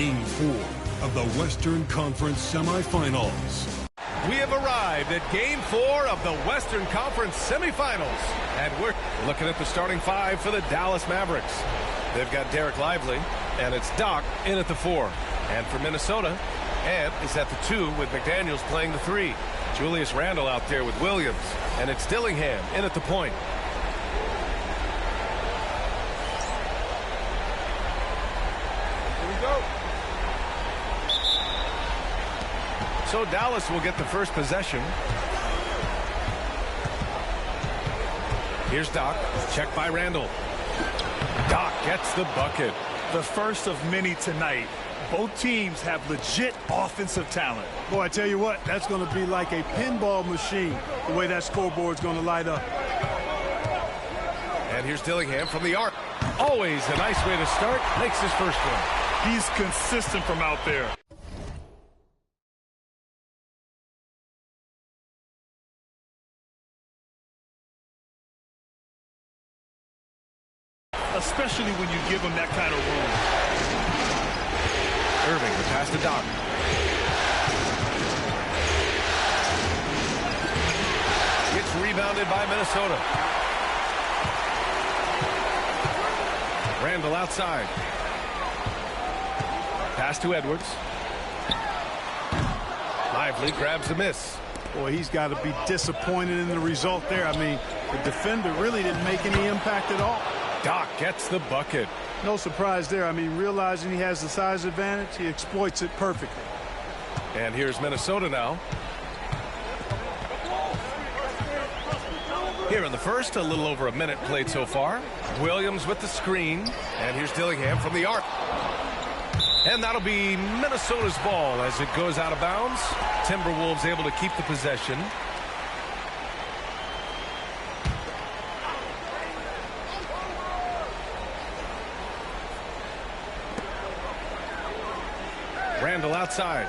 Game 4 of the Western Conference semifinals. We have arrived at Game 4 of the Western Conference semifinals. And we're looking at the starting five for the Dallas Mavericks. They've got Derek Lively, and it's Doc in at the 4. And for Minnesota, Ed is at the 2 with McDaniels playing the 3. Julius Randle out there with Williams. And it's Dillingham in at the point. So Dallas will get the first possession. Here's Doc. Checked by Randle. Doc gets the bucket. The first of many tonight. Both teams have legit offensive talent. Boy, I tell you what, that's going to be like a pinball machine, the way that scoreboard's going to light up. And here's Dillingham from the arc. Always a nice way to start. Makes his first one. He's consistent from out there. Especially when you give him that kind of room. Irving, the pass to Doc. Gets rebounded by Minnesota. Randle outside. Pass to Edwards. Lively grabs the miss. Boy, he's got to be disappointed in the result there. I mean, the defender really didn't make any impact at all. Doc gets the bucket. No surprise there. I mean, realizing he has the size advantage, he exploits it perfectly. And here's Minnesota now. Here in the first, a little over a minute played so far. Williams with the screen. And here's Dillingham from the arc. And that'll be Minnesota's ball as it goes out of bounds. Timberwolves able to keep the possession. Randle outside.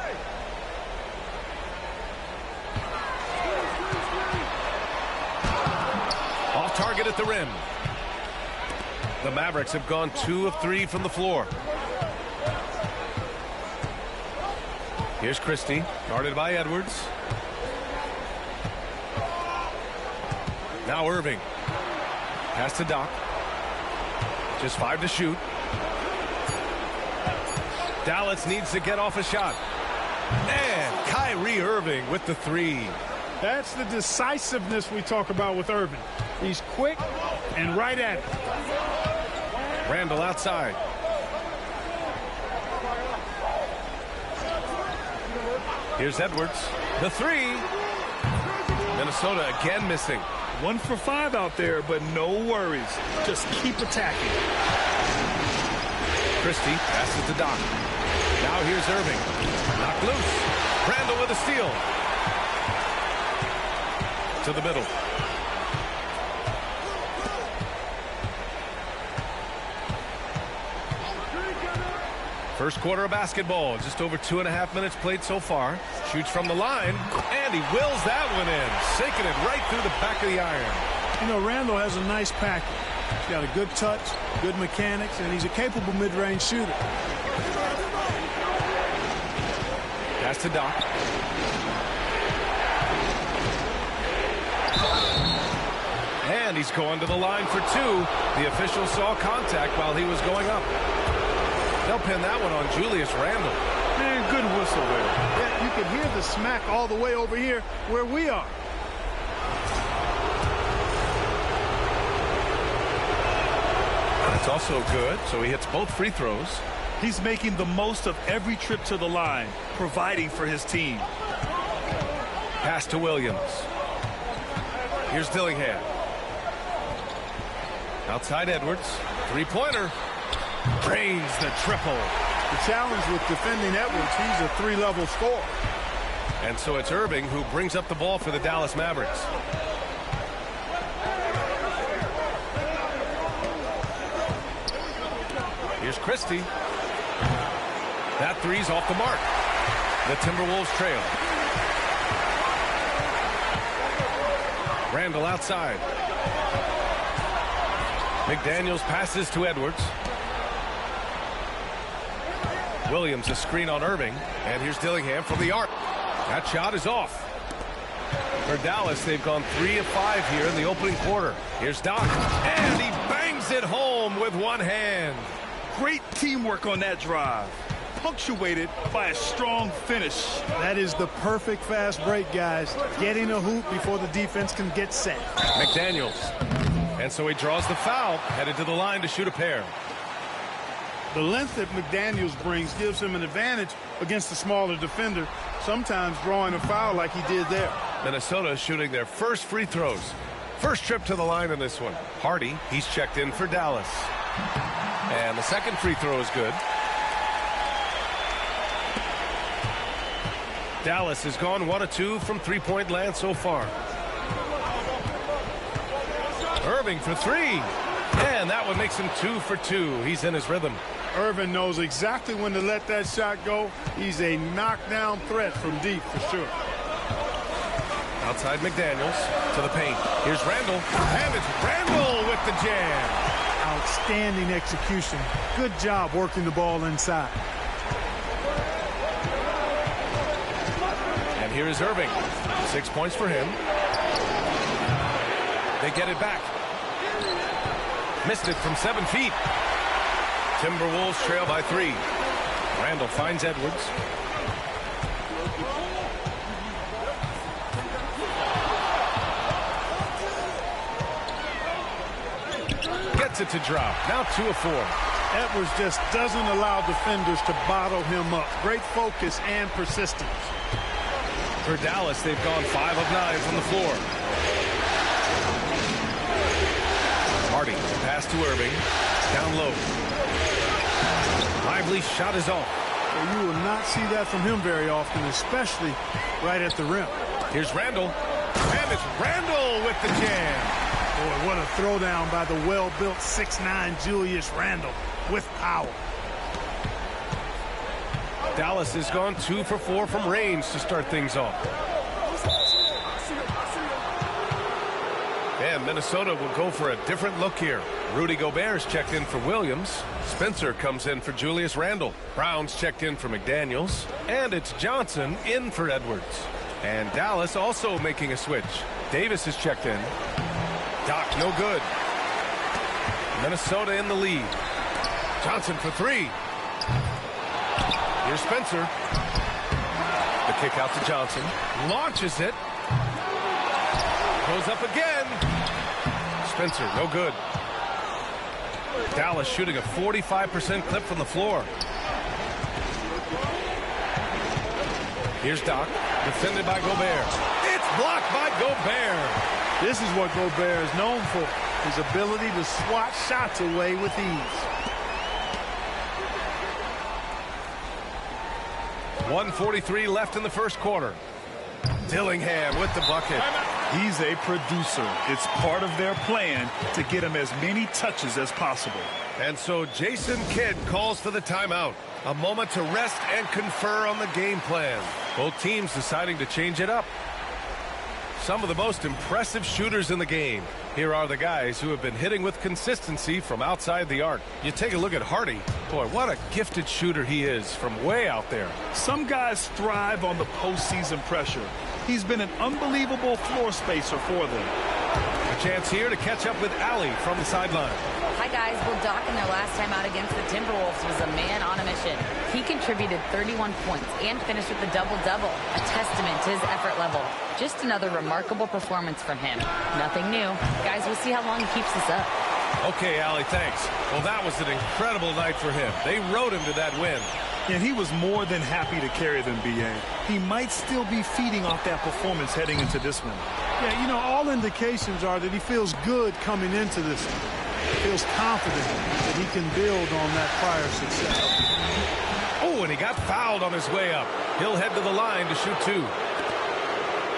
Off target at the rim. The Mavericks have gone 2 of 3 from the floor. Here's Christie, guarded by Edwards. Now Irving. Pass to Doc. Just 5 to shoot. Dallas needs to get off a shot. And Kyrie Irving with the 3. That's the decisiveness we talk about with Irving. He's quick and right at it. Randle outside. Here's Edwards. The 3. Minnesota again missing. 1 for 5 out there, but no worries. Just keep attacking. Christie passes to Doc. Now here's Irving. Knocked loose. Randle with a steal. To the middle. First quarter of basketball. Just over 2.5 minutes played so far. Shoots from the line. And he wills that one in. Sinking it right through the back of the iron. You know, Randle has a nice package. He's got a good touch, good mechanics, and he's a capable mid-range shooter. Pass to Doc. And he's going to the line for 2. The official saw contact while he was going up. They'll pin that one on Julius Randle. Man, good whistle there. Yeah, you can hear the smack all the way over here where we are. That's also good, so he hits both free throws. He's making the most of every trip to the line, providing for his team. Pass to Williams. Here's Dillingham. Outside Edwards. 3-pointer. Drains the triple. The challenge with defending Edwards, he's a 3-level scorer. And so it's Irving who brings up the ball for the Dallas Mavericks. Here's Christie. That 3's off the mark. The Timberwolves trail. Randle outside. McDaniels passes to Edwards. Williams a screen on Irving, and here's Dillingham from the arc. That shot is off. For Dallas, they've gone 3 of 5 here in the opening quarter. Here's Doc, and he bangs it home with one hand. Great teamwork on that drive, punctuated by a strong finish. That is the perfect fast break, guys. Getting a hoop before the defense can get set. McDaniels. And so he draws the foul, headed to the line to shoot a pair. The length that McDaniels brings gives him an advantage against the smaller defender, sometimes drawing a foul like he did there. Minnesota shooting their first free throws. First trip to the line in this one. Hardy, he's checked in for Dallas. And the second free throw is good. Dallas has gone 1 of 2 from three-point land so far. Irving for 3. And that one makes him 2 for 2. He's in his rhythm. Irving knows exactly when to let that shot go. He's a knockdown threat from deep for sure. Outside McDaniels to the paint. Here's Randall. And it's Randall with the jam. Outstanding execution. Good job working the ball inside. And here is Irving. 6 points for him. They get it back. Missed it from 7 feet. Timberwolves trail by 3. Randall finds Edwards. Gets it to drop. Now 2 of 4. Edwards just doesn't allow defenders to bottle him up. Great focus and persistence. For Dallas, they've gone 5 of 9 from the floor. Hardy, pass to Irving. Down low. Lively shot is off. Well, you will not see that from him very often, especially right at the rim. Here's Randall. And it's Randall with the jam. Boy, what a throwdown by the well-built 6'9" Julius Randle with power. Dallas has gone 2 for 4 from range to start things off. And Minnesota will go for a different look here. Rudy Gobert's checked in for Williams. Spencer comes in for Julius Randle. Brown's checked in for McDaniels. And it's Johnson in for Edwards. And Dallas also making a switch. Davis is checked in. Doc, no good. Minnesota in the lead. Johnson for 3. Here's Spencer. The kick out to Johnson. Launches it. Goes up again. Spencer, no good. Dallas shooting a 45% clip from the floor. Here's Doc, defended by Gobert. It's blocked by Gobert. This is what Gobert is known for, his ability to swat shots away with ease. 1:43 left in the first quarter. Dillingham with the bucket. He's a producer. It's part of their plan to get him as many touches as possible. And so Jason Kidd calls for the timeout. A moment to rest and confer on the game plan. Both teams deciding to change it up. Some of the most impressive shooters in the game. Here are the guys who have been hitting with consistency from outside the arc. You take a look at Hardy. Boy, what a gifted shooter he is from way out there. Some guys thrive on the postseason pressure. He's been an unbelievable floor spacer for them. A chance here to catch up with Allie from the sideline. Hi, guys. Well, Doc in their last time out against the Timberwolves was a man on a mission. He contributed 31 points and finished with a double-double, a testament to his effort level. Just another remarkable performance from him. Nothing new. Guys, we'll see how long he keeps this up. Okay, Allie, thanks. Well, that was an incredible night for him. They rode him to that win. And he was more than happy to carry them, B.A. He might still be feeding off that performance heading into this one. Yeah, you know, all indications are that he feels good coming into this one. Feels confident that he can build on that prior success. Oh, and he got fouled on his way up. He'll head to the line to shoot 2.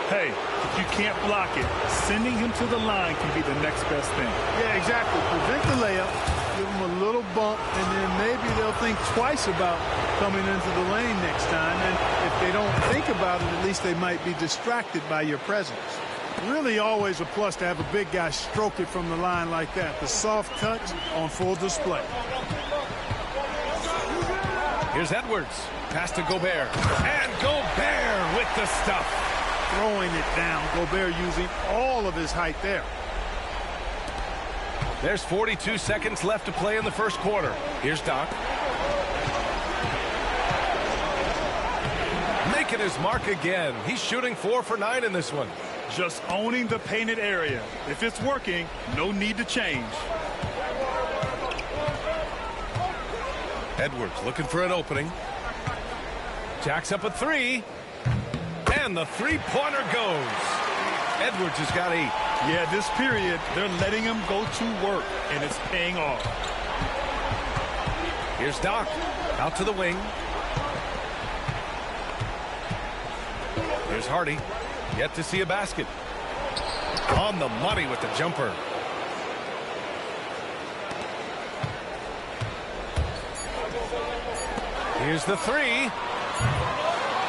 Hey, if you can't block it, sending him to the line can be the next best thing. Yeah, exactly. Prevent the layup, give him a little bump, and then maybe they'll think twice about coming into the lane next time. And if they don't think about it, at least they might be distracted by your presence. Really always a plus to have a big guy stroke it from the line like that. The soft touch on full display. Here's Edwards. Pass to Gobert. And Gobert with the stuff. Throwing it down. Gobert using all of his height there. There's 42 seconds left to play in the first quarter. Here's Doc. Making his mark again. He's shooting 4 for 9 in this one. Just owning the painted area. If it's working, no need to change. Edwards looking for an opening. Jacks up a 3. And the three-pointer goes. Edwards has got 8. Yeah, this period, they're letting him go to work, and it's paying off. Here's Doc. Out to the wing. Here's Hardy. Yet to see a basket. On the money with the jumper. Here's the 3.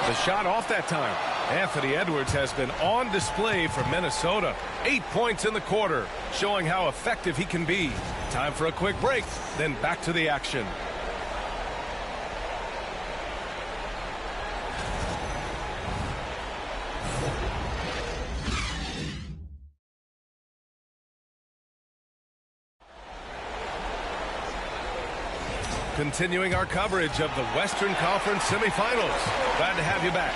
The shot off that time. Anthony Edwards has been on display for Minnesota. 8 points in the quarter, showing how effective he can be. Time for a quick break, then back to the action. Continuing our coverage of the Western Conference semifinals. Glad to have you back.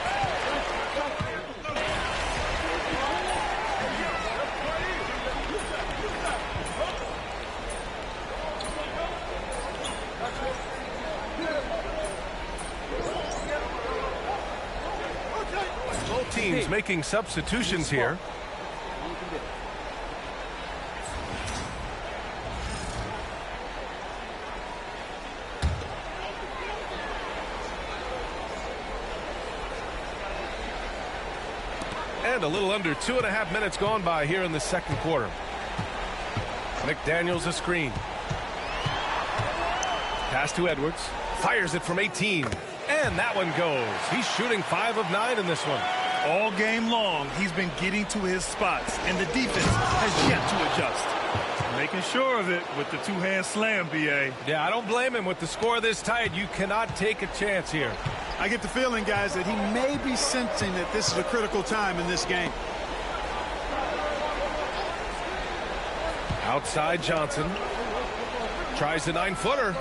Both teams making substitutions here. And a little under 2.5 minutes gone by here in the second quarter. McDaniels a screen. Pass to Edwards. Fires it from 18. And that one goes. He's shooting 5 of 9 in this one. All game long, he's been getting to his spots, and the defense has yet to adjust. Making sure of it with the two-hand slam, B.A. Yeah, I don't blame him. With the score this tight, you cannot take a chance here. I get the feeling, guys, that he may be sensing that this is a critical time in this game. Outside Johnson. Tries the 9-footer.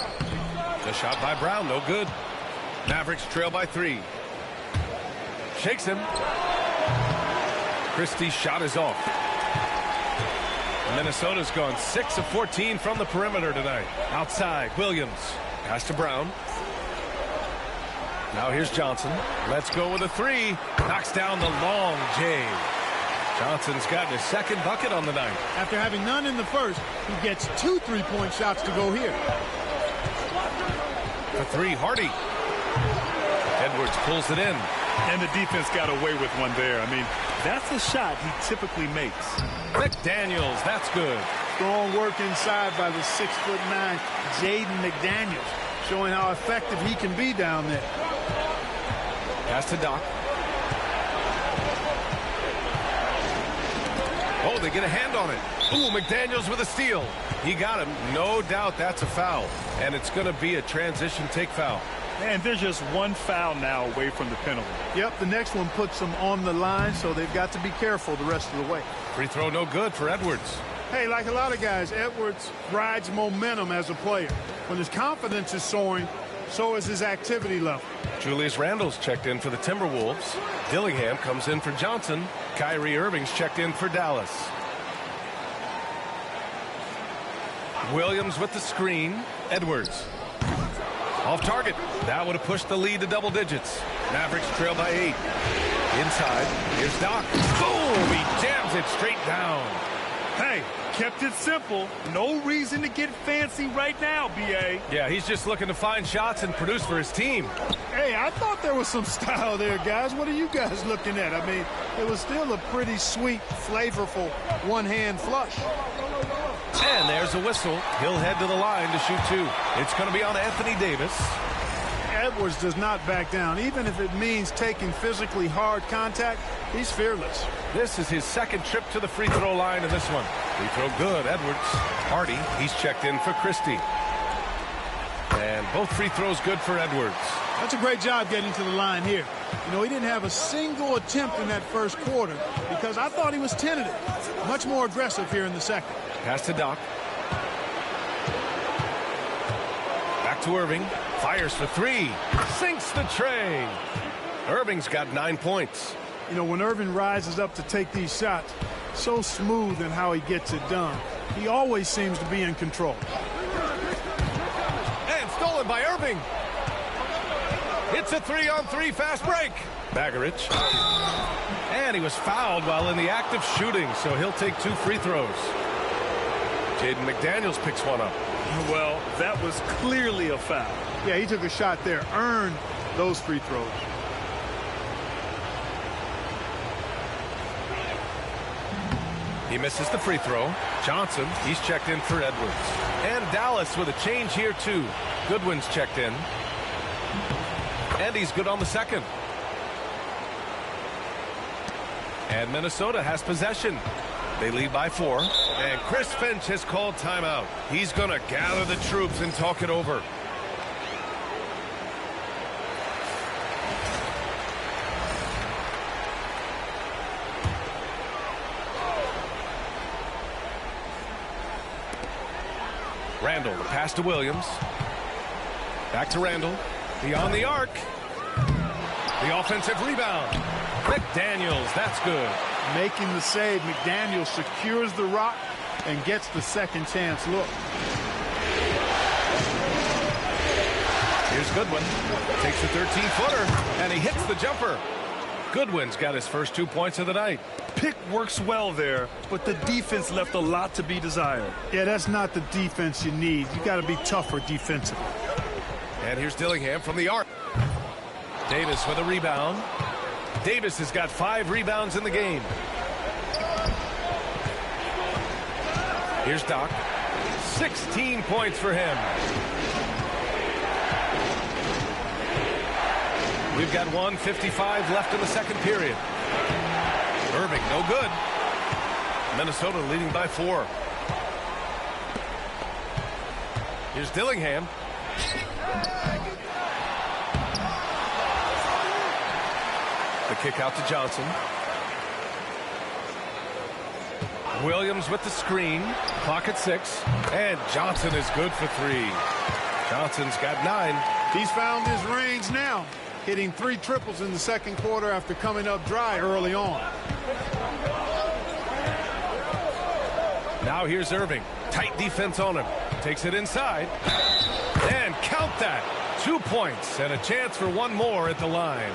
The shot by Brown, no good. Mavericks trail by 3. Shakes him. Christie's shot is off. Minnesota's gone 6 of 14 from the perimeter tonight. Outside, Williams. Pass to Brown. Now here's Johnson. Let's go with a 3. Knocks down the long J. Johnson's gotten his second bucket on the night. After having none in the first, he gets 2 3-point shots to go here. For 3, Hardy. Edwards pulls it in. And the defense got away with one there. I mean, that's a shot he typically makes. McDaniels, that's good. Strong work inside by the 6'9" Jaden McDaniels, showing how effective he can be down there. Pass to Doc. Oh, they get a hand on it. Ooh, McDaniels with a steal. He got him. No doubt that's a foul. And it's going to be a transition take foul. And there's just one foul now away from the penalty. Yep, the next one puts them on the line, so they've got to be careful the rest of the way. Free throw no good for Edwards. Hey, like a lot of guys, Edwards rides momentum as a player. When his confidence is soaring, so is his activity level. Julius Randle's checked in for the Timberwolves. Dillingham comes in for Johnson. Kyrie Irving's checked in for Dallas. Williams with the screen. Edwards. Off target. That would have pushed the lead to double digits. Mavericks trail by 8. Inside. Here's Doc. Boom! He jams it straight down. Hey, kept it simple. No reason to get fancy right now, B.A. Yeah, he's just looking to find shots and produce for his team. Hey, I thought there was some style there, guys. What are you guys looking at? I mean, it was still a pretty sweet, flavorful one-hand flush. And there's a whistle. He'll head to the line to shoot 2. It's going to be on Anthony Davis. Edwards does not back down. Even if it means taking physically hard contact, he's fearless. This is his second trip to the free throw line in this one. Free throw good, Edwards. Hardy, he's checked in for Christie. And both free throws good for Edwards. That's a great job getting to the line here. You know, he didn't have a single attempt in that first quarter because I thought he was tentative. Much more aggressive here in the second. Pass to Doc. Back to Irving. Fires for three. Sinks the tray. Irving's got 9 points. You know, when Irving rises up to take these shots, so smooth in how he gets it done. He always seems to be in control. And stolen by Irving. It's a 3-on-3 fast break. Baggerich. And he was fouled while in the act of shooting, so he'll take 2 free throws. Jaden McDaniels picks one up. Well, that was clearly a foul. Yeah, he took a shot there, earned those free throws. He misses the free throw. Johnson, he's checked in for Edwards. And Dallas with a change here, too. Goodwin's checked in. And he's good on the second. And Minnesota has possession. They lead by 4. And Chris Finch has called timeout. He's going to gather the troops and talk it over. Randall, the pass to Williams. Back to Randall. Beyond the arc. The offensive rebound. McDaniels, that's good. Making the save, McDaniels secures the rock and gets the second chance look. Here's Goodwin. Takes a 13-footer, and he hits the jumper. Goodwin's got his first 2 points of the night. Pick works well there, but the defense left a lot to be desired. Yeah, that's not the defense you need. You got to be tougher defensively. And here's Dillingham from the arc. Davis with a rebound. Davis has got 5 rebounds in the game. Here's Doc. 16 points for him. We've got 1:55 left in the second period. Irving, no good. Minnesota leading by 4. Here's Dillingham. The kick out to Johnson. Williams with the screen. Clock at 6. And Johnson is good for 3. Johnson's got 9. He's found his range now, hitting 3 triples in the second quarter after coming up dry early on. Now here's Irving. Tight defense on him. Takes it inside. And count that. 2 points and a chance for one more at the line.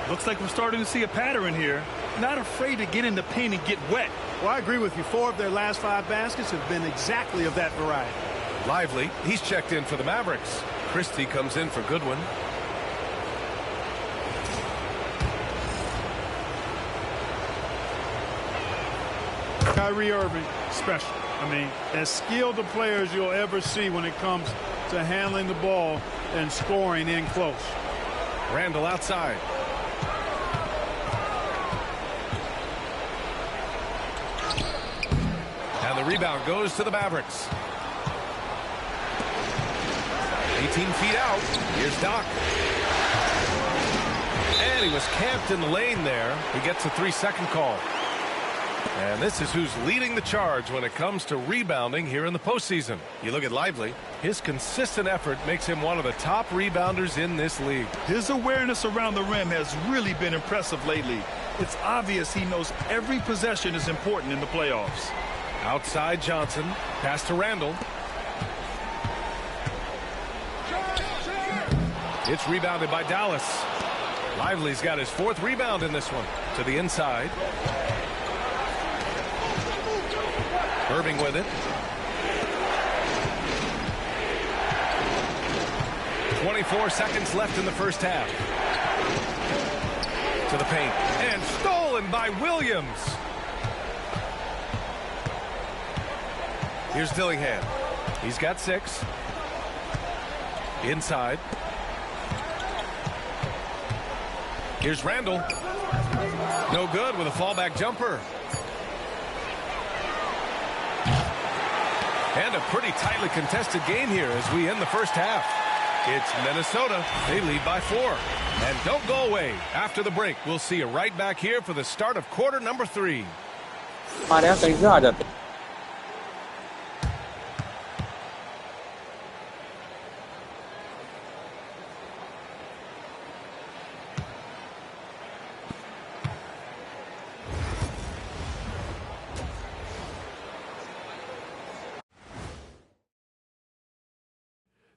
Looks like we're starting to see a pattern here. Not afraid to get in the paint and get wet. Well, I agree with you. 4 of their last 5 baskets have been exactly of that variety. Lively, he's checked in for the Mavericks. Christie comes in for Goodwin. Kyrie Irving, special. I mean, as skilled a player as you'll ever see when it comes to handling the ball and scoring in close. Randall outside. And the rebound goes to the Mavericks. 18 feet out. Here's Doc. And he was camped in the lane there. He gets a 3-second call. And this is who's leading the charge when it comes to rebounding here in the postseason. You look at Lively. His consistent effort makes him one of the top rebounders in this league. His awareness around the rim has really been impressive lately. It's obvious he knows every possession is important in the playoffs. Outside Johnson. Pass to Randall. It's rebounded by Dallas. Lively's got his 4th rebound in this one. To the inside. Irving with it. 24 seconds left in the first half. To the paint. And stolen by Williams. Here's Dillingham. He's got 6. Inside. Here's Randall. No good with a fallback jumper. And a pretty tightly contested game here as we end the first half. It's Minnesota. They lead by 4. And don't go away. After the break, we'll see you right back here for the start of quarter number 3.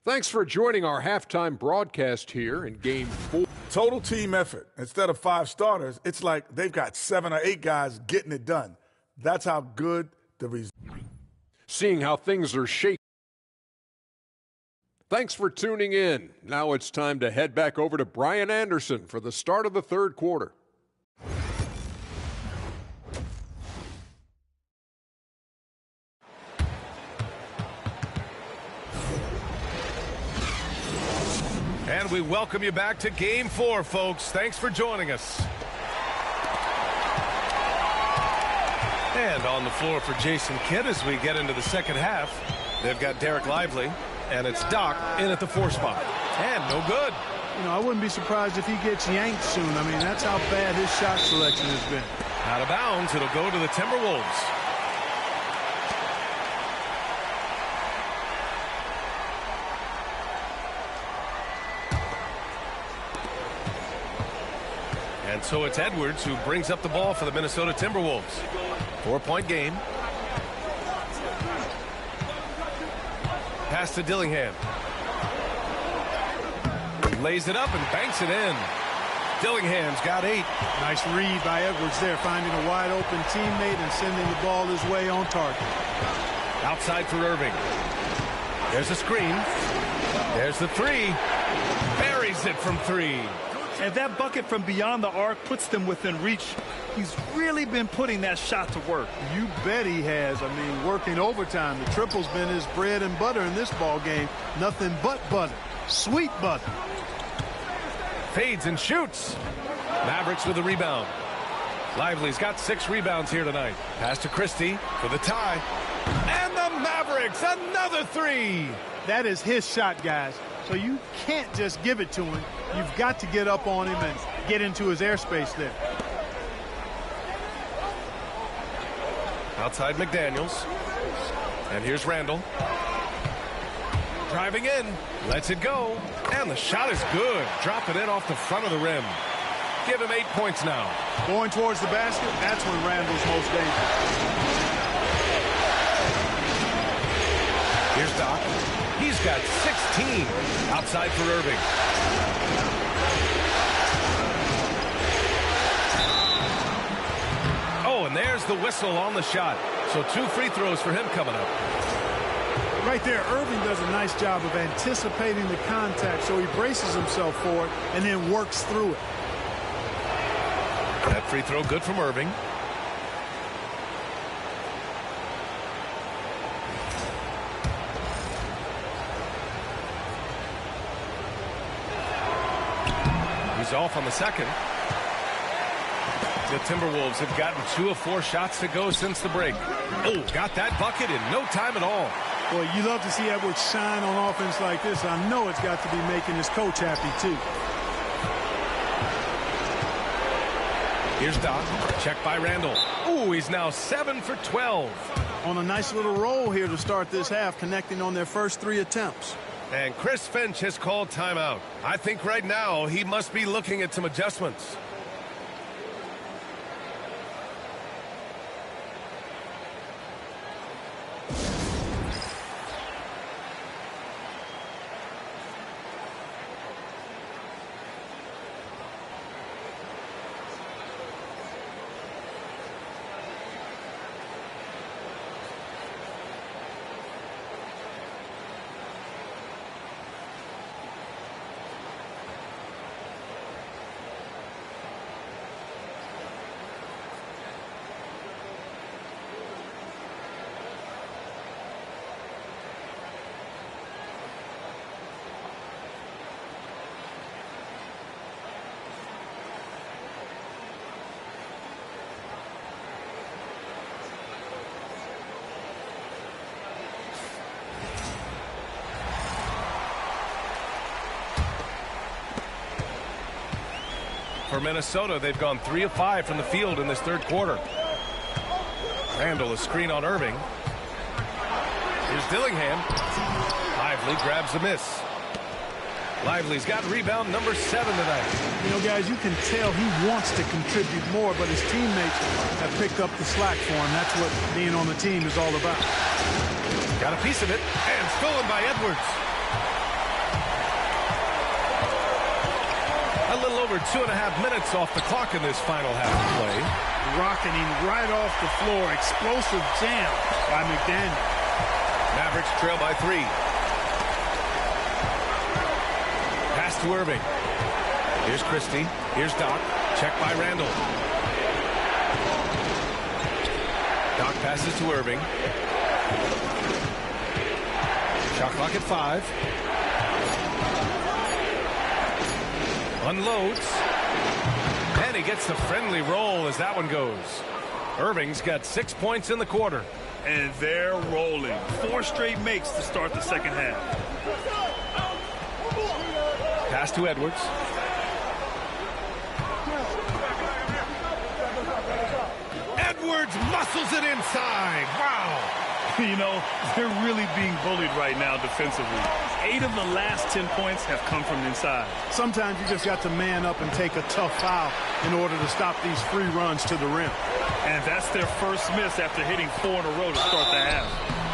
Thanks for joining our halftime broadcast here in Game 4. Total team effort. Instead of 5 starters, it's like they've got 7 or 8 guys getting it done. That's how good the result. Seeing how things are shaping. Thanks for tuning in. Now it's time to head back over to Brian Anderson for the start of the third quarter. And we welcome you back to Game 4, folks. Thanks for joining us. And on the floor for Jason Kidd as we get into the second half. They've got Derek Lively, and it's Doc in at the 4 spot. And no good. You know, I wouldn't be surprised if he gets yanked soon. I mean, that's how bad his shot selection has been. Out of bounds, it'll go to the Timberwolves. And so it's Edwards who brings up the ball for the Minnesota Timberwolves. 4-point game. Pass to Dillingham. Lays it up and banks it in. Dillingham's got 8. Nice read by Edwards there, finding a wide open teammate and sending the ball his way on target. Outside for Irving. There's a screen. There's the 3. Buries it from 3. And that bucket from beyond the arc puts them within reach. He's really been putting that shot to work. You bet he has. I mean, working overtime. The triple's been his bread and butter in this ball game. Nothing but butter. Sweet butter. Fades and shoots. Mavericks with a rebound. Lively's got 6 rebounds here tonight. Pass to Christie for the tie. And the Mavericks, another 3. That is his shot, guys. So you can't just give it to him. You've got to get up on him and get into his airspace there. Outside McDaniels. And here's Randall. Driving in. Lets it go. And the shot is good. Dropping it off the front of the rim. Give him 8 points now. Going towards the basket, that's when Randall's most dangerous. Here's Doc. He's got 16. Outside for Irving. Oh, and there's the whistle on the shot. So 2 free throws for him coming up. Right there, Irving does a nice job of anticipating the contact, so he braces himself for it and then works through it. That free throw good from Irving. He's off on the second. The Timberwolves have gotten 2 of 4 shots to go since the break. Oh, got that bucket in no time at all. Boy, you love to see Edwards shine on offense like this. I know it's got to be making his coach happy, too. Here's Doc. Check by Randall. Ooh, he's now 7 for 12. On a nice little roll here to start this half, connecting on their first 3 attempts. And Chris Finch has called timeout. I think right now he must be looking at some adjustments. For Minnesota, they've gone 3 of 5 from the field in this third quarter. Randall, a screen on Irving. Here's Dillingham. Lively grabs the miss. Lively's got rebound number 7 tonight. You know, guys, you can tell he wants to contribute more, but his teammates have picked up the slack for him. That's what being on the team is all about. Got a piece of it, and stolen by Edwards. A little over 2.5 minutes off the clock in this final half of play. Rocketing right off the floor. Explosive jam by McDaniel. Mavericks trail by 3. Pass to Irving. Here's Christie. Here's Doc. Check by Randall. Doc passes to Irving. Shot clock at 5. Unloads. And he gets the friendly roll as that one goes. Irving's got 6 points in the quarter. And they're rolling. 4 straight makes to start the second half. Pass to Edwards. Edwards muscles it inside. Wow. You know, they're really being bullied right now defensively. 8 of the last 10 points have come from inside. Sometimes you just got to man up and take a tough foul in order to stop these free runs to the rim. And that's their first miss after hitting 4 in a row to start the half.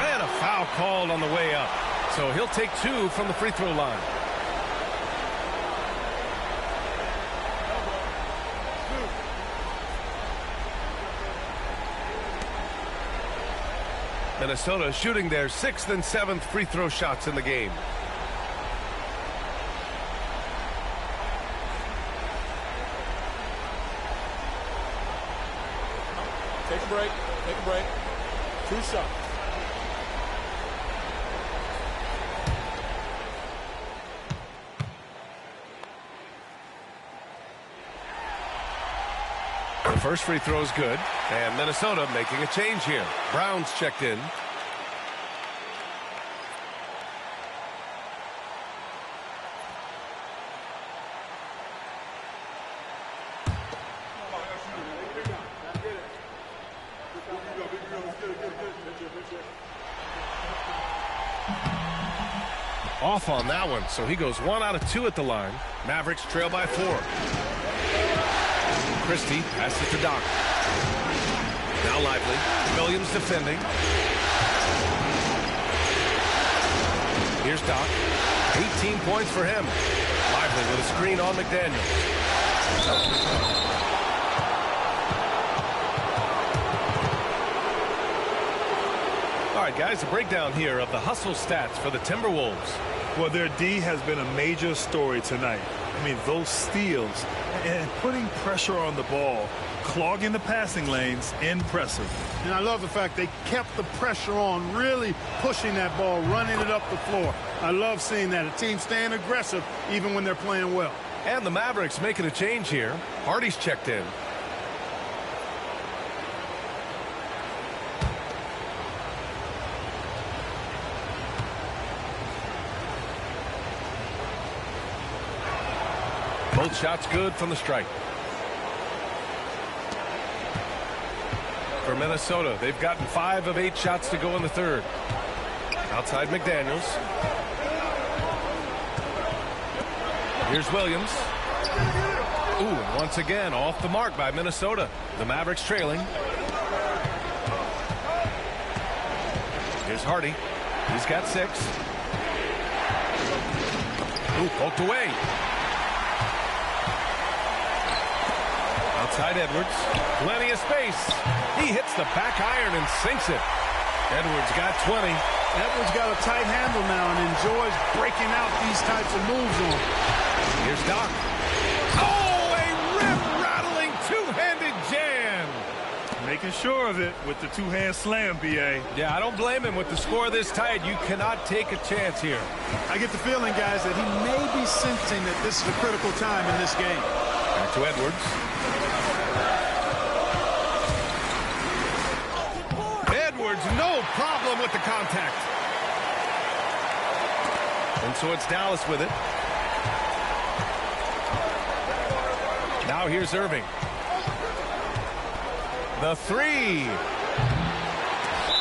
And a foul called on the way up. So he'll take 2 from the free throw line. Minnesota shooting their 6th and 7th free throw shots in the game. Take a break. Take a break. 2 shots. The first free throw is good, and Minnesota making a change here. Brown's checked in. Off on that one, so he goes 1 out of 2 at the line. Mavericks trail by 4. Christie passes to Doc. Now Lively. Williams defending. Here's Doc. 18 points for him. Lively with a screen on McDaniel. All right, guys, a breakdown here of the hustle stats for the Timberwolves. Well, their D has been a major story tonight. I mean, those steals and putting pressure on the ball, clogging the passing lanes, impressive. And I love the fact they kept the pressure on, really pushing that ball, running it up the floor. I love seeing that. A team staying aggressive even when they're playing well. And the Mavericks making a change here. Hardy's checked in. Both shots good from the stripe. For Minnesota, they've gotten 5 of 8 shots to go in the third. Outside McDaniels. Here's Williams. Ooh, and once again off the mark by Minnesota. The Mavericks trailing. Here's Hardy. He's got 6. Ooh, poked away. Outside Edwards. Plenty of space. He hits the back iron and sinks it. Edwards got 20. Edwards got a tight handle now and enjoys breaking out these types of moves on. Here's Doc. Oh, a rim-rattling two-handed jam. Making sure of it with the 2-hand slam, B.A. Yeah, I don't blame him with the score this tight. You cannot take a chance here. I get the feeling, guys, that he may be sensing that this is a critical time in this game. Back to Edwards. Edwards, no problem with the contact. And so it's Dallas with it. Now here's Irving. The three.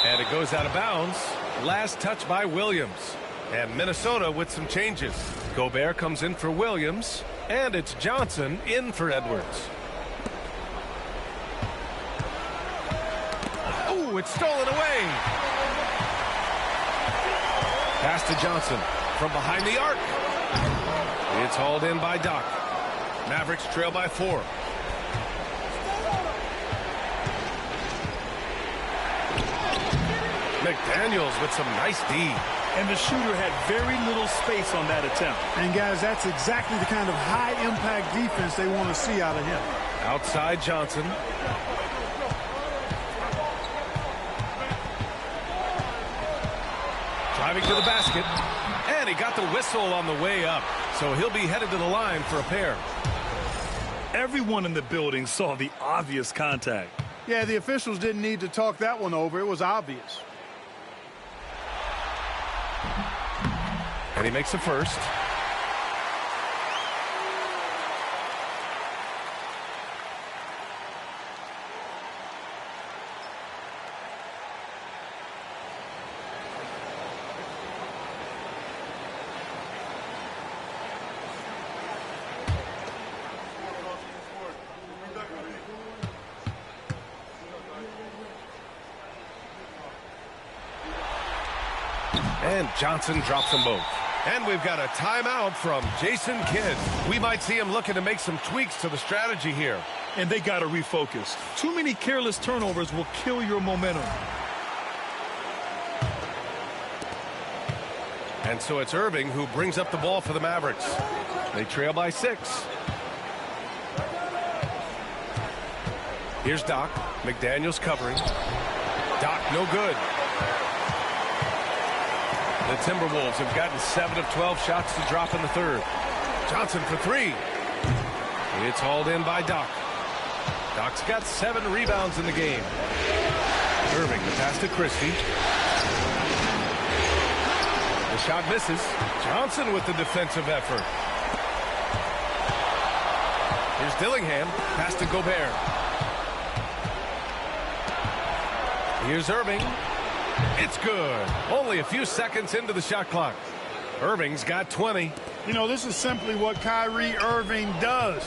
And it goes out of bounds. Last touch by Williams. And Minnesota with some changes. Gobert comes in for Williams. And it's Johnson in for Edwards. Oh, it's stolen away. Pass to Johnson from behind the arc. It's hauled in by Doc. Mavericks trail by 4. McDaniels with some nice D. And the shooter had very little space on that attempt. And guys, that's exactly the kind of high-impact defense they want to see out of him. Outside Johnson. Driving to the basket. And he got the whistle on the way up. So he'll be headed to the line for a pair. Everyone in the building saw the obvious contact. Yeah, the officials didn't need to talk that one over. It was obvious. And he makes the first. And Johnson drops them both. And we've got a timeout from Jason Kidd. We might see him looking to make some tweaks to the strategy here. And they got to refocus. Too many careless turnovers will kill your momentum. And so it's Irving who brings up the ball for the Mavericks. They trail by 6. Here's Doc. McDaniels covering. Doc, no good. The Timberwolves have gotten 7 of 12 shots to drop in the third. Johnson for 3. It's hauled in by Doc. Doc's got 7 rebounds in the game. Irving, the pass to Christie. The shot misses. Johnson with the defensive effort. Here's Dillingham. Pass to Gobert. Here's Irving. It's good. Only a few seconds into the shot clock. Irving's got 20. You know, this is simply what Kyrie Irving does.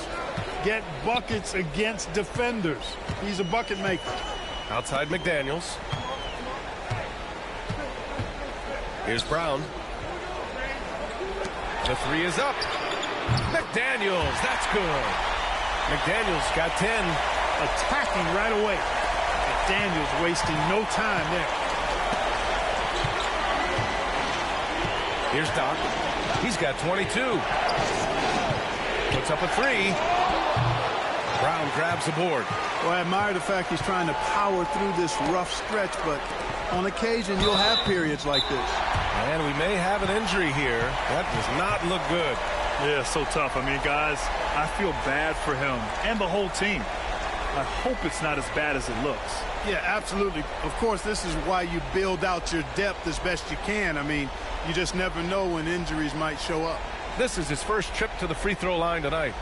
Get buckets against defenders. He's a bucket maker. Outside McDaniels. Here's Brown. The 3 is up. McDaniels, that's good. McDaniels got 10. Attacking right away. McDaniels wasting no time there. Here's Doc. He's got 22. Puts up a 3. Brown grabs the board. Well, I admire the fact he's trying to power through this rough stretch, but on occasion you'll have periods like this. And we may have an injury here. That does not look good. Yeah, so tough. I mean, guys, I feel bad for him and the whole team. I hope it's not as bad as it looks. Yeah, absolutely. Of course, this is why you build out your depth as best you can. I mean, you just never know when injuries might show up. This is his first trip to the free throw line tonight.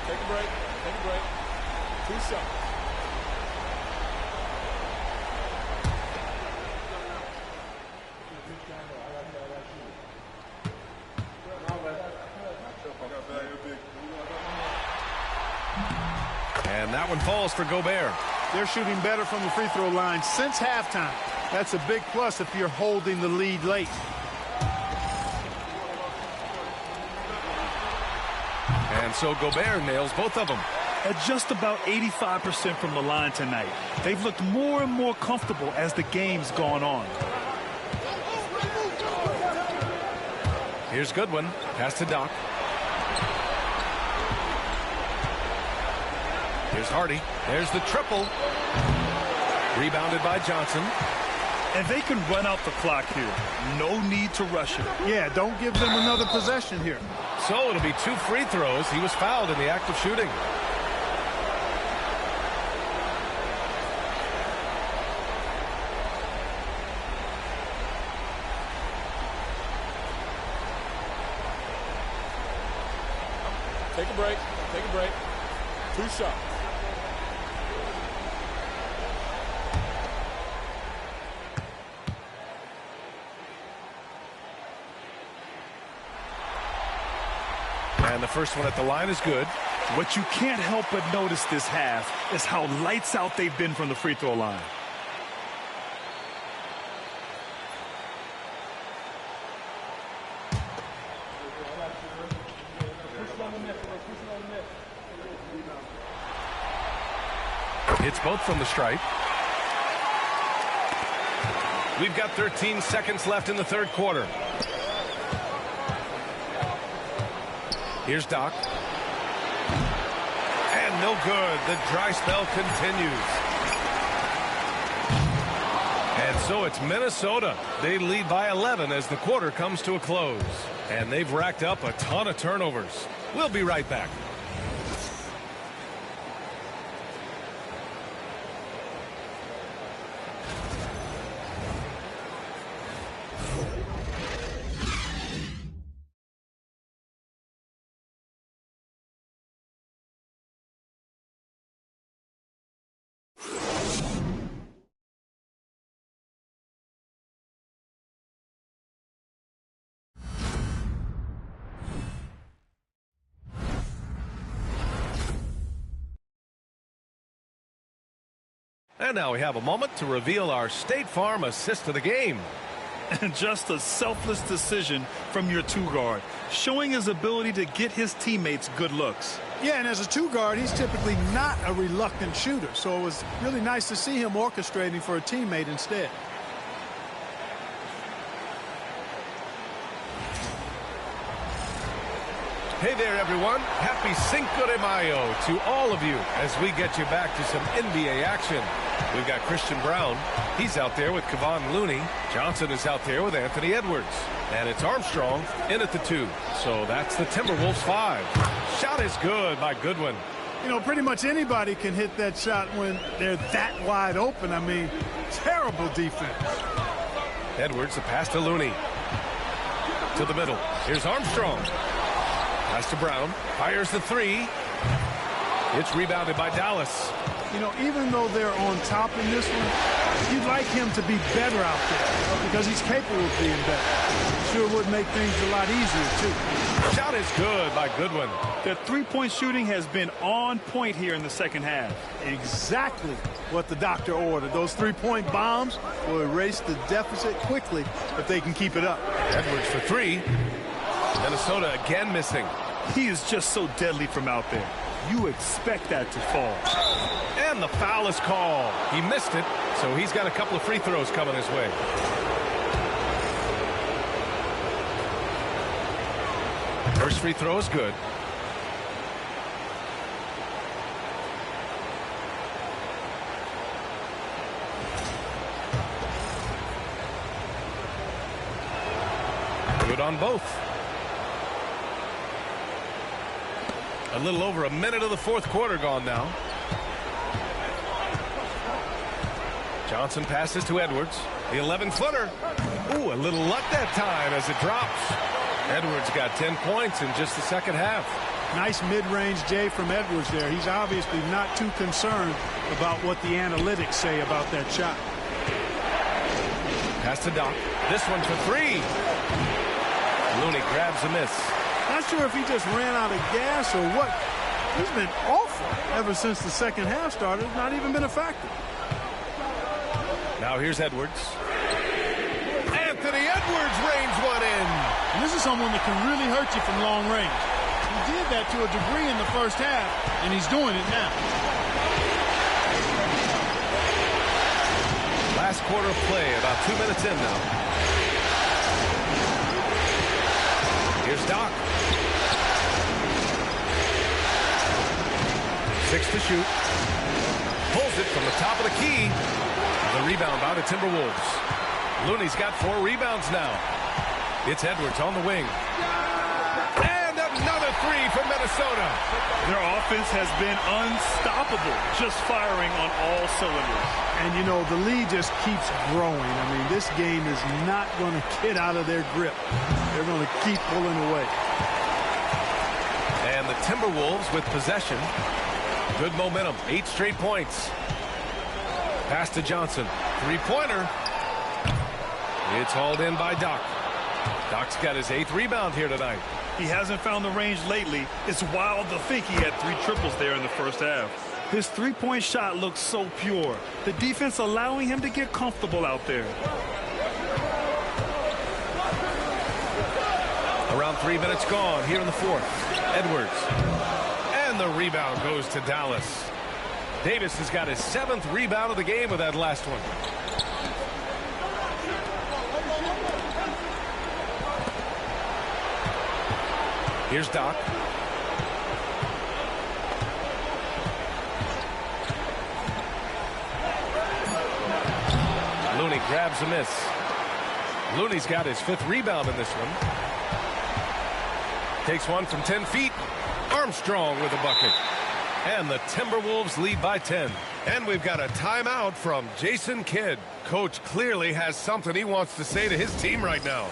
Take a break. Take a break. 2 seconds. And that one falls for Gobert. They're shooting better from the free throw line since halftime. That's a big plus if you're holding the lead late. And so Gobert nails both of them. At just about 85% from the line tonight, they've looked more and more comfortable as the game's gone on. Here's Goodwin. Pass to Doc. Here's Hardy. There's the triple. Rebounded by Johnson. And they can run out the clock here. No need to rush it. Yeah, don't give them another possession here. So it'll be 2 free throws. He was fouled in the act of shooting. Take a break. Take a break. 2 shots. And the first one at the line is good. What you can't help but notice this half is how lights out they've been from the free throw line. Hits both from the stripe. We've got 13 seconds left in the third quarter. Here's Doc. And no good. The dry spell continues. And so it's Minnesota. They lead by 11 as the quarter comes to a close. And they've racked up a ton of turnovers. We'll be right back. And now we have a moment to reveal our State Farm assist of the game. And just a selfless decision from your 2-guard, showing his ability to get his teammates good looks. Yeah, and as a 2-guard, he's typically not a reluctant shooter, so it was really nice to see him orchestrating for a teammate instead. Hey there, everyone. Happy Cinco de Mayo to all of you as we get you back to some NBA action. We've got Christian Brown. He's out there with Kevon Looney. Johnson is out there with Anthony Edwards. And it's Armstrong in at the 2. So that's the Timberwolves 5. Shot is good by Goodwin. You know, pretty much anybody can hit that shot when they're that wide open. I mean, terrible defense. Edwards, the pass to Looney. To the middle. Here's Armstrong. Pass to Brown. Fires the 3. It's rebounded by Dallas. You know, even though they're on top in this one, you'd like him to be better out there because he's capable of being better. Sure would make things a lot easier, too. Shot is good by Goodwin. The three-point shooting has been on point here in the second half. Exactly what the doctor ordered. Those three-point bombs will erase the deficit quickly if they can keep it up. Edwards for 3. Minnesota again missing. He is just so deadly from out there. You expect that to fall. And the foul is called. He missed it, so he's got a couple of free throws coming his way. First free throw is good. Good on both. A little over a minute of the fourth quarter gone now. Johnson passes to Edwards. The 11-footer. Ooh, a little luck that time as it drops. Edwards got 10 points in just the second half. Nice mid-range J from Edwards there. He's obviously not too concerned about what the analytics say about that shot. Pass to Doc. This one for 3. Looney grabs a miss. Not sure if he just ran out of gas or what. He's been awful ever since the second half started. Not even been a factor. Now here's Edwards. Anthony Edwards reins one in. And this is someone that can really hurt you from long range. He did that to a degree in the first half, and he's doing it now. Last quarter of play, about 2 minutes in now. Here's Doc. 6 to shoot. Pulls it from the top of the key. The rebound by the Timberwolves. Looney's got 4 rebounds now. It's Edwards on the wing. And another 3 from Minnesota. Their offense has been unstoppable, just firing on all cylinders. And, you know, the lead just keeps growing. I mean, this game is not going to get out of their grip. They're going to keep pulling away. And the Timberwolves with possession. Good momentum. 8 straight points. Pass to Johnson. Three-pointer. It's hauled in by Doc. Doc's got his 8th rebound here tonight. He hasn't found the range lately. It's wild to think he had 3 triples there in the first half. His three-point shot looks so pure. The defense allowing him to get comfortable out there. Around 3 minutes gone here in the fourth. Edwards. And the rebound goes to Dallas. Davis has got his 7th rebound of the game with that last one. Here's Doc. Looney grabs a miss. Looney's got his 5th rebound in this one. Takes one from 10 feet. Armstrong with a bucket. And the Timberwolves lead by 10. And we've got a timeout from Jason Kidd. Coach clearly has something he wants to say to his team right now.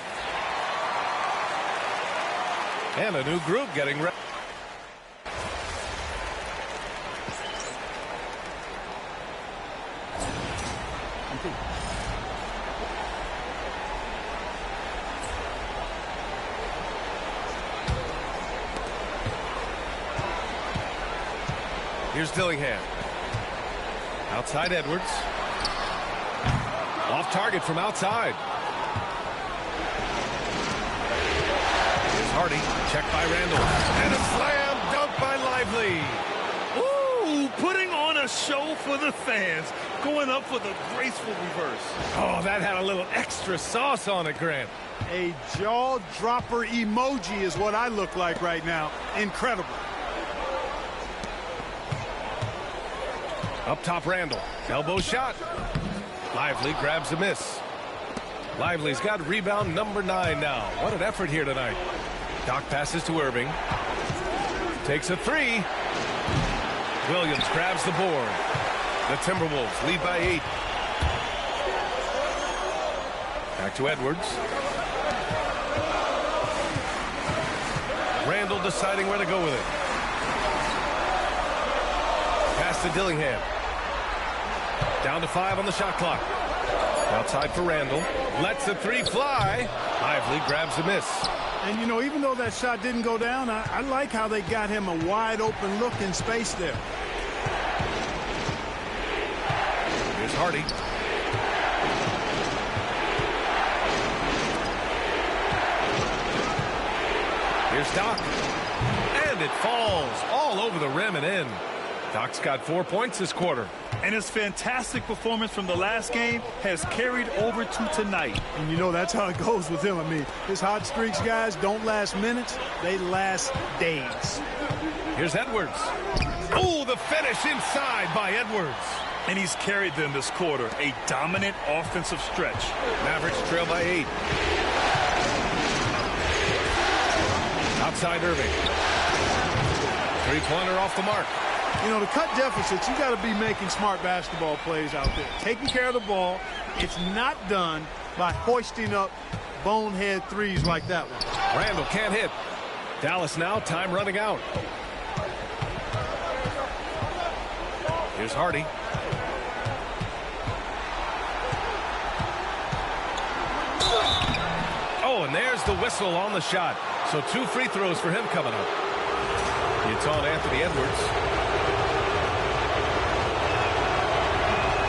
And a new group getting ready. Here's Dillingham. Outside Edwards. Off target from outside. Here's Hardy. Checked by Randall. And a slam dunk by Lively. Ooh, putting on a show for the fans. Going up for the graceful reverse. Oh, that had a little extra sauce on it, Grant. A jaw-dropper emoji is what I look like right now. Incredible. Up top, Randall. Elbow shot. Lively grabs a miss. Lively's got rebound number 9 now. What an effort here tonight. Doc passes to Irving. Takes a 3. Williams grabs the board. The Timberwolves lead by 8. Back to Edwards. Randall deciding where to go with it. Pass to Dillingham. Down to 5 on the shot clock. Outside for Randall. Lets the 3 fly. Lively grabs a miss. And, you know, even though that shot didn't go down, I like how they got him a wide open look in space there. Here's Hardy. Here's Doc. And it falls all over the rim and in. Doc's got 4 points this quarter. And his fantastic performance from the last game has carried over to tonight. And you know that's how it goes with him. I mean, his hot streaks, guys, don't last minutes. They last days. Here's Edwards. Oh, the finish inside by Edwards. And he's carried them this quarter. A dominant offensive stretch. Mavericks trail by 8. Outside Irving. 3-pointer off the mark. You know, to cut deficits, you got to be making smart basketball plays out there. Taking care of the ball. It's not done by hoisting up bonehead threes like that one. Randall can't hit. Dallas now, time running out. Here's Hardy. Oh, and there's the whistle on the shot. So 2 free throws for him coming up. It's on Anthony Edwards.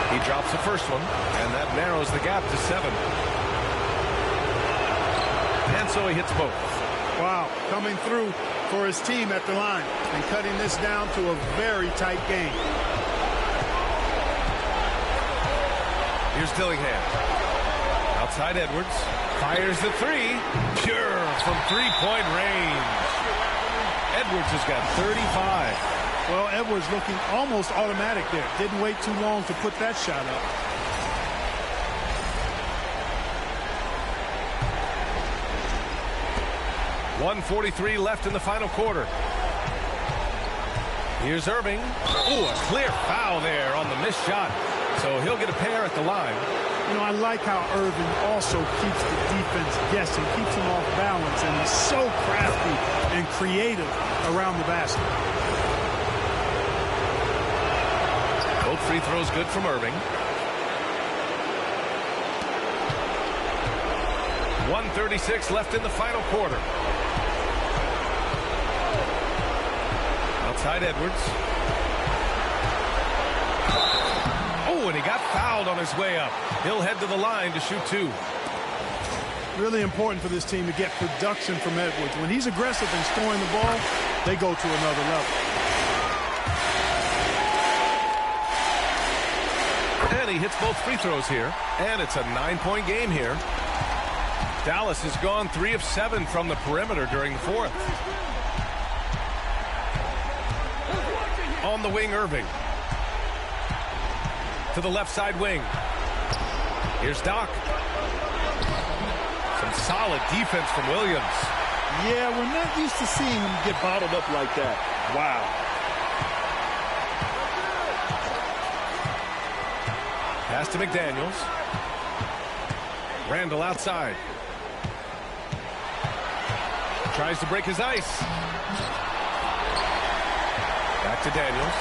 He drops the first one, and that narrows the gap to 7. And so he hits both. Wow, coming through for his team at the line and cutting this down to a very tight game. Here's Dillingham. Outside Edwards. Fires the 3. Pure from 3-point range. Edwards has got 35. Well, Edwards looking almost automatic there. Didn't wait too long to put that shot up. .143 left in the final quarter. Here's Irving. Ooh, a clear foul there on the missed shot. So he'll get a pair at the line. You know, I like how Irving also keeps the defense guessing, keeps them off balance, and he's so crafty and creative around the basket. Both free throws good from Irving. 1:36 left in the final quarter. Outside Edwards. Oh, and he got fouled on his way up. He'll head to the line to shoot two. Really important for this team to get production from Edwards. When he's aggressive and scoring the ball, they go to another level. And he hits both free throws here. And it's a 9-point game here. Dallas has gone 3 of 7 from the perimeter during the fourth. On the wing, Irving. To the left side wing. Here's Doc. Some solid defense from Williams. Yeah, we're not used to seeing him get bottled up like that. Wow. Pass to McDaniels. Randall outside. Tries to break his ice. Back to Daniels.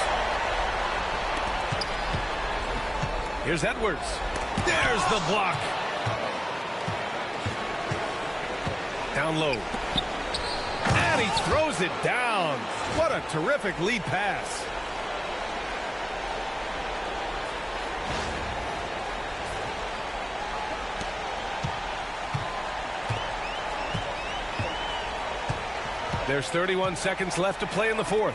Here's Edwards. There's the block. Down low. And he throws it down. What a terrific lead pass. There's 31 seconds left to play in the fourth.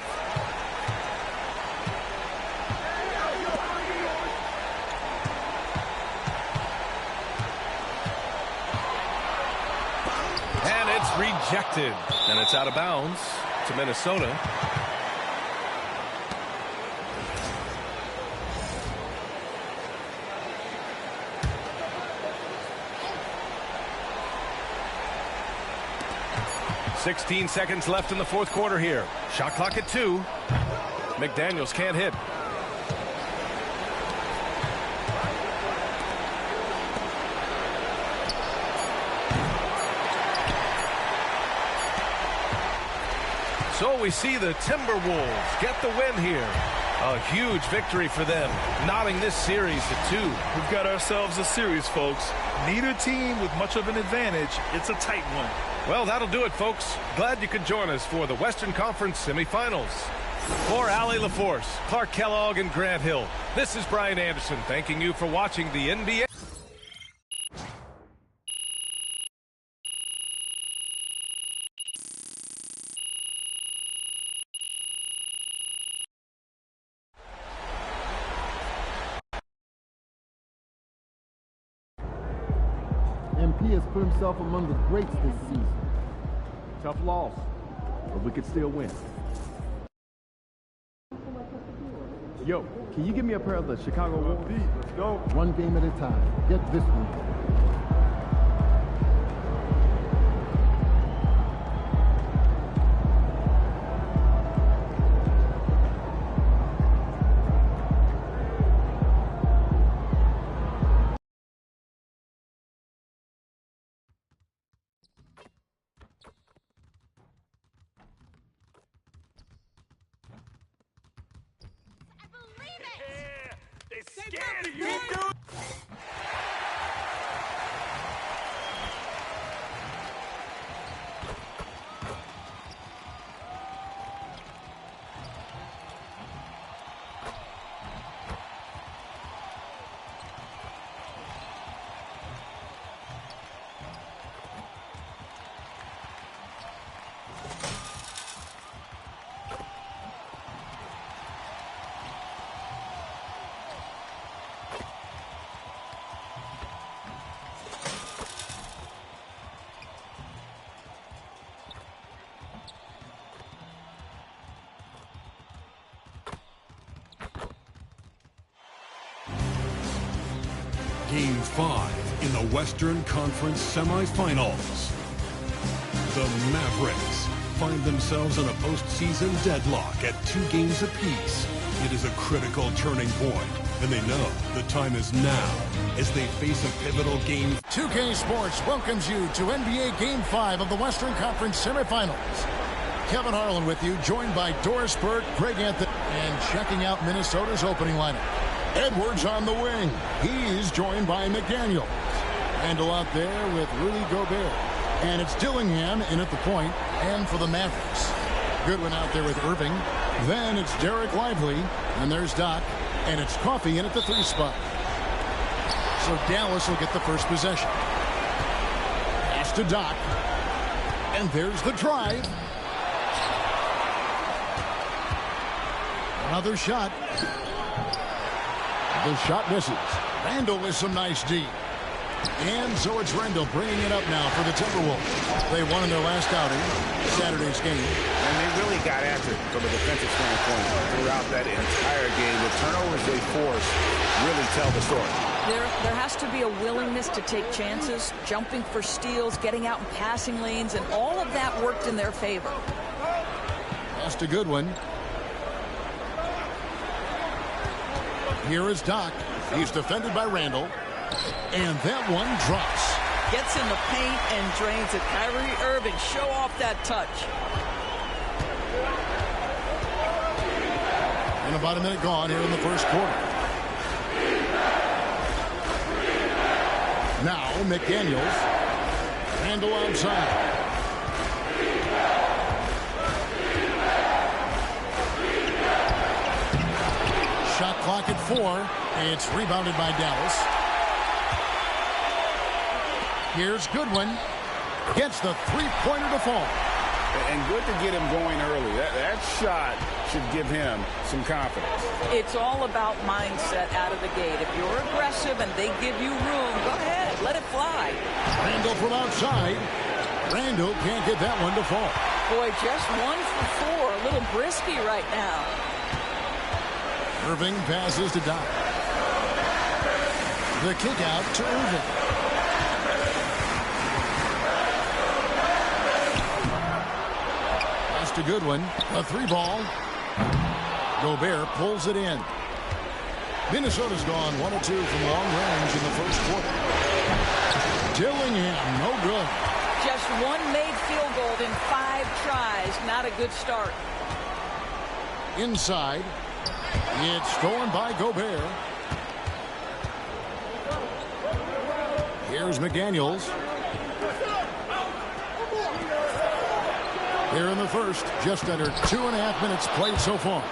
And it's rejected. And it's out of bounds to Minnesota. .16 seconds left in the fourth quarter here. Shot clock at 2. McDaniels can't hit. So we see the Timberwolves get the win here. A huge victory for them, knotting this series at 2. We've got ourselves a series, folks. Neither team with much of an advantage. It's a tight one. Well, that'll do it, folks. Glad you could join us for the Western Conference semifinals. For Allie LaForce, Clark Kellogg, and Grant Hill, this is Brian Anderson thanking you for watching the NBA. MP has put himself among the greats this season. Tough loss, but we could still win. Yo, can you give me a pair of the Chicago Wolves? Let's go. One game at a time. Get this one. Game 5 in the Western Conference semifinals. The Mavericks find themselves in a postseason deadlock at 2 games apiece. It is a critical turning point And they know the time is now as they face a pivotal game. 2K Sports welcomes you to NBA Game 5 of the Western Conference Semifinals. Kevin Harlan with you, joined by Doris Burke, Greg Anthony, and checking out Minnesota's opening lineup. Edwards on the wing. He's joined by McDaniel. Randall out there with Rudy Gobert. And it's Dillingham in at the point, and for the Mavericks. Goodwin out there with Irving. Then it's Derek Lively, and there's Doc, and it's Coffey in at the 3 spot. So Dallas will get the first possession. Pass to Doc, and there's the drive. Another shot. The shot misses. Randall with some nice D. And so it's Randall bringing it up now for the Timberwolves. They won in their last outing, Saturday's game. And they really got after it from a defensive standpoint throughout that entire game. The turnovers they forced really tell the story. There has to be a willingness to take chances, jumping for steals, getting out in passing lanes, and all of that worked in their favor. That's a good one. Here is Doc. He's defended by Randall. And that one drops. Gets in the paint and drains it. Kyrie Irving, show off that touch. And about a minute gone here in the first quarter. Now McDaniels. Randall outside. Shot clock at 4. It's rebounded by Dallas. Here's Goodwin. Gets the three-pointer to fall. And good to get him going early. That shot should give him some confidence. It's all about mindset out of the gate. If you're aggressive and they give you room, go ahead, let it fly. Randall from outside. Randall can't get that one to fall. Boy, just 1 for 4. A little brisky right now. Irving passes to Doc. The kick out to Irving. That's a good one. A 3-ball. Gobert pulls it in. Minnesota's gone 1 of 2 from long range in the first quarter. Dillingham, no good. Just 1 made field goal in 5 tries. Not a good start. Inside. It's stolen by Gobert. Here's McDaniels. Here in the first, just under 2.5 minutes played so far.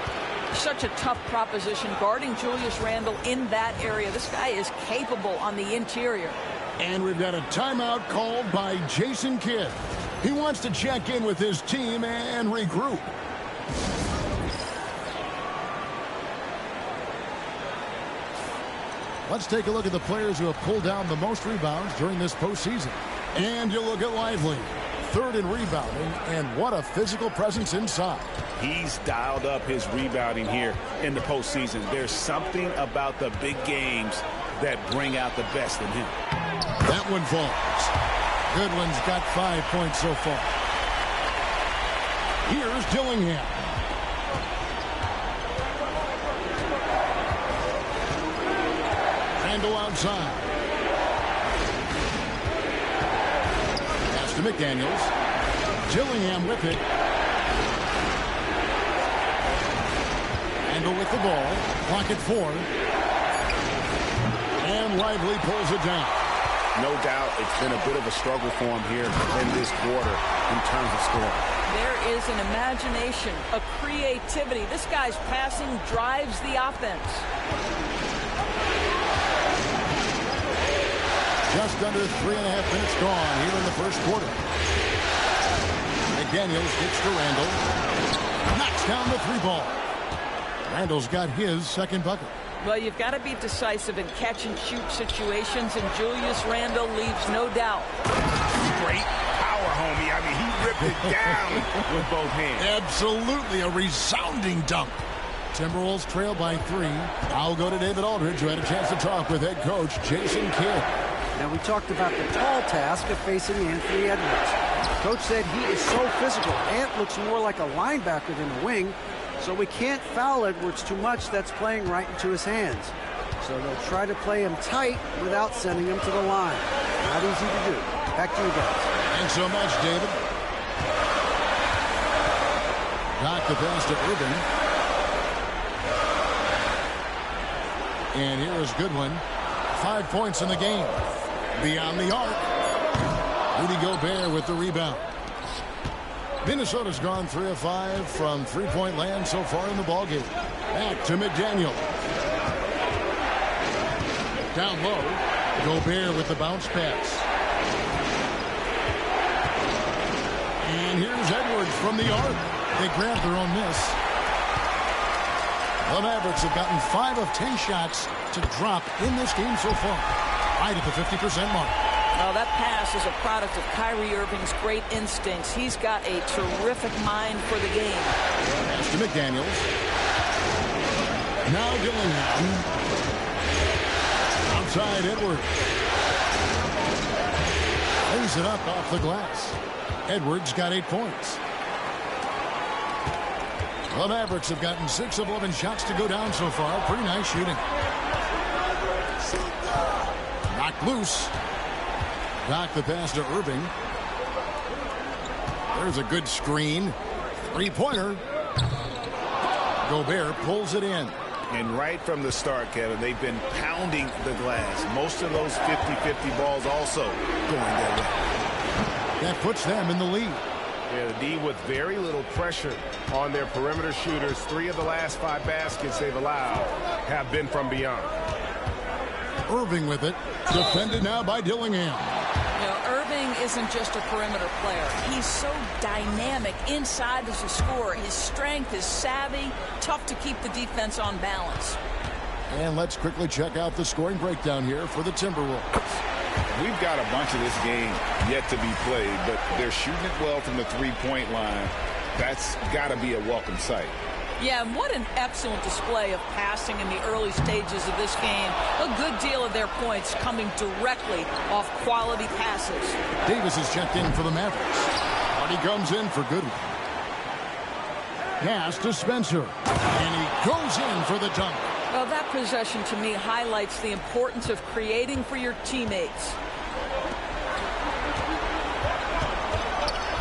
Such a tough proposition guarding Julius Randle in that area. This guy is capable on the interior. And we've got a timeout called by Jason Kidd. He wants to check in with his team and regroup. Let's take a look at the players who have pulled down the most rebounds during this postseason. And you look at Lively, 3rd in rebounding, and what a physical presence inside. He's dialed up his rebounding here in the postseason. There's something about the big games that bring out the best in him. That one falls. Goodwin's got 5 points so far. Here's Dillingham. Randall outside. Pass to McDaniels. Dillingham with it. Randall with the ball. Clock at 4. And Lively pulls it down. No doubt it's been a bit of a struggle for him here in this quarter in terms of scoring. There is an imagination, a creativity. This guy's passing drives the offense. Just under 3.5 minutes gone here in the first quarter. McDaniels gets to Randall. Knocks down the 3-ball. Randall's got his second bucket. Well, you've got to be decisive in catch-and-shoot situations, and Julius Randle leaves no doubt. Great power, homie. I mean, he ripped it down with both hands. Absolutely a resounding dunk. Timberwolves trail by 3. I'll go to David Aldridge, who had a chance to talk with head coach Jason Kidd. Now, we talked about the tall task of facing Anthony Edwards. Coach said he is so physical. Ant looks more like a linebacker than a wing, so we can't foul Edwards too much. That's playing right into his hands. So they'll try to play him tight without sending him to the line. Not easy to do. Back to you guys. Thanks so much, David. Got the pass to Irving. And here is Goodwin. 5 points in the game. Beyond the arc. Rudy Gobert with the rebound. Minnesota's gone 3 of 5 from three-point land so far in the ballgame. Back to McDaniel. Down low. Gobert with the bounce pass. And here's Edwards from the arc. They grabbed their own miss. The Mavericks have gotten 5 of 10 shots to drop in this game so far. Right at the 50% mark. Well, that pass is a product of Kyrie Irving's great instincts. He's got a terrific mind for the game. Pass to McDaniels. Now Dillingham. Outside Edwards. Lays it up off the glass. Edwards got 8 points. The Mavericks have gotten 6 of 11 shots to go down so far. Pretty nice shooting. Knocked loose. Knocked the pass to Irving. There's a good screen. Three-pointer. Gobert pulls it in. And right from the start, Kevin, they've been pounding the glass. Most of those 50-50 balls also going their way. That puts them in the lead. Yeah, the D with very little pressure on their perimeter shooters. 3 of the last 5 baskets they've allowed have been from beyond. Irving with it. Defended now by Dillingham. You know, Irving isn't just a perimeter player. He's so dynamic inside as a scorer. His strength, his savvy, tough to keep the defense on balance. And let's quickly check out the scoring breakdown here for the Timberwolves. We've got a bunch of this game yet to be played, but they're shooting it well from the three-point line. That's got to be a welcome sight. Yeah, and what an excellent display of passing in the early stages of this game. A good deal of their points coming directly off quality passes. Davis is checked in for the Mavericks. Hardy comes in for Goodwin. Pass to Spencer. And he goes in for the dunk. Well, that possession to me highlights the importance of creating for your teammates.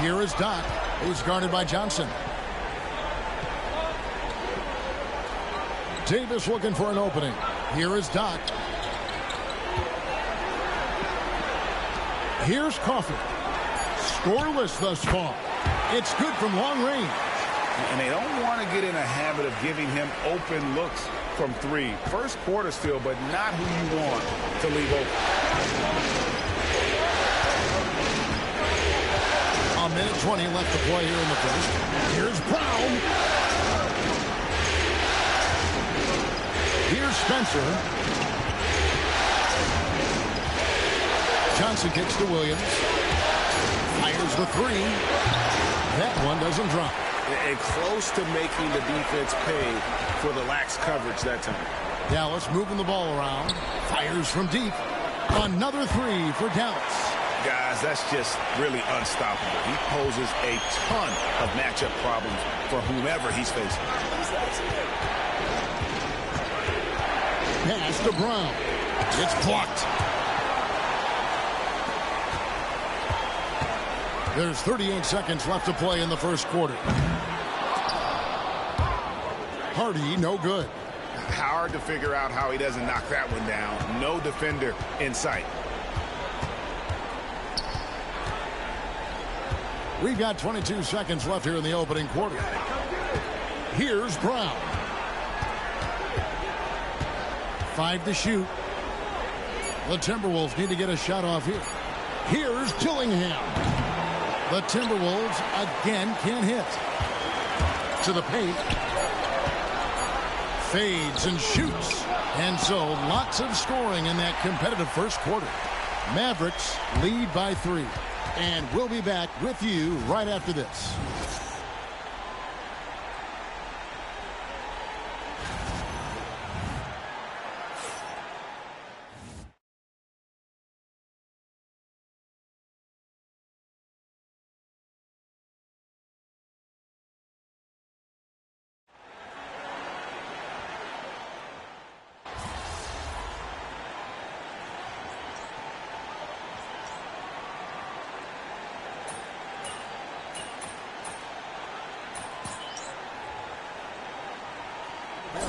Here is Doc. He's guarded by Johnson. Davis looking for an opening. Here is Doc. Here's Coffey. Scoreless thus far. It's good from long range. And they don't want to get in a habit of giving him open looks from 3. First quarter still, but not who you want to leave open. A minute 20 left to play here in the first. Here's Brown. Here's Spencer. Johnson kicks to Williams. Fires the 3. That one doesn't drop. And close to making the defense pay for the lax coverage that time. Dallas moving the ball around. Fires from deep. Another 3 for Dallas. Guys, that's just really unstoppable. He poses a ton of matchup problems for whomever he's facing. Pass to Brown. It's blocked. There's 38 seconds left to play in the first quarter. Hardy, no good. Hard to figure out how he doesn't knock that one down. No defender in sight. We've got 22 seconds left here in the opening quarter. Here's Brown. 5 to shoot. The Timberwolves need to get a shot off here. Here's Dillingham. The Timberwolves again can't hit. To the paint. Fades and shoots. And so lots of scoring in that competitive first quarter. Mavericks lead by 3. And we'll be back with you right after this.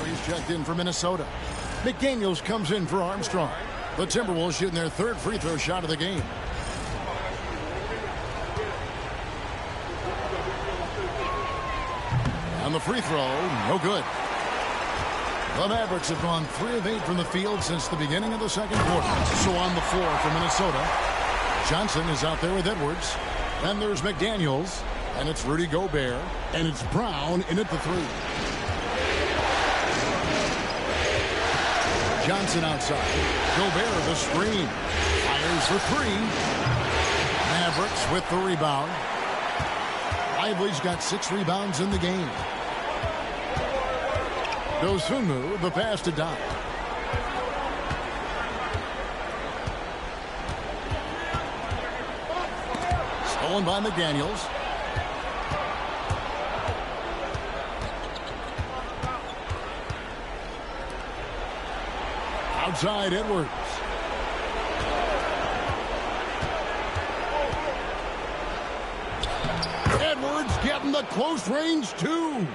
He's checked in for Minnesota. McDaniels comes in for Armstrong. The Timberwolves shooting their third free throw shot of the game. And the free throw, no good. The Mavericks have gone 3 of 8 from the field since the beginning of the second quarter. So on the floor for Minnesota, Johnson is out there with Edwards. Then there's McDaniels, and it's Rudy Gobert, and it's Brown in at the 3. Johnson outside. Gobert the screen. Fires for 3. Mavericks with the rebound. Lively's got 6 rebounds in the game. Dosunmu, the pass to Doc. Stolen by McDaniels. Outside Edwards. Edwards getting the close range too.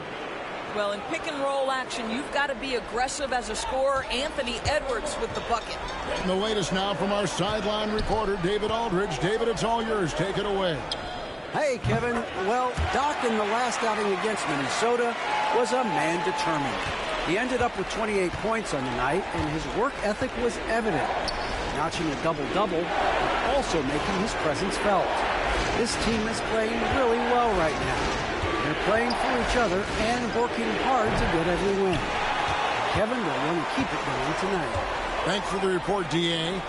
Well, in pick and roll action, you've got to be aggressive as a scorer. Anthony Edwards with the bucket. And the latest now from our sideline reporter, David Aldridge. David, it's all yours. Take it away. Hey, Kevin. Well, Doc in the last outing against Minnesota was a man determined. He ended up with 28 points on the night, and his work ethic was evident. Notching a double-double, but also making his presence felt. This team is playing really well right now. They're playing for each other and working hard to get every win. Kevin will want to keep it going tonight. Thanks for the report, D.A.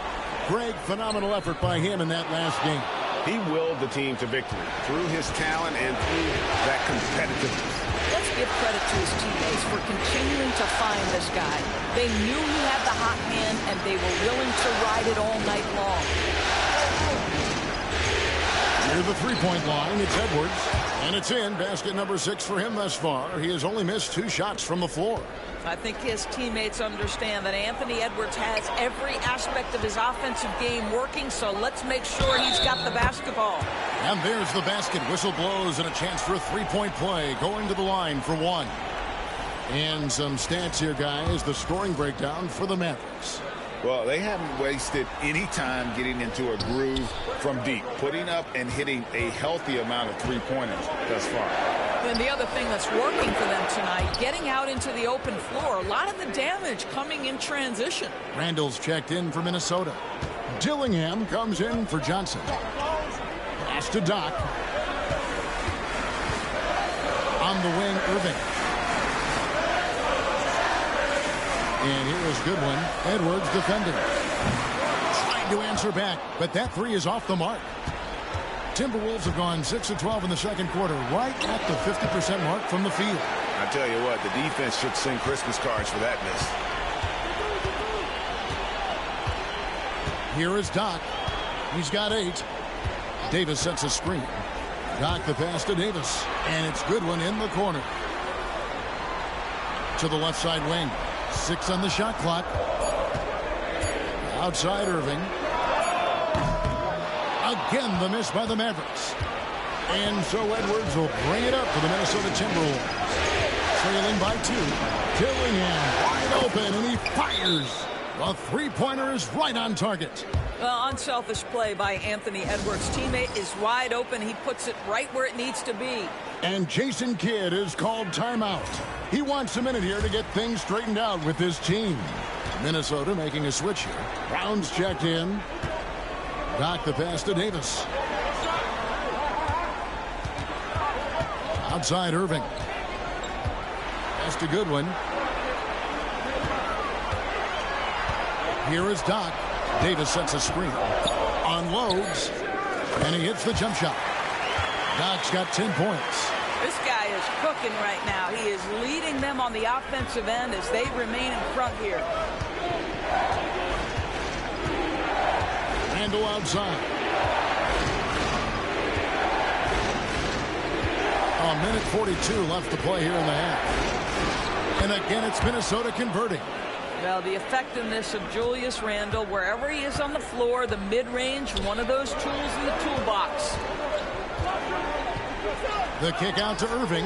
Greg, phenomenal effort by him in that last game. He willed the team to victory through his talent and through that competitiveness. Let's give credit to his teammates for continuing to find this guy. They knew he had the hot hand, and they were willing to ride it all night long. Near the three-point line, it's Edwards. And it's in. Basket number 6 for him thus far. He has only missed 2 shots from the floor. I think his teammates understand that Anthony Edwards has every aspect of his offensive game working, so let's make sure he's got the basketball. And there's the basket. Whistle blows and a chance for a three-point play. Going to the line for 1. And some stats here, guys. The scoring breakdown for the Mavericks. Well, they haven't wasted any time getting into a groove from deep, putting up and hitting a healthy amount of three-pointers thus far. And the other thing that's working for them tonight, getting out into the open floor, a lot of the damage coming in transition. Randall's checked in for Minnesota. Dillingham comes in for Johnson. Pass to Doc. On the wing, Irving. And here is Goodwin. Edwards defending. Trying to answer back, but that 3 is off the mark. Timberwolves have gone 6 of 12 in the second quarter, right at the 50% mark from the field. I tell you what, the defense should send Christmas cards for that miss. Here is Doc. He's got 8. Davis sets a screen. Doc the pass to Davis. And it's Goodwin in the corner. To the left side wing. 6 on the shot clock. Outside Irving. Again, the miss by the Mavericks. And so Edwards will bring it up for the Minnesota Timberwolves. Trailing by 2. Dillingham wide open, and he fires. The three-pointer is right on target. Well, unselfish play by Anthony Edwards. Teammate is wide open. He puts it right where it needs to be. And Jason Kidd is called timeout. He wants a minute here to get things straightened out with his team. Minnesota making a switch here. Brown's checked in. Doc the pass to Davis. Outside Irving. Pass to Goodwin. Here is Doc. Davis sets a screen. Unloads. And he hits the jump shot. Doc's got 10 points. This guy is cooking right now. He is leading them on the offensive end as they remain in front here. Randall outside. A minute 42 left to play here in the half. And again, it's Minnesota converting. Well, the effectiveness of Julius Randle, wherever he is on the floor, the mid-range, one of those tools in the toolbox. The kick out to Irving.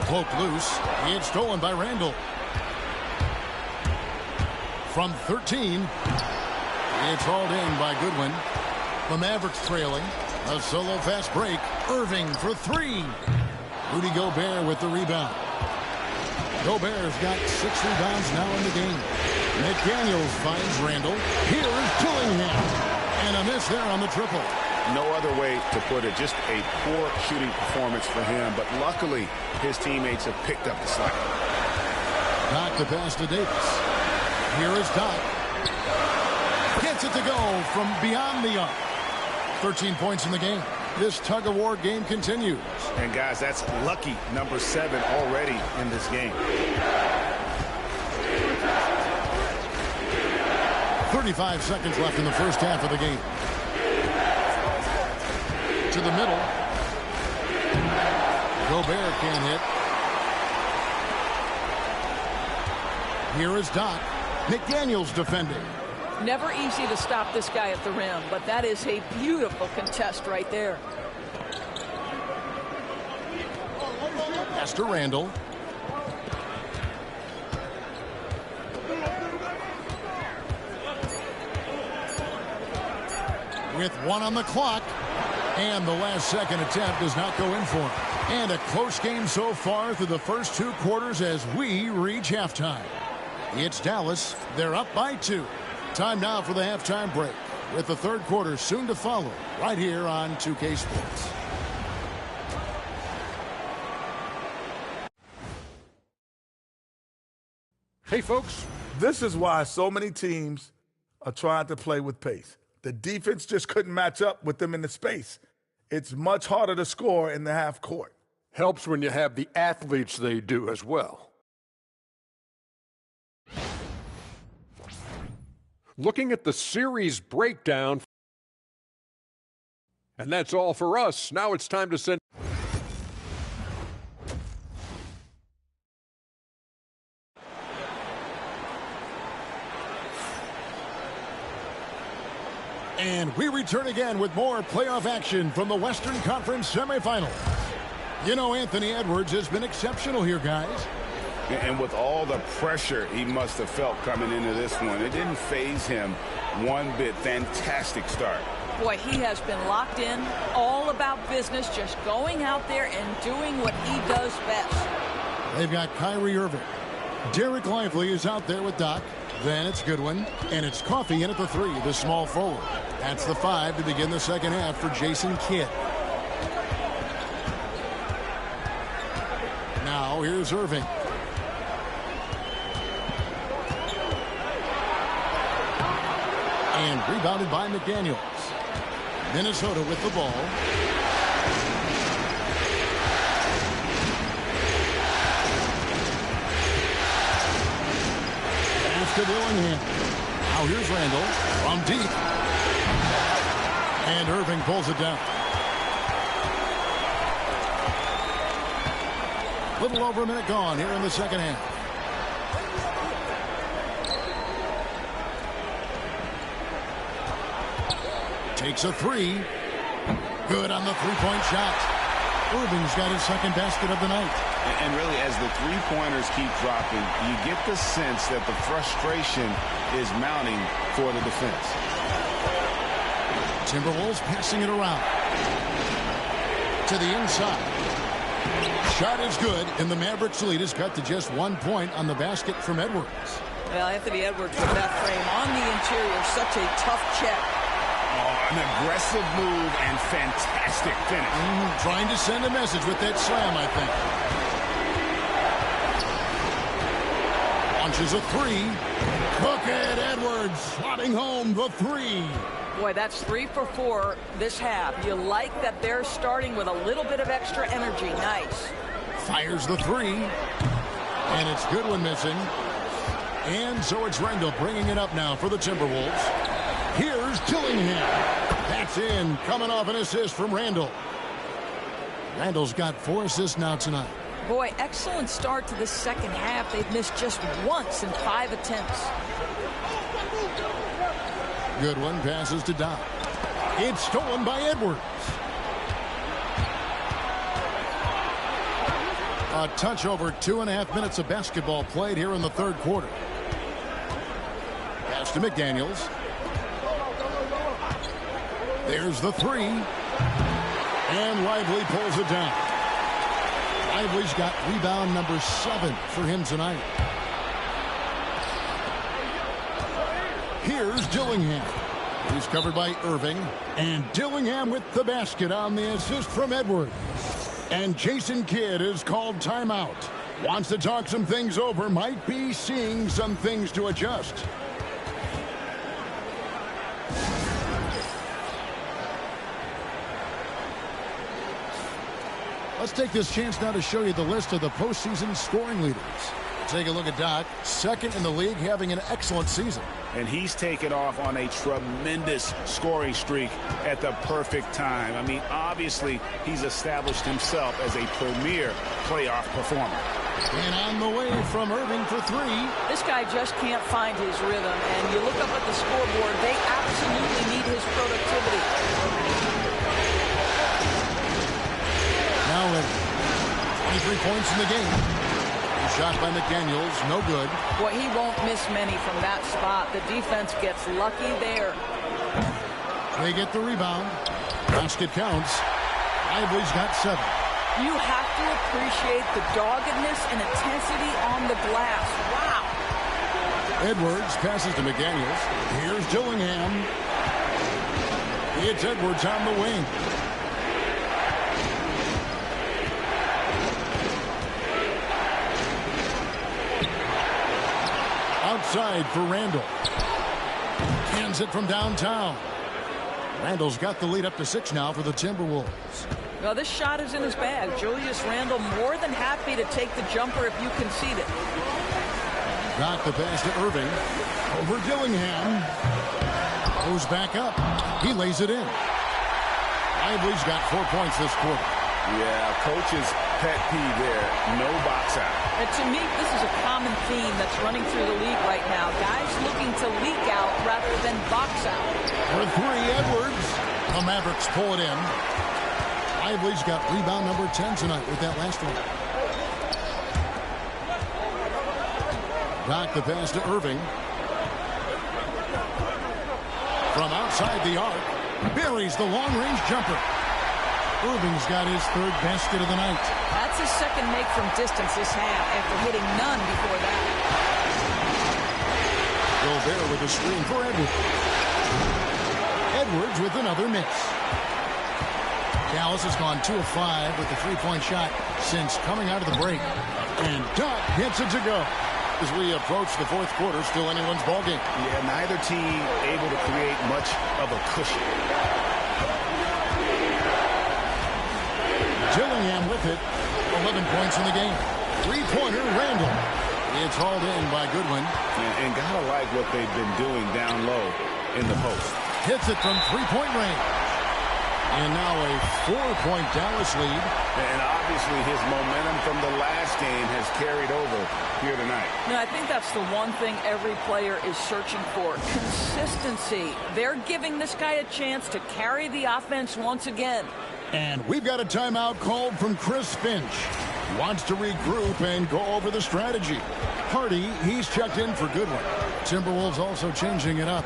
Poked loose. It's stolen by Randall. From 13. It's hauled in by Goodwin. The Mavericks trailing. A solo fast break. Irving for three. Rudy Gobert with the rebound. Gobert's got 6 rebounds now in the game. McDaniels finds Randall. Here's Dillingham. And a miss there on the triple. No other way to put it. Just a poor shooting performance for him. But luckily, his teammates have picked up the slack. Doc the pass to Davis. Here is Doc. Gets it to go from beyond the arc. 13 points in the game. This tug-of-war game continues. And, guys, that's lucky number 7 already in this game. 35 seconds left in the first half of the game. To the middle. Gobert can't hit. Here is Doc. McDaniels defending. Never easy to stop this guy at the rim, but that is a beautiful contest right there. Pass to Randall. With 1 on the clock. And the last second attempt does not go in for him. And a close game so far through the first 2 quarters as we reach halftime. It's Dallas. They're up by 2. Time now for the halftime break, with the third quarter soon to follow, right here on 2K Sports. Hey, folks. This is why so many teams are trying to play with pace. The defense just couldn't match up with them in the space. It's much harder to score in the half court. Helps when you have the athletes they do as well. Looking at the series breakdown. And that's all for us. Now it's time to send. And we return again with more playoff action from the Western Conference semifinals. You know, Anthony Edwards has been exceptional here, guys. And with all the pressure he must have felt coming into this one, it didn't faze him one bit. Fantastic start. Boy, he has been locked in, all about business, just going out there and doing what he does best. They've got Kyrie Irving. Derek Lively is out there with Doc. Then it's Goodwin. And it's Coffey in at the 3, the small forward. That's the 5 to begin the second half for Jason Kidd. Now here's Irving. And rebounded by McDaniels. Minnesota with the ball. Pass to Dillingham. Now here's Randall from deep. And Irving pulls it down. Little over a minute gone here in the second half. Takes a 3. Good on the three-point shot. Irving's got his second basket of the night. And really, as the three-pointers keep dropping, you get the sense that the frustration is mounting for the defense. Timberwolves passing it around. To the inside. Shot is good, and the Mavericks lead is cut to just 1 point on the basket from Edwards. Well, Anthony Edwards with that frame on the interior, such a tough check. An aggressive move and fantastic finish. Trying to send a message with that slam, I think. Launches a 3. Bucket Edwards slotting home the 3. Boy, that's 3 for 4 this half. You like that they're starting with a little bit of extra energy. Nice. Fires the 3. And it's Goodwin missing. And so it's Randall bringing it up now for the Timberwolves. Here's Dillingham. That's in, coming off an assist from Randall. Randall's got 4 assists now tonight. Boy, excellent start to the second half. They've missed just once in 5 attempts. Goodwin passes to Doc. It's stolen by Edwards. A touch over 2.5 minutes of basketball played here in the third quarter. Pass to McDaniels. There's the three. And Lively pulls it down. Lively's got rebound number 7 for him tonight. Here's Dillingham. He's covered by Irving. And Dillingham with the basket on the assist from Edwards. And Jason Kidd is called timeout. Wants to talk some things over. Might be seeing some things to adjust. Let's take this chance now to show you the list of the postseason scoring leaders. Take a look at Doc, second in the league, having an excellent season. And he's taken off on a tremendous scoring streak at the perfect time. I mean, obviously, he's established himself as a premier playoff performer. And on the way from Irving for 3. This guy just can't find his rhythm. And you look up at the scoreboard, they absolutely need his productivity. Now with 23 points in the game. Shot by McDaniels, no good. Well, he won't miss many from that spot. The defense gets lucky there. They get the rebound. Basket counts. Lively's got 7. You have to appreciate the doggedness and intensity on the glass. Wow. Edwards passes to McDaniels. Here's Dillingham. It's Edwards on the wing. Outside for Randall. Hands it from downtown. Randall's got the lead up to 6 now for the Timberwolves. Well, this shot is in his bag. Julius Randle more than happy to take the jumper if you concede it. Got the pass to Irving. Over Dillingham. Goes back up. He lays it in. Lively's got 4 points this quarter. Yeah, coach's pet peeve there. No box out. And to me, this is a common theme that's running through the league right now. Guys looking to leak out rather than box out. For 3, Edwards. The Mavericks pull it in. Lively's got rebound number 10 tonight with that last one. Back the pass to Irving. From outside the arc, buries the long-range jumper. Irving's got his 3rd basket of the night. That's his 2nd make from distance this half after hitting none before that. Gobert with a screen for Edwards. Edwards with another miss. Dallas has gone 2 of 5 with the 3-point shot since coming out of the break. And Doc gets it to go. As we approach the 4th quarter, still anyone's ballgame. Yeah, neither team able to create much of a cushion. Dillingham with it. 11 points in the game. 3-pointer, Randall. It's hauled in by Goodwin. And gotta like what they've been doing down low in the post. Hits it from 3-point range. And now a 4-point Dallas lead. And obviously his momentum from the last game has carried over here tonight. Now, I think that's the one thing every player is searching for. Consistency. They're giving this guy a chance to carry the offense once again. And we've got a timeout called from Chris Finch. Wants to regroup and go over the strategy. Hardy, he's checked in for Goodwin. Timberwolves also changing it up.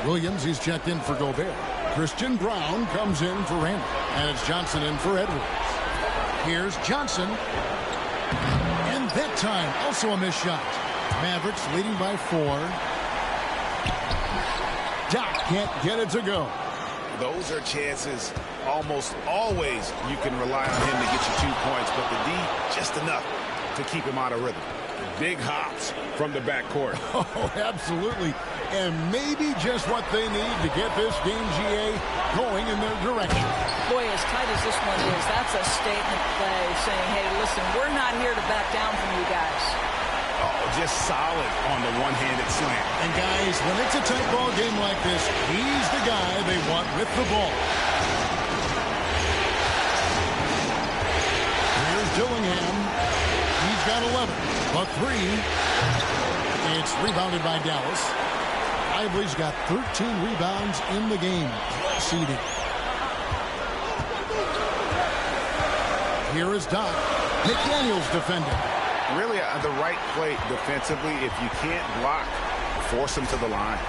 Williams, he's checked in for Gobert. Christian Brown comes in for Randall. And it's Johnson in for Edwards. Here's Johnson. And that time, also a missed shot. Mavericks leading by 4. Doc can't get it to go. Those are chances almost always you can rely on him to get you 2 points, but the D, just enough to keep him out of rhythm. Big hops from the backcourt. Oh, absolutely. And maybe just what they need to get this game, GA, going in their direction. Boy, as tight as this one is, that's a statement play saying, hey, listen, we're not here to back down from you guys. Oh, just solid on the one-handed slam. And guys, when it's a tight ball game like this, he's the guy they want with the ball. Here's Dillingham. He's got 11, but 3. It's rebounded by Dallas. Lively's got 13 rebounds in the game. Seeded. Here is Doc. McDaniels defending. Really the right play defensively. If you can't block, force him to the line.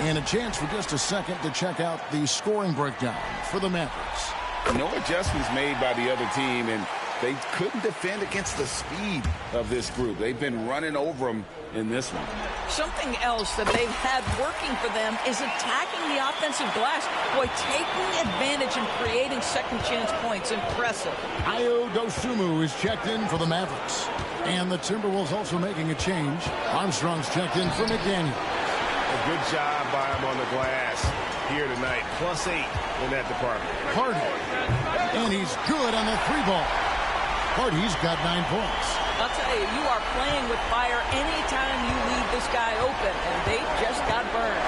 And a chance for just a second to check out the scoring breakdown for the Mavericks. No adjustments made by the other team, and they couldn't defend against the speed of this group. They've been running over them in this one. Something else that they've had working for them is attacking the offensive glass. Boy, taking advantage and creating second chance points. Impressive. Ayo Dosunmu is checked in for the Mavericks. And the Timberwolves also making a change. Armstrong's checked in for McDaniel. A good job by him on the glass here tonight. +8 in that department. Hardy. And he's good on the 3-ball. Hardy's got 9 points. I'll tell you, you are playing with fire anytime you leave this guy open, and they just got burned.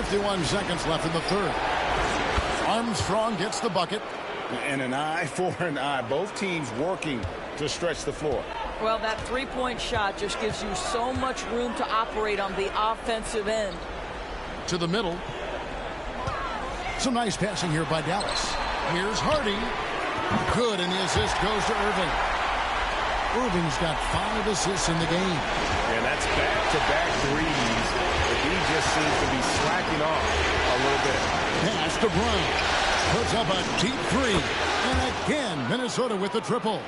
51 seconds left in the third. Armstrong gets the bucket. And an eye for an eye. Both teams working to stretch the floor. Well, that three-point shot just gives you so much room to operate on the offensive end. To the middle. Some nice passing here by Dallas. Here's Hardy. Good, and the assist goes to Irving. Irving's got 5 assists in the game. And that's back-to-back threes. But he just seems to be slacking off a little bit. Pass to Brown. Puts up a deep 3. And again, Minnesota with the triple.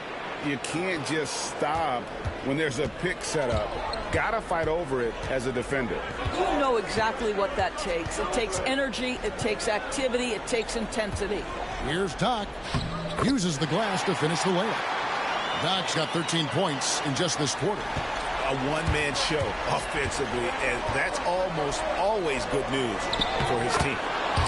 You can't just stop when there's a pick set up. Gotta fight over it as a defender. You know exactly what that takes. It takes energy, it takes activity, it takes intensity. Here's Doc. Uses the glass to finish the layup. Doc's got 13 points in just this quarter. A one-man show offensively, and that's almost always good news for his team.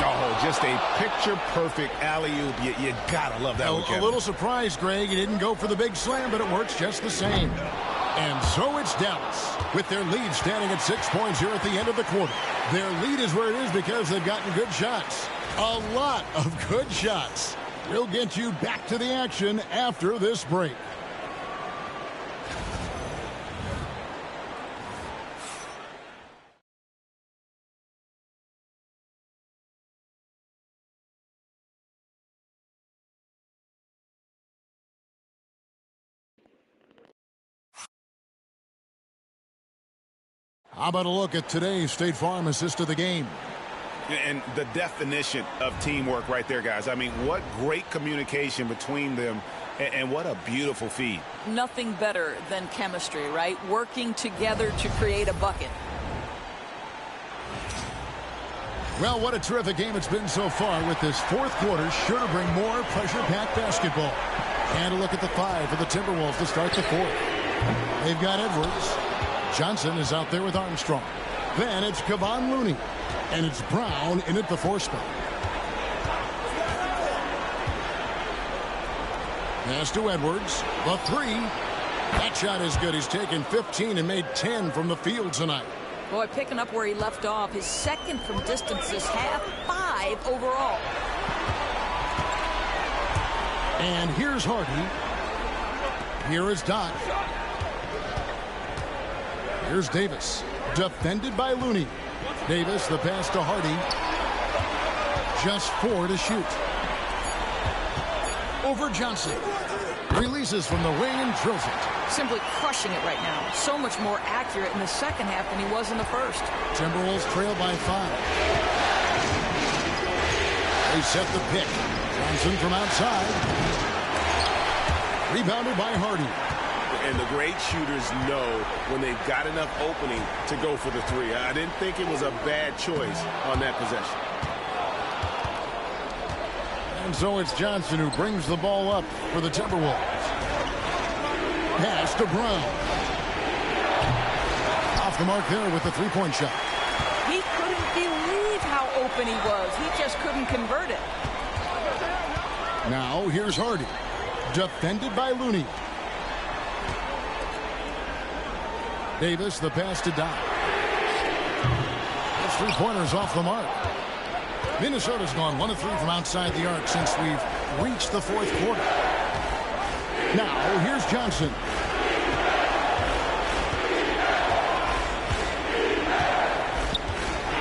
Oh, just a picture-perfect alley-oop. You gotta love that one, Kevin. A little surprised, Greg. He didn't go for the big slam, but it works just the same. And so it's Dallas, with their lead standing at 6 points here at the end of the quarter. Their lead is where it is because they've gotten good shots. A lot of good shots. We'll get you back to the action after this break. How about a look at today's State Farm assist of the game? And the definition of teamwork right there, guys. I mean, what great communication between them, and what a beautiful feed. Nothing better than chemistry, right? Working together to create a bucket. Well, what a terrific game it's been so far, with this fourth quarter sure to bring more pressure-packed basketball. And a look at the 5 for the Timberwolves to start the fourth. They've got Edwards. Johnson is out there with Armstrong. Then it's Kevon Looney. And it's Brown in at the 4 spot. Pass to Edwards. The 3. That shot is good. He's taken 15 and made 10 from the field tonight. Boy, picking up where he left off. His second from distance this half. 5 overall. And here's Hardy. Here is Doc. Here's Davis. Defended by Looney. Davis, the pass to Hardy. Just 4 to shoot. Over Johnson. Releases from the wing and drills it. Simply crushing it right now. So much more accurate in the second half than he was in the first. Timberwolves trail by 5. They set the pick. Johnson from outside. Rebounded by Hardy. And the great shooters know when they've got enough opening to go for the 3. I didn't think it was a bad choice on that possession. And so it's Johnson who brings the ball up for the Timberwolves. Pass to Brown. Off the mark there with the 3-point shot. He couldn't believe how open he was. He just couldn't convert it. Now here's Hardy. Defended by Looney. Davis, the pass to Doc. Those 3-pointers off the mark. Minnesota's gone 1 of 3 from outside the arc since we've reached the fourth quarter. Now, here's Johnson.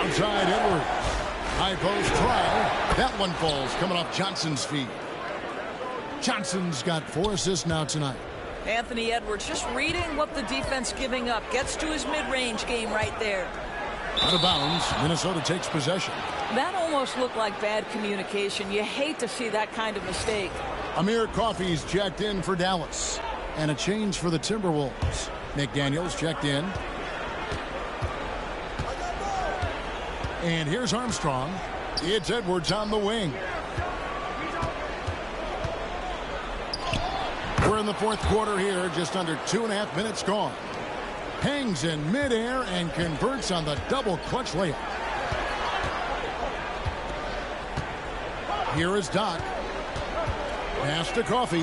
Outside Edwards. High post try. That one falls, coming off Johnson's feet. Johnson's got 4 assists now tonight. Anthony Edwards just reading what the defense giving up. Gets to his mid-range game right there. Out of bounds. Minnesota takes possession. That almost looked like bad communication. You hate to see that kind of mistake. Amir Coffey's checked in for Dallas. And a change for the Timberwolves. McDaniels checked in. And here's Armstrong. It's Edwards on the wing. We're in the fourth quarter here, just under 2.5 minutes gone. Hangs in midair and converts on the double clutch layup. Here is Doc. Pass to Coffey.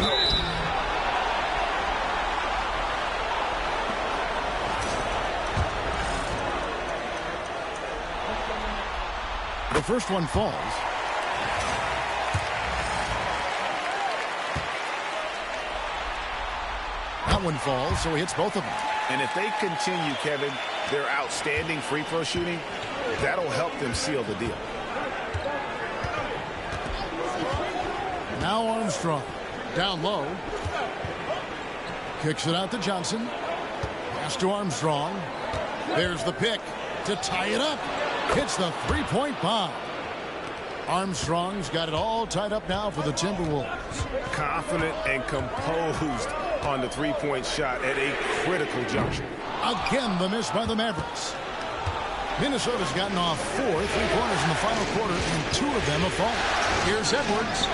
The first one falls. That one falls, so he hits both of them. And if they continue, Kevin, their outstanding free throw shooting, that'll help them seal the deal. Now Armstrong. Down low. Kicks it out to Johnson. Pass to Armstrong. There's the pick to tie it up. Hits the three-point bomb. Armstrong's got it all tied up now for the Timberwolves. Confident and composed on the three-point shot at a critical juncture. Again, the miss by the Mavericks. Minnesota's gotten off 4 3-pointers in the final quarter, and 2 of them have fallen. Here's Edwards.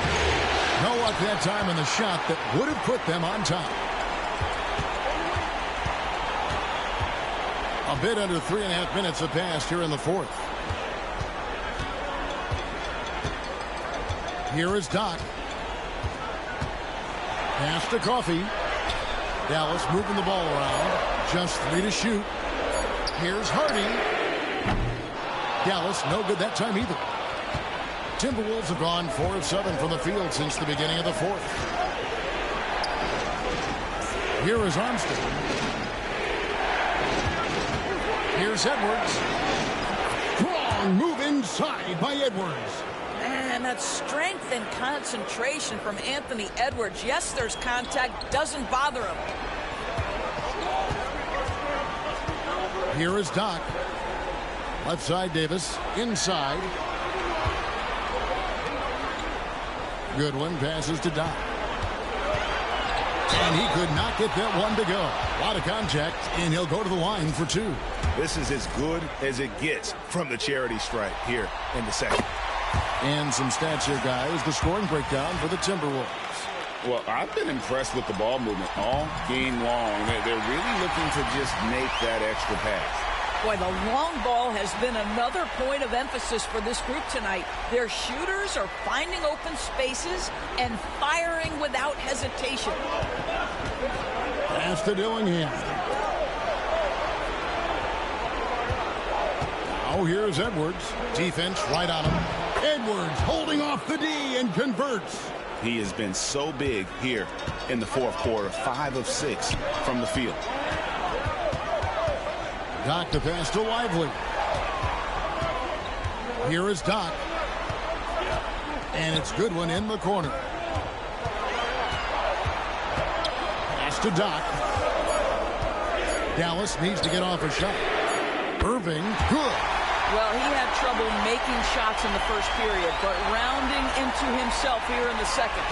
No luck that time in the shot that would have put them on top. A bit under 3.5 minutes have passed here in the fourth. Here is Doc. Pass to Coffey. Dallas moving the ball around. Just 3 to shoot. Here's Hardy. Dallas no good that time either. Timberwolves have gone 4 of 7 from the field since the beginning of the fourth. Here is Armstrong. Here's Edwards. Strong move inside by Edwards. And that strength and concentration from Anthony Edwards. Yes, there's contact. Doesn't bother him. Here is Doc. Left side Davis. Inside. Goodwin passes to Doc. And he could not get that one to go. A lot of contact, and he'll go to the line for 2. This is as good as it gets from the charity stripe here in the second. And some stats here, guys. The scoring breakdown for the Timberwolves. Well, I've been impressed with the ball movement all game long. They're really looking to just make that extra pass. Boy, the long ball has been another point of emphasis for this group tonight. Their shooters are finding open spaces and firing without hesitation. Pass to Dillingham. Now here's Edwards. Defense right on him. Edwards holding off the D and converts. He has been so big here in the fourth quarter. 5 of 6 from the field. Doc to pass to Lively. Here is Doc. And it's Goodwin in the corner. Pass to Doc. Dallas needs to get off a shot. Irving, good. Well, he had trouble making shots in the first period, but rounding into himself here in the second.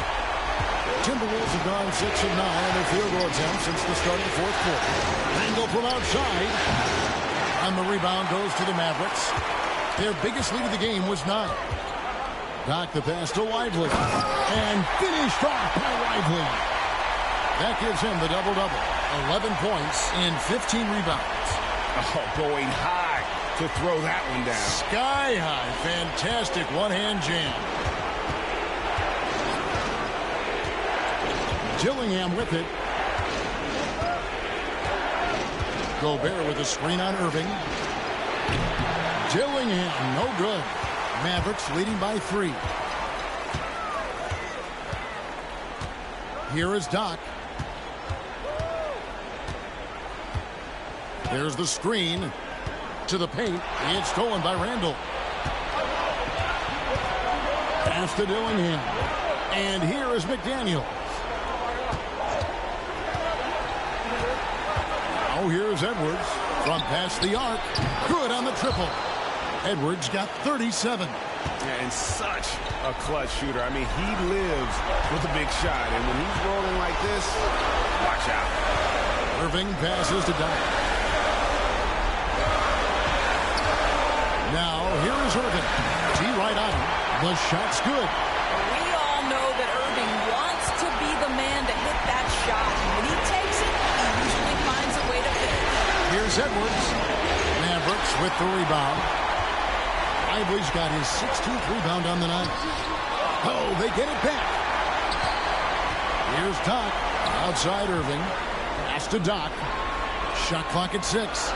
Timberwolves have gone 6 of 9 on their field goal attempts since the start of the fourth quarter. Angle from outside. And the rebound goes to the Mavericks. Their biggest lead of the game was 9. Doc the pass to Lively. And finished off by Lively. That gives him the double-double. 11 points and 15 rebounds. Oh, going high to throw that one down. Sky high. Fantastic one-hand jam. Dillingham with it. Gobert with a screen on Irving. Dillingham, no good. Mavericks leading by 3. Here is Doc. There's the screen to the paint. It's stolen by Randall. Pass to Dillingham. And here is McDaniels. Oh, here's Edwards from past the arc. Good on the triple. Edwards got 37. And such a clutch shooter. I mean, he lives with a big shot. And when he's rolling like this, watch out. Irving passes to Doc. Now, here is Irving. T right on him. The shot's good. We all know that Irving wants to be the man to hit that shot. And when he takes it, he usually finds a way to finish. Here's Edwards. Mavericks with the rebound. Lively's got his 16th rebound on the night. Oh, they get it back. Here's Doc. Outside Irving. Pass to Doc. Shot clock at 6.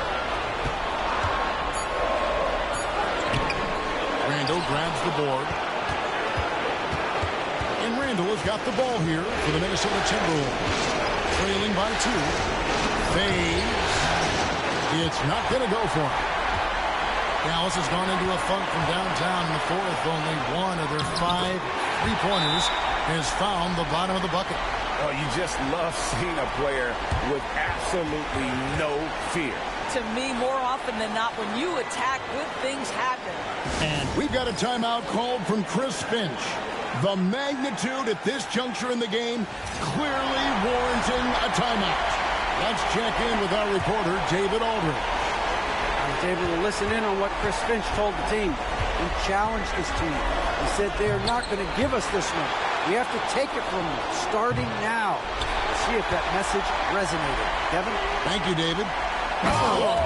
Randall grabs the board. And Randall has got the ball here for the Minnesota Timberwolves. Trailing by 2. Fades. It's not going to go for him. Dallas has gone into a funk from downtown in the fourth. Only one of their 5 3-pointers has found the bottom of the bucket. Oh, you just love seeing a player with absolutely no fear. To me, more often than not, when you attack, good things happen. And we've got a timeout called from Chris Finch. The magnitude at this juncture in the game clearly warranting a timeout. Let's check in with our reporter, David Aldridge. I was able to listen in on what Chris Finch told the team. He challenged his team. He said they're not going to give us this one. We have to take it from them, starting now. Let's see if that message resonated. Kevin? Thank you, David. Oh!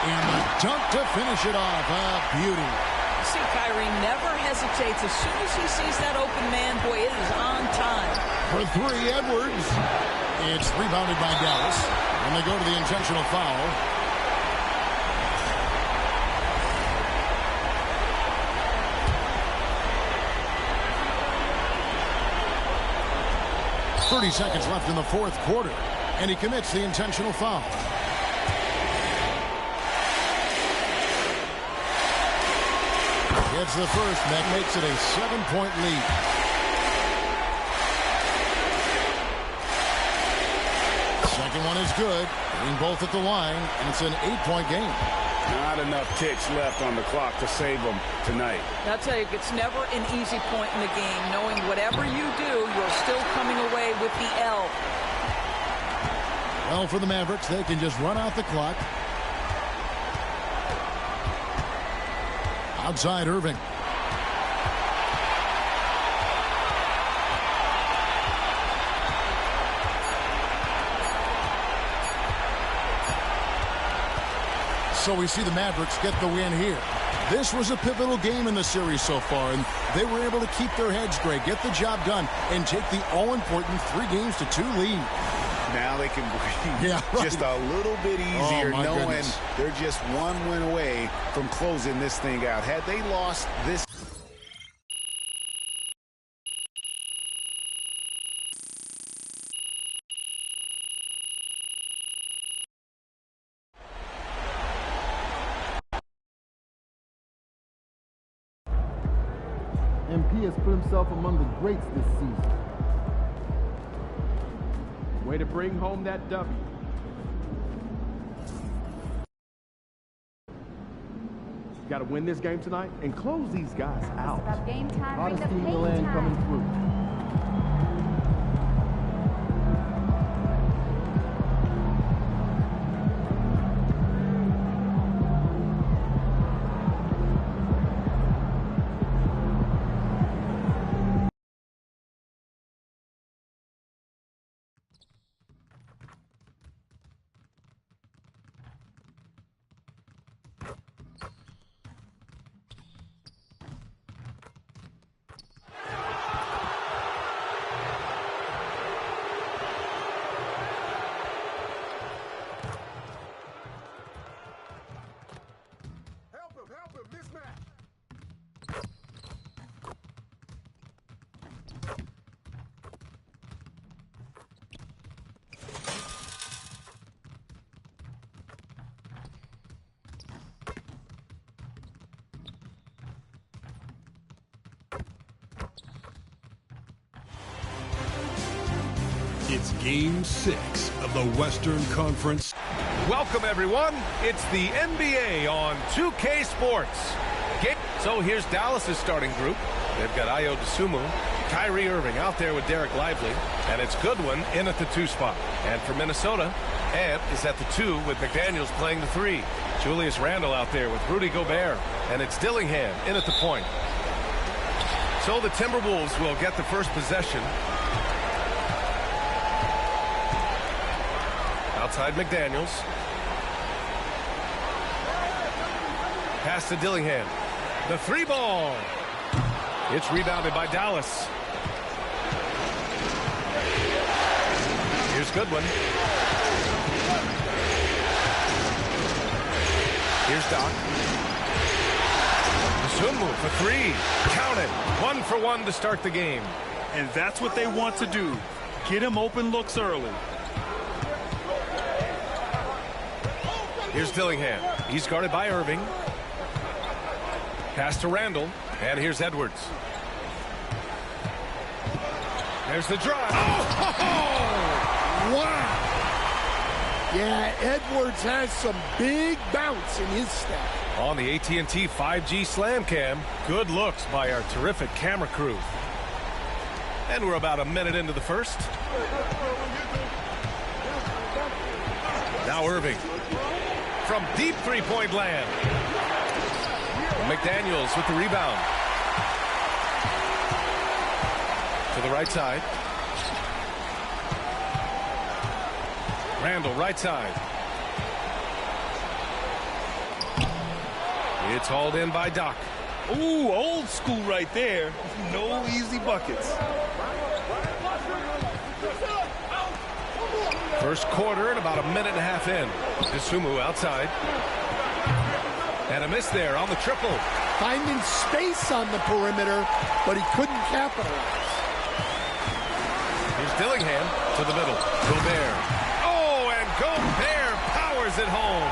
And the dunk to finish it off. A beauty. See, Kyrie never hesitates. As soon as he sees that open man, boy, it is on time. For 3, Edwards. It's rebounded by Dallas. And they go to the intentional foul. 30 seconds left in the fourth quarter, and he commits the intentional foul. Gets the first, that makes it a 7-point lead. Second one is good, hitting both at the line, and it's an 8-point game. Not enough ticks left on the clock to save them tonight. I'll tell you, it's never an easy point in the game, knowing whatever you do, you're still coming away with the L. Well, for the Mavericks, they can just run out the clock. Outside Irving. So we see the Mavericks get the win here. This was a pivotal game in the series so far, and they were able to keep their heads straight, get the job done, and take the all-important 3-2 lead. Now they can breathe just a little bit easier, knowing they're just one win away from closing this thing out. Had they lost this... MP has put himself among the greats this season. Way to bring home that W. Got to win this game tonight and close these guys out. It's about game time. Hottest team in the land coming through. It's Game 6 of the Western Conference. Welcome, everyone. It's the NBA on 2K Sports. So here's Dallas's starting group. They've got Ayo Dosunmu, Kyrie Irving out there with Derek Lively, and it's Goodwin in at the 2 spot. And for Minnesota, Ant is at the 2 with McDaniels playing the 3. Julius Randle out there with Rudy Gobert, and it's Dillingham in at the point. So the Timberwolves will get the first possession. Outside McDaniels. Pass to Dillingham. The 3 ball. It's rebounded by Dallas. Here's Goodwin. Here's Doc. Dosunmu for 3. Count it. 1 for 1 to start the game. And that's what they want to do. Get him open looks early. Here's Dillingham. He's guarded by Irving. Pass to Randle. And here's Edwards. There's the drive. Wow. Yeah, Edwards has some big bounce in his step. On the AT&T 5G Slam Cam, good looks by our terrific camera crew. And we're about a minute into the first. Now Irving. From deep three-point land. McDaniels with the rebound. To the right side. Randle, right side. It's hauled in by Doc. Ooh, old school right there. No easy buckets. First quarter and about a minute and a half in. Dosunmu outside. And a miss there on the triple. Finding space on the perimeter, but he couldn't capitalize. Here's Dillingham to the middle. Gobert. Oh, and Gobert powers it home.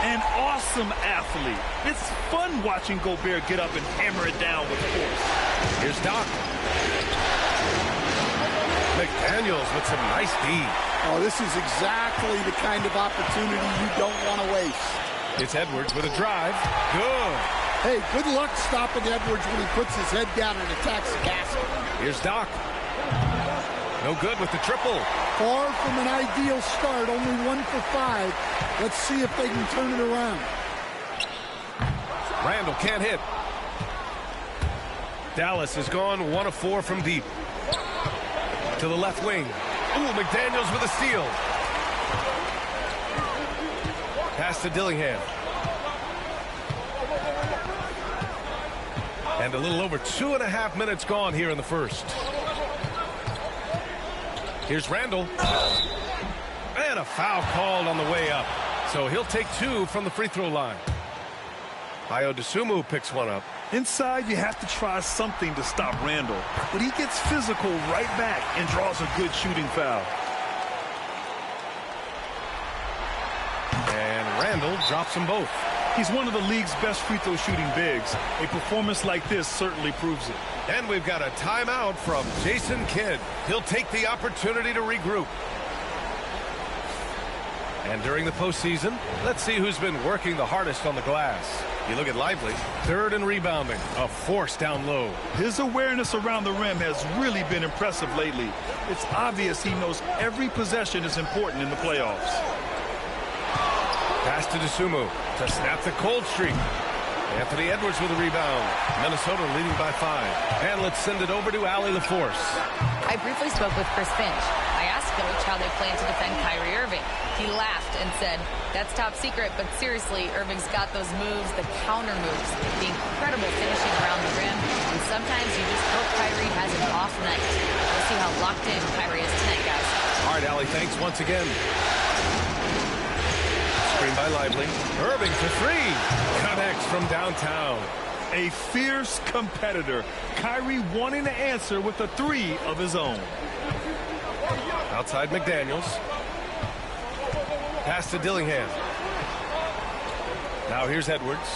An awesome athlete. It's fun watching Gobert get up and hammer it down with force. Here's Doc. McDaniels with some nice D. Oh, this is exactly the kind of opportunity you don't want to waste. It's Edwards with a drive. Good. Hey, good luck stopping Edwards when he puts his head down and attacks the basket. Here's Doc. No good with the triple. Far from an ideal start, only 1 for 5. Let's see if they can turn it around. Randle can't hit. Dallas has gone 1 of 4 from deep. To the left wing. Ooh, McDaniels with a steal. Pass to Dillingham. And a little over 2.5 minutes gone here in the first. Here's Randle. And a foul called on the way up. So he'll take 2 from the free throw line. Ayo Dosunmu picks one up. Inside, you have to try something to stop Randle. But he gets physical right back and draws a good shooting foul. And Randle drops them both. He's one of the league's best free throw shooting bigs. A performance like this certainly proves it. And we've got a timeout from Jason Kidd. He'll take the opportunity to regroup. And during the postseason, let's see who's been working the hardest on the glass. You look at Lively, 3rd in rebounding, a force down low. His awareness around the rim has really been impressive lately. It's obvious he knows every possession is important in the playoffs. Pass to Dosunmu to snap the cold streak. Anthony Edwards with a rebound. Minnesota leading by 5. And let's send it over to Allie LaForce. I briefly spoke with Chris Finch. I asked Coach how they plan to defend Kyrie Irving. He laughed and said, "That's top secret, but seriously, Irving's got those moves, the counter moves, the incredible finishing around the rim, and sometimes you just hope Kyrie has an off night." We'll see how locked in Kyrie is tonight, guys. All right, Allie, thanks once again. Screen by Lively. Irving for 3. Connects from downtown. A fierce competitor. Kyrie wanting to answer with a 3 of his own. Outside McDaniels. Pass to Dillingham. Now here's Edwards.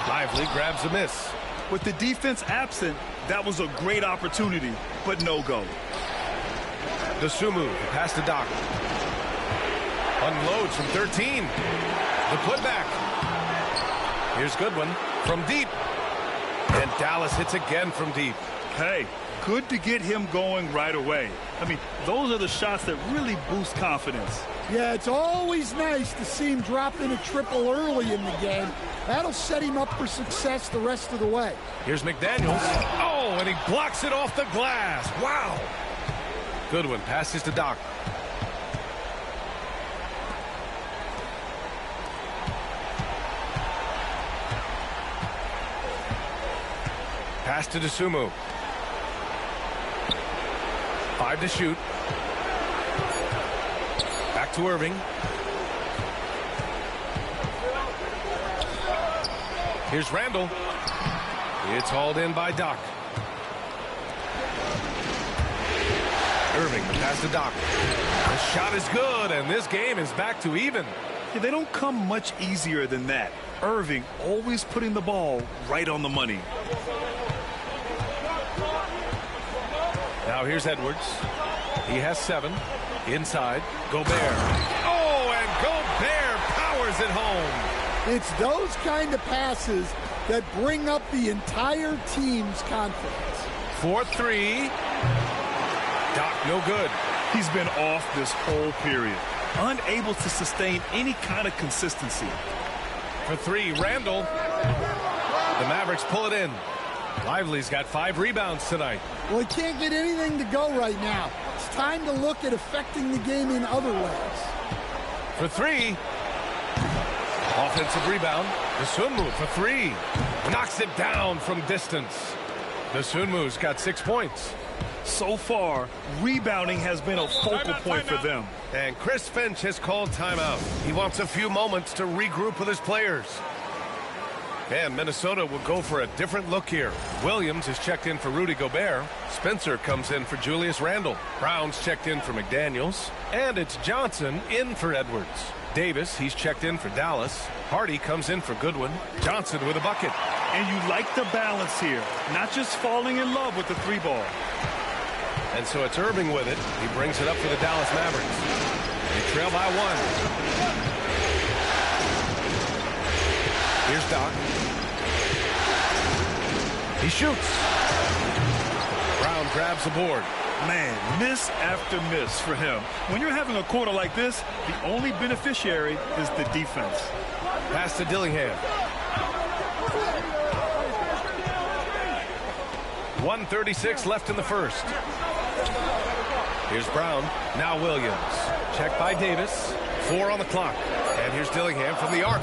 Lively grabs a miss. With the defense absent, that was a great opportunity, but no go. DeSumo, pass to Doc. Unloads from 13. The putback. Here's Goodwin from deep. And Dallas hits again from deep. Hey, good to get him going right away. I mean, those are the shots that really boost confidence. Yeah, it's always nice to see him drop in a triple early in the game. That'll set him up for success the rest of the way. Here's McDaniels. Oh, and he blocks it off the glass. Wow. Goodwin passes to Doc. Pass to DeSumo. 5 to shoot. Back to Irving. Here's Randall. It's hauled in by Doc. Irving, the pass to Doc. The shot is good, and this game is back to even. Yeah, they don't come much easier than that. Irving always putting the ball right on the money. Now here's Edwards. He has 7. Inside, Gobert. Oh, and Gobert powers it home. It's those kind of passes that bring up the entire team's confidence. 4-3. Doc, no good. He's been off this whole period. Unable to sustain any kind of consistency. For 3, Randall. The Mavericks pull it in. Lively's got 5 rebounds tonight. Well, he can't get anything to go right now. It's time to look at affecting the game in other ways. For 3. Offensive rebound. DeSumo for 3. Knocks it down from distance. DeSumu's got 6 points. So far, rebounding has been a focal point for them. And Chris Finch has called timeout. He wants a few moments to regroup with his players. And Minnesota will go for a different look here. Williams is checked in for Rudy Gobert. Spencer comes in for Julius Randle. Brown's checked in for McDaniels. And it's Johnson in for Edwards. Davis, he's checked in for Dallas. Hardy comes in for Goodwin. Johnson with a bucket. And you like the balance here. Not just falling in love with the 3-ball. And so it's Irving with it. He brings it up for the Dallas Mavericks. They trail by 1. Here's Doc. He shoots. Brown grabs the board. Man, miss after miss for him. When you're having a quarter like this, the only beneficiary is the defense. Pass to Dillingham. 1:36 left in the first. Here's Brown. Now Williams. Checked by Davis. 4 on the clock. And here's Dillingham from the arc.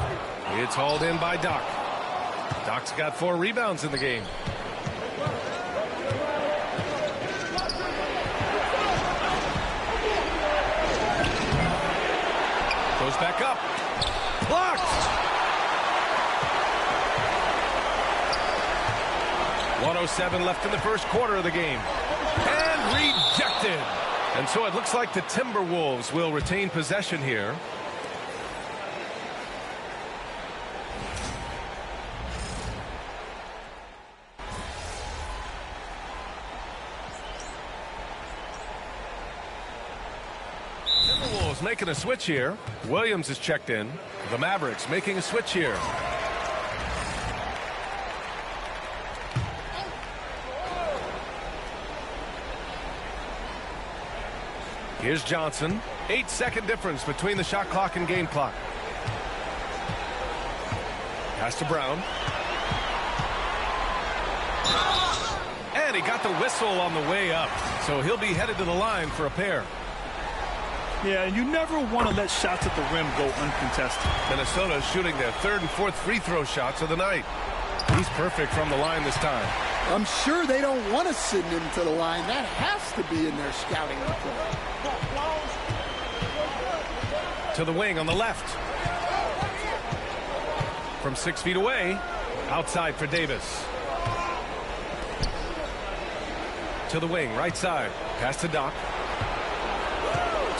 It's hauled in by Doc. Doc's got 4 rebounds in the game. Goes back up. Blocked! 1:07 left in the first quarter of the game. And rejected. And so it looks like the Timberwolves will retain possession here. Timberwolves making a switch here. Williams is checked in. The Mavericks making a switch here. Here's Johnson. 8-second difference between the shot clock and game clock. Pass to Brown. And he got the whistle on the way up. So he'll be headed to the line for a pair. Yeah, and you never want to let shots at the rim go uncontested. Minnesota shooting their 3rd and 4th free throw shots of the night. He's perfect from the line this time. I'm sure they don't want to send him to the line. That has to be in their scouting report. To the wing on the left. From 6 feet away. Outside for Davis. To the wing, right side. Pass to Doc.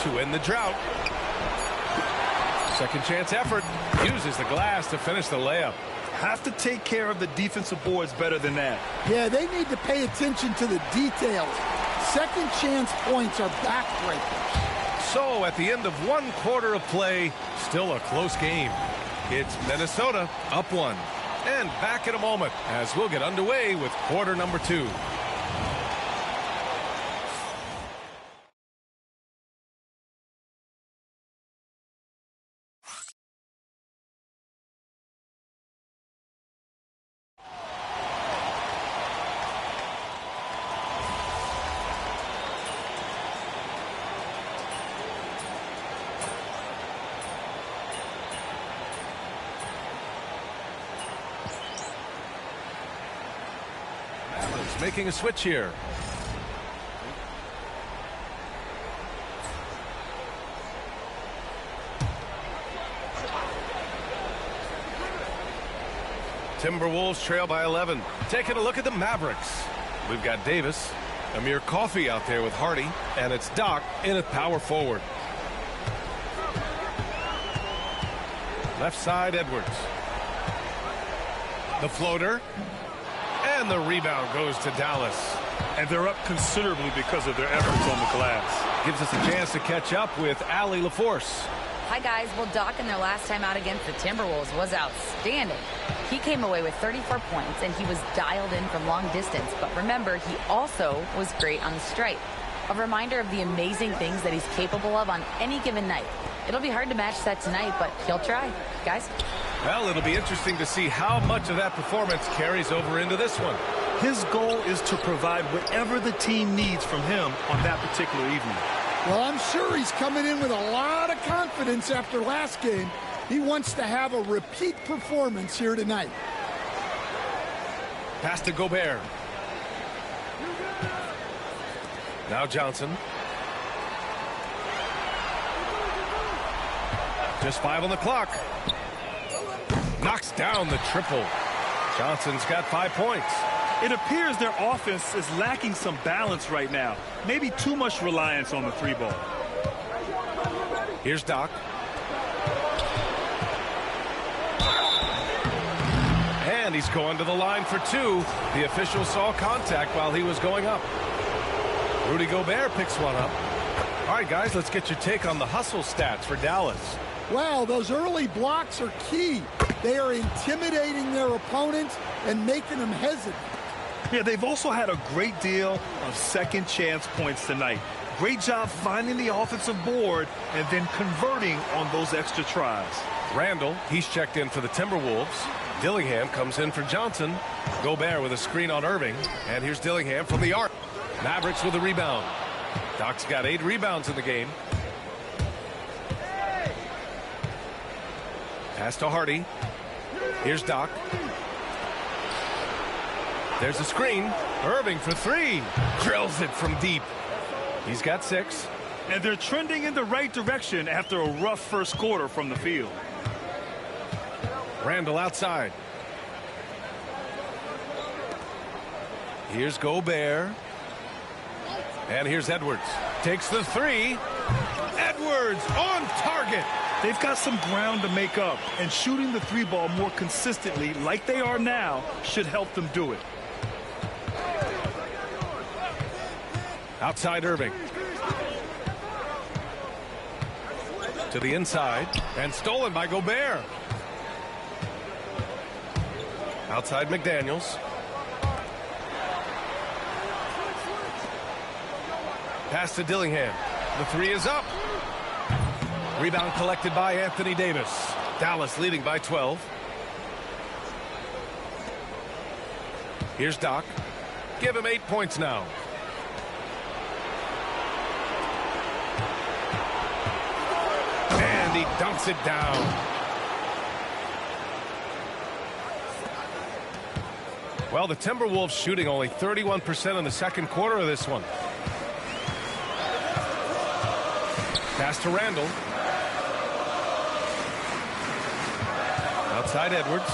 To end the drought. Second chance effort. Uses the glass to finish the layup. Have to take care of the defensive boards better than that. Yeah, they need to pay attention to the details. Second chance points are backbreakers. So at the end of one quarter of play, still a close game. It's Minnesota up 1. And back in a moment as we'll get underway with quarter number 2. Making a switch here. Timberwolves trail by 11. Taking a look at the Mavericks. We've got Davis, Amir Coffey out there with Hardy, and it's Doc in at power forward. Left side, Edwards. The floater. And the rebound goes to Dallas. And they're up considerably because of their efforts on the glass. Gives us a chance to catch up with Allie LaForce. Hi, guys. Well, Doc in their last time out against the Timberwolves was outstanding. He came away with 34 points, and he was dialed in from long distance. But remember, he also was great on the stripe. A reminder of the amazing things that he's capable of on any given night. It'll be hard to match that tonight, but he'll try. Guys? Well, it'll be interesting to see how much of that performance carries over into this one. His goal is to provide whatever the team needs from him on that particular evening. Well, I'm sure he's coming in with a lot of confidence after last game. He wants to have a repeat performance here tonight. Pass to Gobert. Now Johnson. Just 5 on the clock. Knocks down the triple. Johnson's got 5 points. It appears their offense is lacking some balance right now. Maybe too much reliance on the 3-ball. Here's Doc. And he's going to the line for 2. The official saw contact while he was going up. Rudy Gobert picks one up. All right, guys, let's get your take on the hustle stats for Dallas. Well, those early blocks are key. They are intimidating their opponents and making them hesitant. Yeah, they've also had a great deal of second chance points tonight. Great job finding the offensive board and then converting on those extra tries. Randall, he's checked in for the Timberwolves. Dillingham comes in for Johnson. Gobert with a screen on Irving. And here's Dillingham from the arc. Mavericks with a rebound. Doc's got 8 rebounds in the game. Pass to Hardy. Here's Doc. There's a screen. Irving for 3. Drills it from deep. He's got 6. And they're trending in the right direction after a rough first quarter from the field. Randall outside. Here's Gobert. And here's Edwards. Takes the 3. Edwards on target. They've got some ground to make up, and shooting the 3-ball more consistently like they are now should help them do it. Outside Irving. To the inside, and stolen by Gobert. Outside McDaniels. Pass to Dillingham. The 3 is up. Rebound collected by Anthony Davis. Dallas leading by 12. Here's Doc. Give him 8 points now. And he dunks it down. Well, the Timberwolves shooting only 31% in the second quarter of this one. Pass to Randall. Outside Edwards.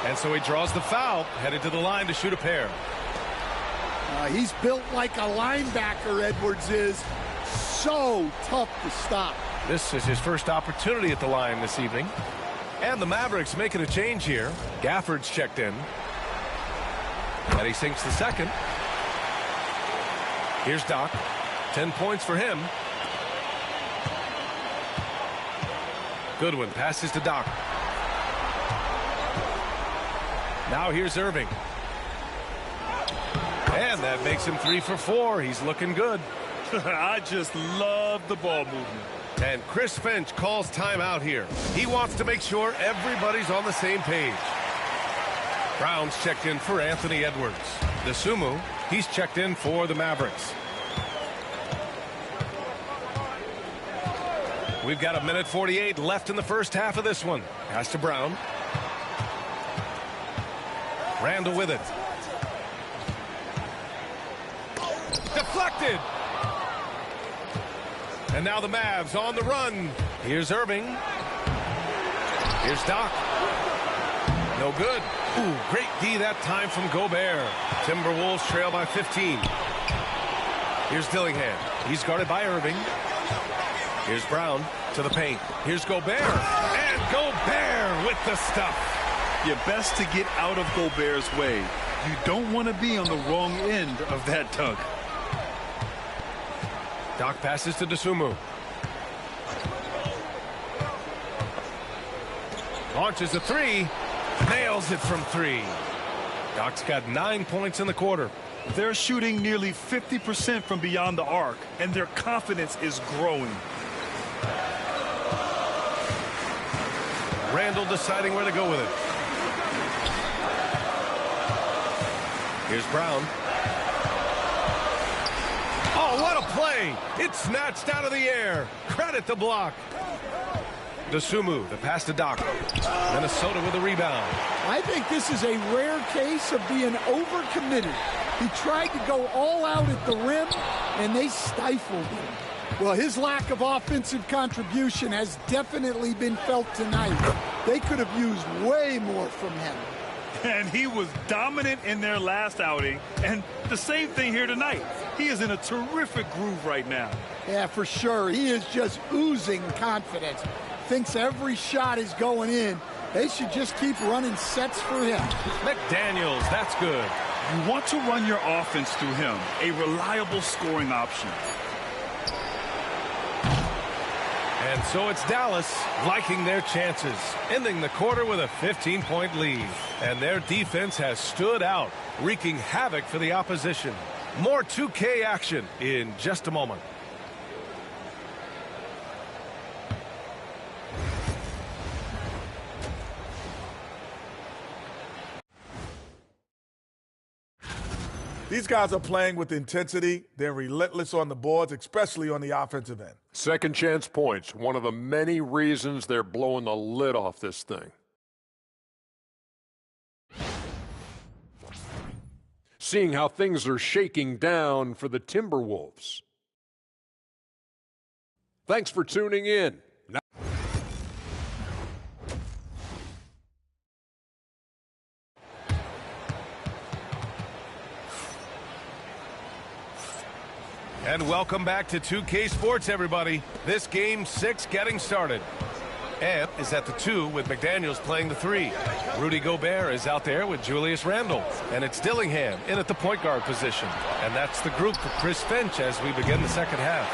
And so he draws the foul, headed to the line to shoot a pair. He's built like a linebacker, Edwards is. So tough to stop. This is his first opportunity at the line this evening. And the Mavericks making a change here. Gafford's checked in. And he sinks the second. Here's Doc. 10 points for him. Goodwin passes to Doc. Now here's Irving. And that makes him 3 for 4. He's looking good. I just love the ball movement. And Chris Finch calls timeout here. He wants to make sure everybody's on the same page. Brown's checked in for Anthony Edwards. DeSumo, he's checked in for the Mavericks. We've got 1:48 left in the first half of this one. Pass to Brown. Randall with it. Deflected. And now the Mavs on the run. Here's Irving. Here's Doc. No good. Ooh, great D that time from Gobert. Timberwolves trail by 15. Here's Dillingham. He's guarded by Irving. Here's Brown to the paint. Here's Gobert. And Gobert with the stuff. You're best to get out of Gobert's way. You don't want to be on the wrong end of that dunk. Doc passes to DeSumo. Launches a 3. Nails it from 3. Doc's got 9 points in the quarter. They're shooting nearly 50% from beyond the arc, and their confidence is growing. Randall deciding where to go with it. Here's Brown. Oh, what a play! It's snatched out of the air. Credit the block. DeSumo, the pass to Doc. Minnesota with a rebound. I think this is a rare case of being overcommitted. He tried to go all out at the rim, and they stifled him. Well, his lack of offensive contribution has definitely been felt tonight. They could have used way more from him. And he was dominant in their last outing, and the same thing here tonight. He is in a terrific groove right now. Yeah, for sure. He is just oozing confidence. Thinks every shot is going in. They should just keep running sets for him. McDaniels, that's good. You want to run your offense through him, a reliable scoring option. And so it's Dallas liking their chances, ending the quarter with a 15-point lead. And their defense has stood out, wreaking havoc for the opposition. More 2K action in just a moment. These guys are playing with intensity. They're relentless on the boards, especially on the offensive end. Second chance points, one of the many reasons they're blowing the lid off this thing. Seeing how things are shaking down for the Timberwolves. Thanks for tuning in. And welcome back to 2K Sports, everybody. This game 6 getting started. And is at the 2 with McDaniels playing the 3. Rudy Gobert is out there with Julius Randle. And it's Dillingham in at the point guard position. And that's the group for Chris Finch as we begin the second half.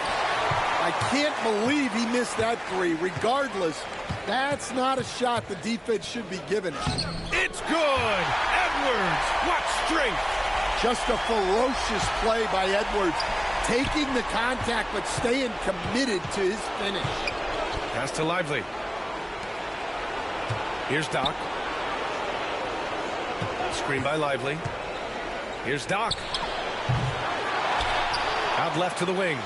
I can't believe he missed that 3. Regardless, that's not a shot the defense should be giving him. It's good! Edwards, what strength! Just a ferocious play by Edwards. Taking the contact, but staying committed to his finish. Pass to Lively. Here's Doc. Screen by Lively. Here's Doc. Out left to the wing.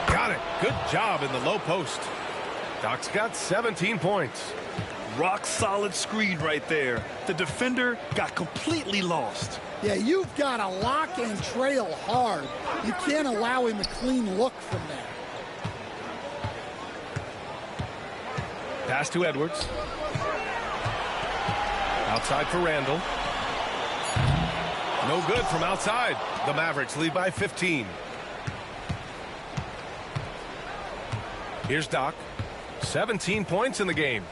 Got it. Good job in the low post. Doc's got 17 points. Rock solid screen right there. The defender got completely lost. Yeah, you've got to lock and trail hard. You can't allow him a clean look from there. Pass to Edwards. Outside for Randall. No good from outside. The Mavericks lead by 15. Here's Doc. 17 points in the game.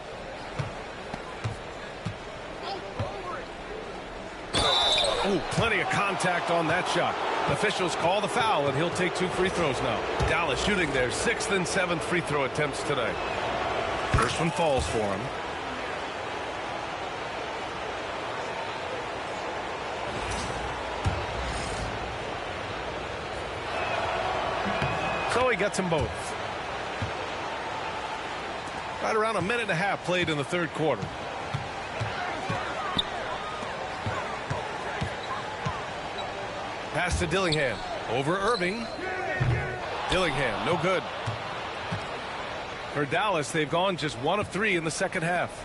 Oh, plenty of contact on that shot. Officials call the foul, and he'll take 2 free throws now. Dallas shooting their 6th and 7th free throw attempts tonight. First one falls for him. So he gets them both. Right around a minute and a half played in the third quarter. Pass to Dillingham. Over Irving. Dillingham, no good. For Dallas, they've gone just 1 of 3 in the second half.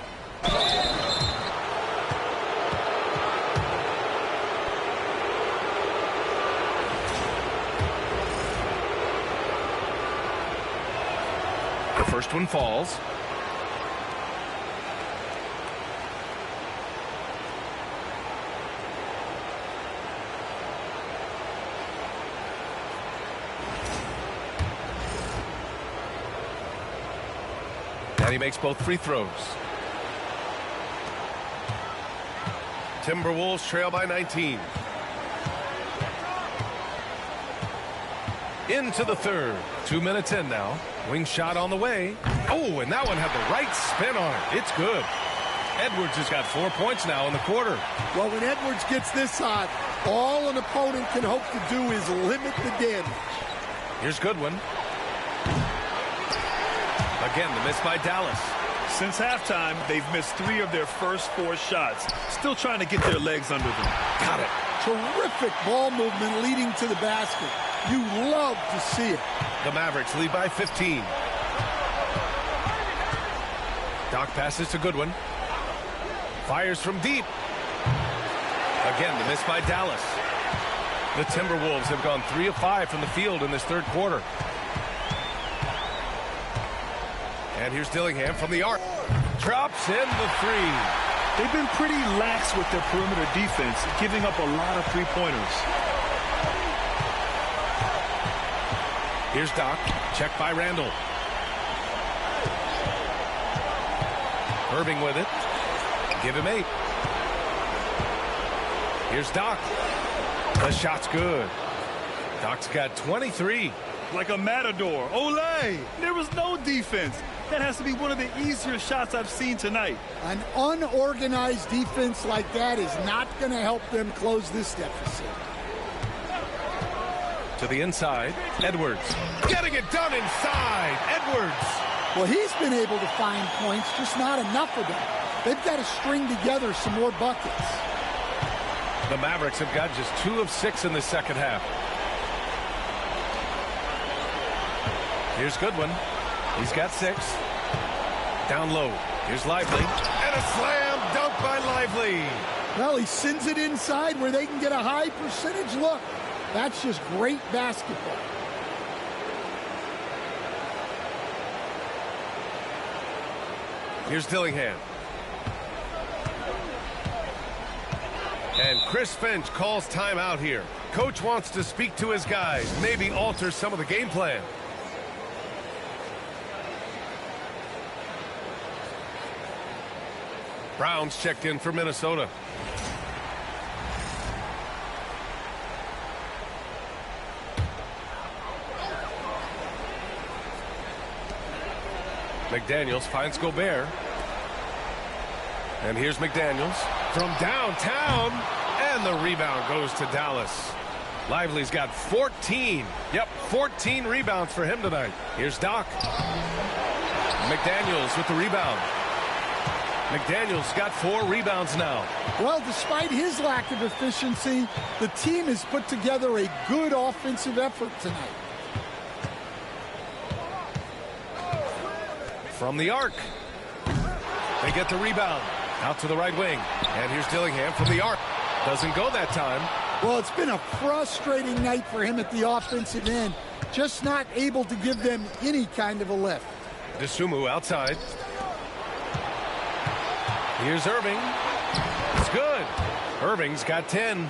The first one falls. And he makes both free throws. Timberwolves trail by 19. Into the third. 2 minutes in now. Wing shot on the way. Oh, and that one had the right spin on it. It's good. Edwards has got 4 points now in the quarter. Well, when Edwards gets this hot, all an opponent can hope to do is limit the damage. Here's Goodwin. Again, the miss by Dallas. Since halftime, they've missed 3 of their first 4 shots. Still trying to get their legs under them. Got it. Terrific ball movement leading to the basket. You love to see it. The Mavericks lead by 15. Doc passes to Goodwin. Fires from deep. Again, the miss by Dallas. The Timberwolves have gone 3 of 5 from the field in this third quarter. And here's Dillingham from the arc. Drops in the 3. They've been pretty lax with their perimeter defense, giving up a lot of three-pointers. Here's Doc. Checked by Randall. Irving with it. Give him 8. Here's Doc. The shot's good. Doc's got 23. Like a matador. Olay! There was no defense. That has to be one of the easier shots I've seen tonight. An unorganized defense like that is not going to help them close this deficit. To the inside, Edwards. Getting it done inside, Edwards. Well, he's been able to find points, just not enough of them. They've got to string together some more buckets. The Mavericks have got just 2 of 6 in the second half. Here's Goodwin. He's got 6. Down low. Here's Lively. And a slam dunk by Lively. Well, he sends it inside where they can get a high percentage look. That's just great basketball. Here's Dillingham. And Chris Finch calls timeout here. Coach wants to speak to his guys, maybe alter some of the game plan. Brown's checked in for Minnesota. McDaniels finds Gobert. And here's McDaniels from downtown. And the rebound goes to Dallas. Lively's got 14. Yep, 14 rebounds for him tonight. Here's Doc. McDaniels with the rebound. McDaniels got 4 rebounds now. Well, despite his lack of efficiency, the team has put together a good offensive effort tonight. From the arc. They get the rebound. Out to the right wing. And here's Dillingham from the arc. Doesn't go that time. Well, it's been a frustrating night for him at the offensive end. Just not able to give them any kind of a lift. DeSumo outside. Here's Irving. It's good. Irving's got 10.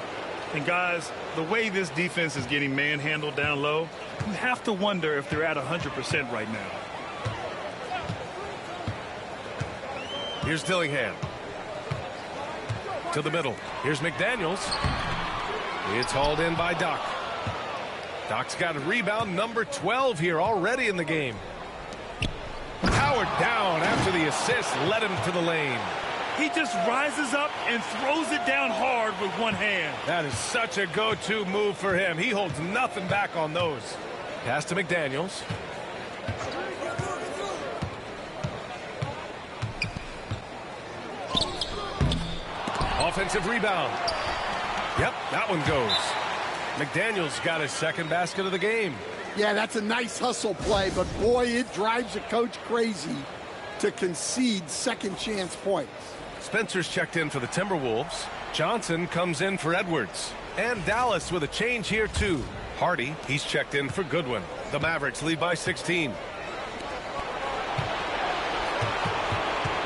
And guys, the way this defense is getting manhandled down low, you have to wonder if they're at 100% right now. Here's Dillingham. To the middle. Here's McDaniels. It's hauled in by Doc. Doc's got a rebound number 12 here already in the game. Howard down after the assist led him to the lane. He just rises up and throws it down hard with one hand. That is such a go-to move for him. He holds nothing back on those. Pass to McDaniels. Offensive rebound. Yep, that one goes. McDaniels got his second basket of the game. Yeah, that's a nice hustle play, but boy, it drives a coach crazy to concede second chance points. Spencer's checked in for the Timberwolves. Johnson comes in for Edwards. And Dallas with a change here too. Hardy, he's checked in for Goodwin. The Mavericks lead by 16.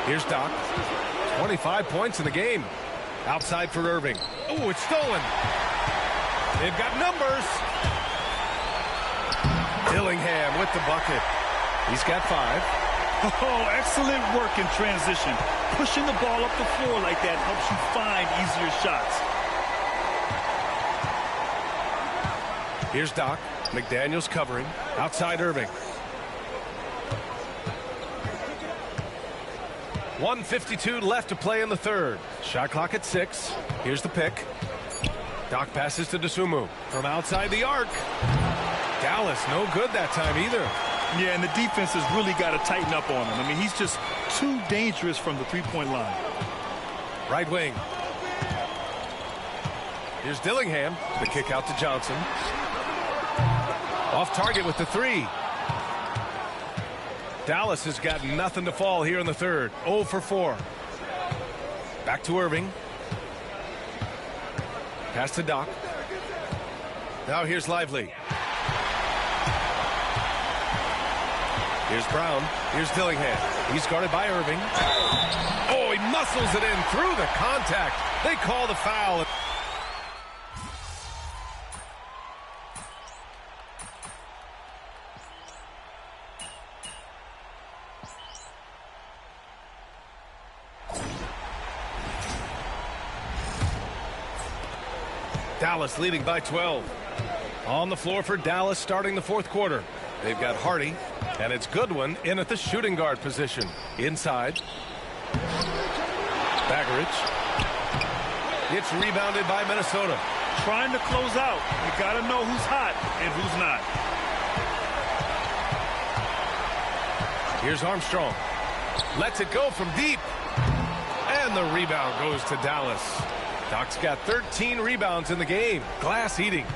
Here's Doc. 25 points in the game. Outside for Irving. Oh, it's stolen. They've got numbers. Dillingham with the bucket. He's got 5. Oh, excellent work in transition. Pushing the ball up the floor like that helps you find easier shots. Here's Doc. McDaniels covering. Outside Irving. 1:52 left to play in the third. Shot clock at 6. Here's the pick. Doc passes to Dosunmu from outside the arc. Dallas no good that time either. Yeah, and the defense has really got to tighten up on him. I mean, he's just too dangerous from the three-point line. Right wing. Here's Dillingham. The kick out to Johnson. Off target with the 3. Dallas has got nothing to fall here in the third. 0 for 4. Back to Irving. Pass to Doc. Now here's Lively. Here's Brown. Here's Dillingham. He's guarded by Irving. Oh, he muscles it in through the contact. They call the foul. Dallas leading by 12. On the floor for Dallas starting the fourth quarter. They've got Hardy, and it's Goodwin in at the shooting guard position. Inside. Bagridge. It's rebounded by Minnesota. Trying to close out. You got to know who's hot and who's not. Here's Armstrong. Lets it go from deep. And the rebound goes to Dallas. Doc's got 13 rebounds in the game. Glass eating.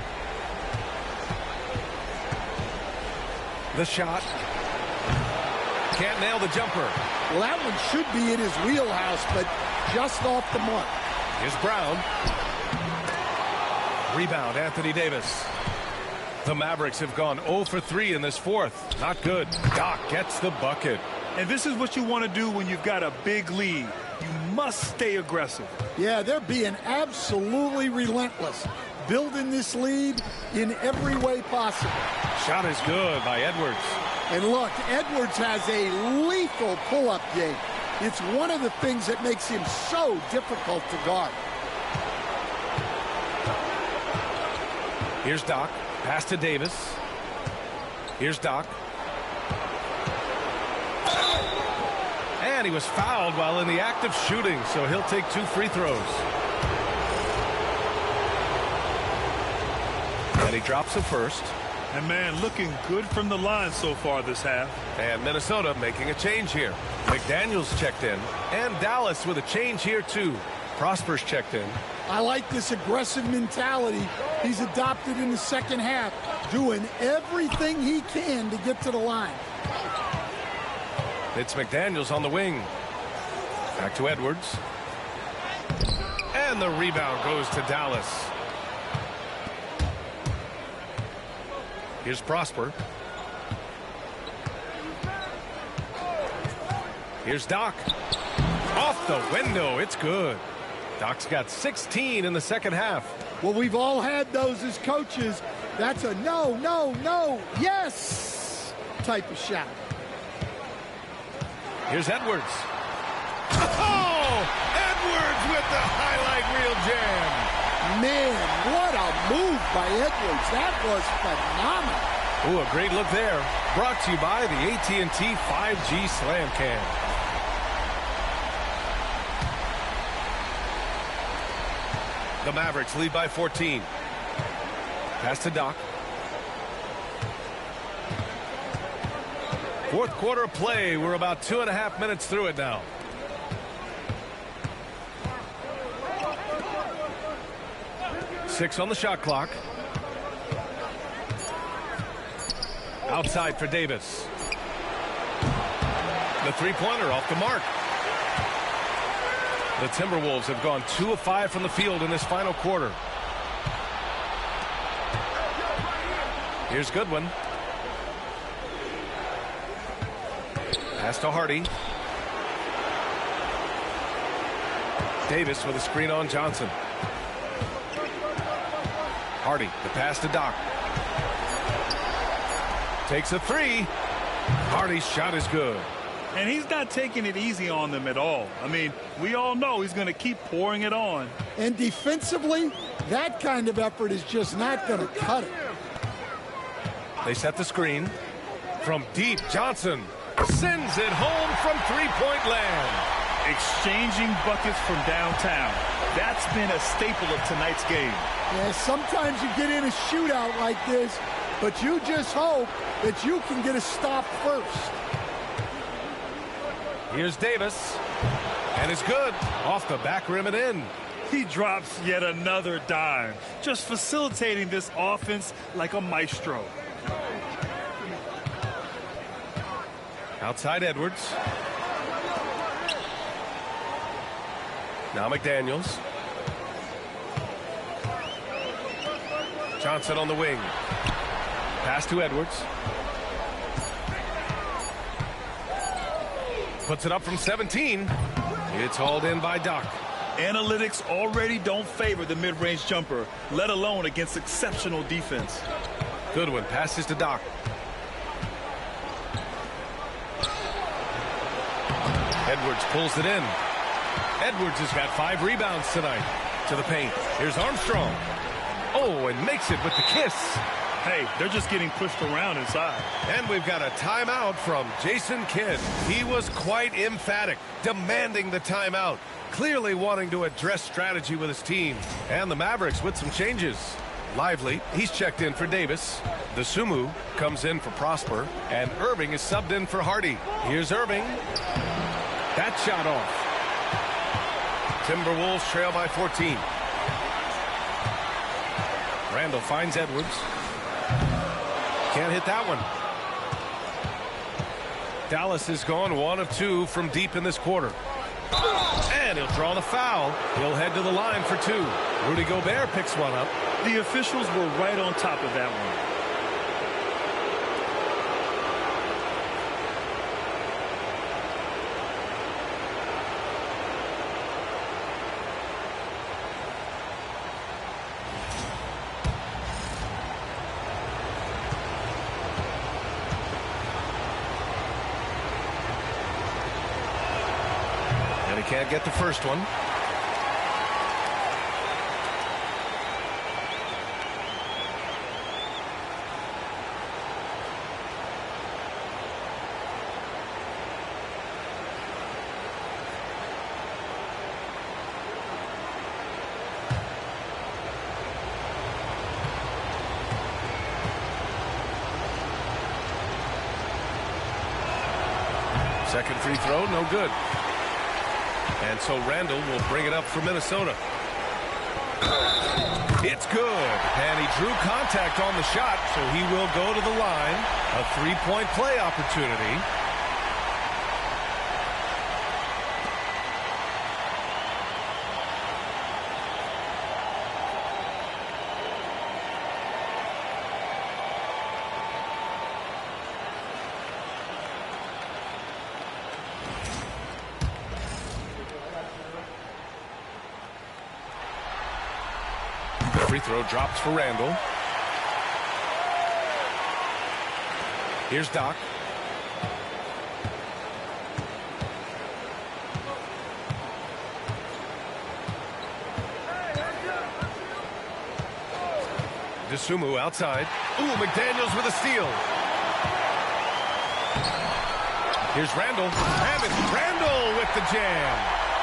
The shot. Can't nail the jumper. Well, that one should be in his wheelhouse, but just off the mark. Here's Brown. Rebound, Anthony Davis. The Mavericks have gone 0 for 3 in this fourth. Not good. Doc gets the bucket. And this is what you want to do when you've got a big lead. You must stay aggressive. Yeah, they're being absolutely relentless. Building this lead in every way possible. Shot is good by Edwards. And look, Edwards has a lethal pull-up game. It's one of the things that makes him so difficult to guard. Here's Doc. Pass to Davis. Here's Doc. And he was fouled while in the act of shooting, so he'll take 2 free throws. And he drops the first. And, man, looking good from the line so far this half. And Minnesota making a change here. McDaniels checked in. And Dallas with a change here, too. Prosper's checked in. I like this aggressive mentality he's adopted in the second half, doing everything he can to get to the line. It's McDaniels on the wing. Back to Edwards. And the rebound goes to Dallas. Here's Prosper. Here's Doc. Off the window. It's good. Doc's got 16 in the second half. Well, we've all had those as coaches. That's a no, no, no, yes type of shot. Here's Edwards. the highlight reel jam. Man, what a move by Edwards. That was phenomenal. Ooh, a great look there. Brought to you by the AT&T 5G Slam Cam. The Mavericks lead by 14. Pass to Doc. Fourth quarter of play. We're about 2.5 minutes through it now. Six on the shot clock. Outside for Davis. The three-pointer off the mark. The Timberwolves have gone 2 of 5 from the field in this final quarter. Here's Goodwin. Pass to Hardy. Davis with a screen on Johnson. Hardy, the pass to Doc. Takes a three. Hardy's shot is good. And he's not taking it easy on them at all. I mean, we all know he's going to keep pouring it on. And defensively, that kind of effort is just not going to cut it. They set the screen. From deep, Johnson sends it home from three-point land. Exchanging buckets from downtown. That's been a staple of tonight's game. Yeah, sometimes you get in a shootout like this, but you just hope that you can get a stop first. Here's Davis. And it's good. Off the back rim and in. He drops yet another dime. Just facilitating this offense like a maestro. Outside Edwards. Now McDaniels. Johnson on the wing. Pass to Edwards. Puts it up from 17. It's hauled in by Doc. Analytics already don't favor the mid-range jumper, let alone against exceptional defense. Goodwin passes to Doc. Edwards pulls it in. Edwards has got 5 rebounds tonight. To the paint. Here's Armstrong. Oh, and makes it with the kiss. Hey, they're just getting pushed around inside. And we've got a timeout from Jason Kidd. He was quite emphatic, demanding the timeout, clearly wanting to address strategy with his team. And the Mavericks with some changes. Lively, he's checked in for Davis. The Sumu comes in for Prosper. And Irving is subbed in for Hardy. Here's Irving. That shot off. Timberwolves trail by 14. Randall finds Edwards. Can't hit that one. Dallas has gone 1 of 2 from deep in this quarter. And he'll draw the foul. He'll head to the line for 2. Rudy Gobert picks one up. The officials were right on top of that one. Can't get the first one. Second free throw, no good. And so Randall will bring it up for Minnesota. It's good. And he drew contact on the shot, so he will go to the line. A three-point play opportunity. Free throw drops for Randall. Here's Doc. DeSumo outside. Ooh, McDaniels with a steal. Here's Randall. And it's Randall with the jam.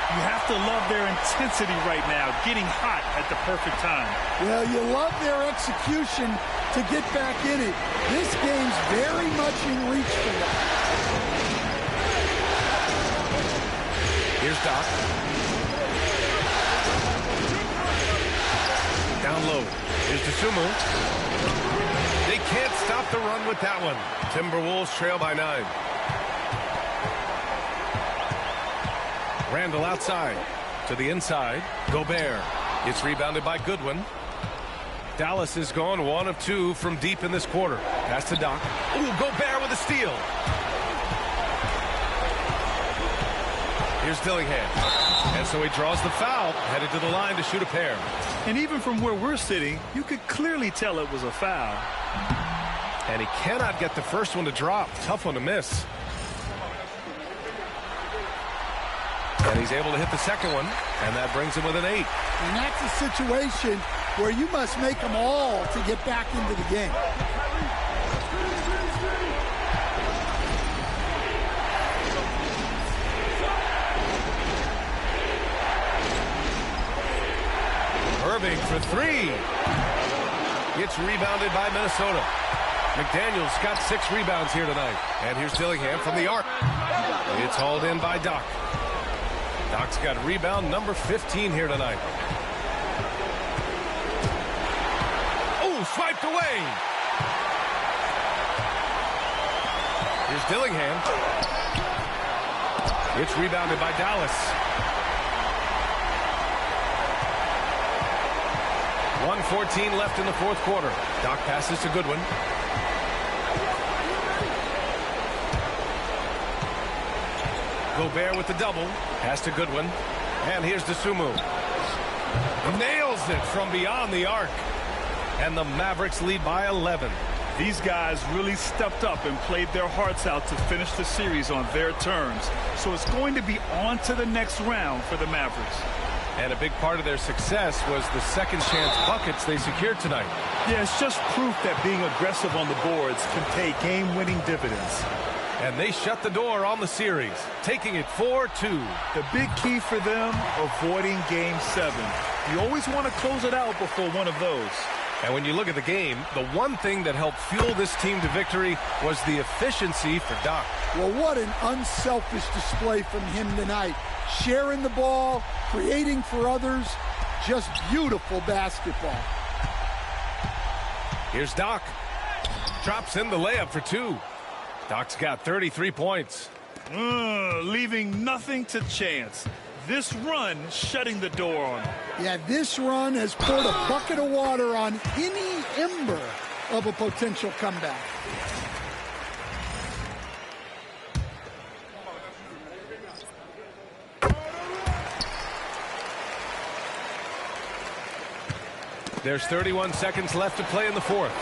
You have to love their intensity right now, getting hot at the perfect time. Well, you love their execution to get back in it. This game's very much in reach for them. Here's Doc. Down low. Here's DeSumo. They can't stop the run with that one. Timberwolves trail by 9. Randall outside to the inside. Gobert. It's rebounded by Goodwin. Dallas is gone 1 of 2 from deep in this quarter. Pass to Doc. Ooh, Gobert with a steal. Here's Dillingham. And so he draws the foul, headed to the line to shoot a pair. And even from where we're sitting, you could clearly tell it was a foul. And he cannot get the first one to drop. Tough one to miss. And he's able to hit the second one, and that brings him with an 8. And that's a situation where you must make them all to get back into the game. Irving for 3. It's rebounded by Minnesota. McDaniels got 6 rebounds here tonight. And here's Dillingham from the arc. It's hauled in by Doc. Doc's got rebound number 15 here tonight. Oh, swiped away. Here's Dillingham. It's rebounded by Dallas. 1:14 left in the fourth quarter. Doc passes to Goodwin. Gobert with the double. Pass to Goodwin. And here's DeSumo. Nails it from beyond the arc. And the Mavericks lead by 11. These guys really stepped up and played their hearts out to finish the series on their terms. So it's going to be on to the next round for the Mavericks. And a big part of their success was the second chance buckets they secured tonight. Yeah, it's just proof that being aggressive on the boards can pay game-winning dividends. And they shut the door on the series, taking it 4-2. The big key for them, avoiding Game 7. You always want to close it out before one of those. And when you look at the game, the one thing that helped fuel this team to victory was the efficiency for Doc. Well, what an unselfish display from him tonight. Sharing the ball, creating for others, just beautiful basketball. Here's Doc. Drops in the layup for 2. Doc's got 33 points. Leaving nothing to chance. This run shutting the door on him. Yeah, this run has poured a bucket of water on any ember of a potential comeback. There's 31 seconds left to play in the fourth.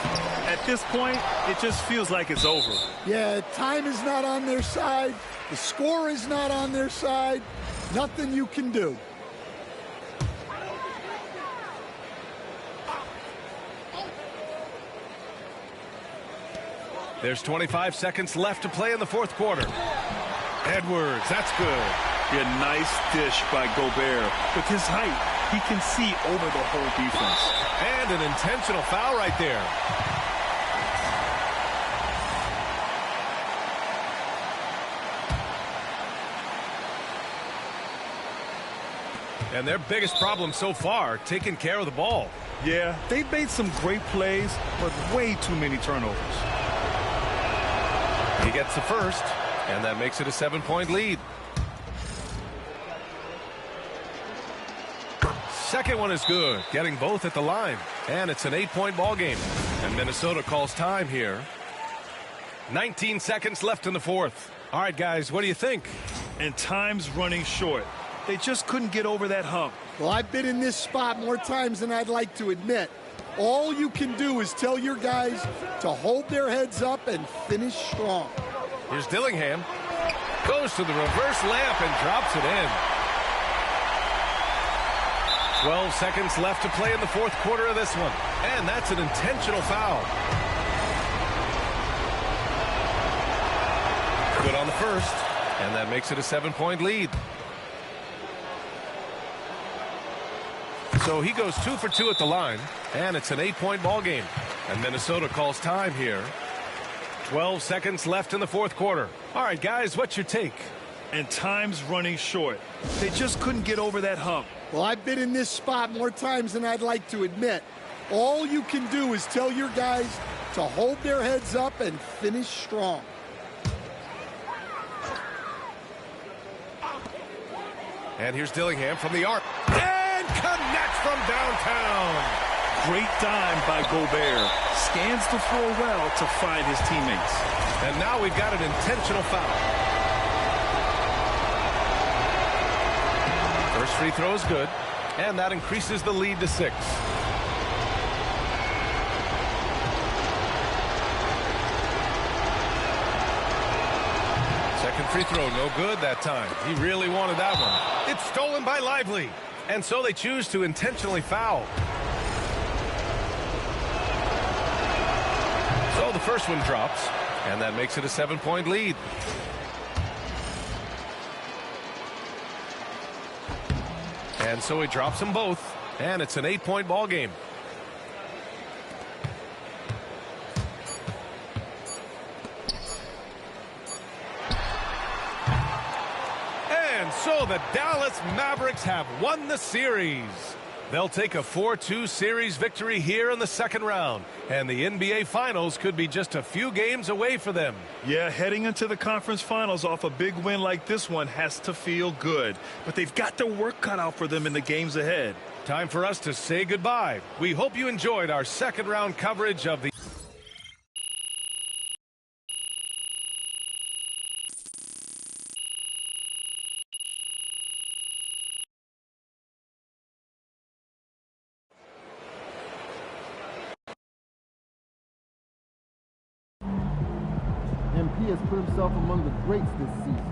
At this point, it just feels like it's over. Yeah, time is not on their side. The score is not on their side. Nothing you can do. There's 25 seconds left to play in the fourth quarter. Edwards, that's good. Yeah, nice dish by Gobert. With his height, he can see over the whole defense. And an intentional foul right there. And their biggest problem so far, taking care of the ball. Yeah, they've made some great plays, but way too many turnovers. He gets the first, and that makes it a 7-point lead. Second one is good, getting both at the line. And it's an 8-point ball game. And Minnesota calls time here. 19 seconds left in the fourth. All right, guys, what do you think? And time's running short. They just couldn't get over that hump. Well, I've been in this spot more times than I'd like to admit. All you can do is tell your guys to hold their heads up and finish strong. Here's Dillingham. Goes to the reverse layup and drops it in. 12 seconds left to play in the fourth quarter of this one. And that's an intentional foul. Good on the first. And that makes it a 7-point lead. So he goes 2 for 2 at the line. And it's an 8-point ball game. And Minnesota calls time here. 12 seconds left in the fourth quarter. All right, guys, what's your take? And time's running short. They just couldn't get over that hump. Well, I've been in this spot more times than I'd like to admit. All you can do is tell your guys to hold their heads up and finish strong. And here's Dillingham from the arc. And connects from downtown. Great dime by Gobert. Scans the floor well to find his teammates. And now we've got an intentional foul. First free throw is good, and that increases the lead to 6. Second free throw, no good that time. He really wanted that one. It's stolen by Lively, and so they choose to intentionally foul. So the first one drops, and that makes it a 7-point lead. And so he drops them both, and it's an 8-point ball game. And so the Dallas Mavericks have won the series. They'll take a 4-2 series victory here in the second round, and the NBA Finals could be just a few games away for them. Yeah, heading into the conference finals off a big win like this one has to feel good, but they've got their work cut out for them in the games ahead. Time for us to say goodbye. We hope you enjoyed our second round coverage of the MP has put himself among the greats this season.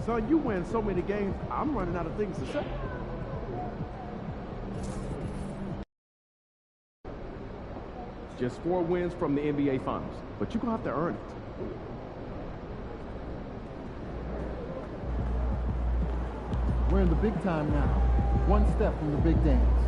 Son, you win so many games, I'm running out of things to say. Just 4 wins from the NBA Finals, but you're going to have to earn it. We're in the big time now, one step from the big dance.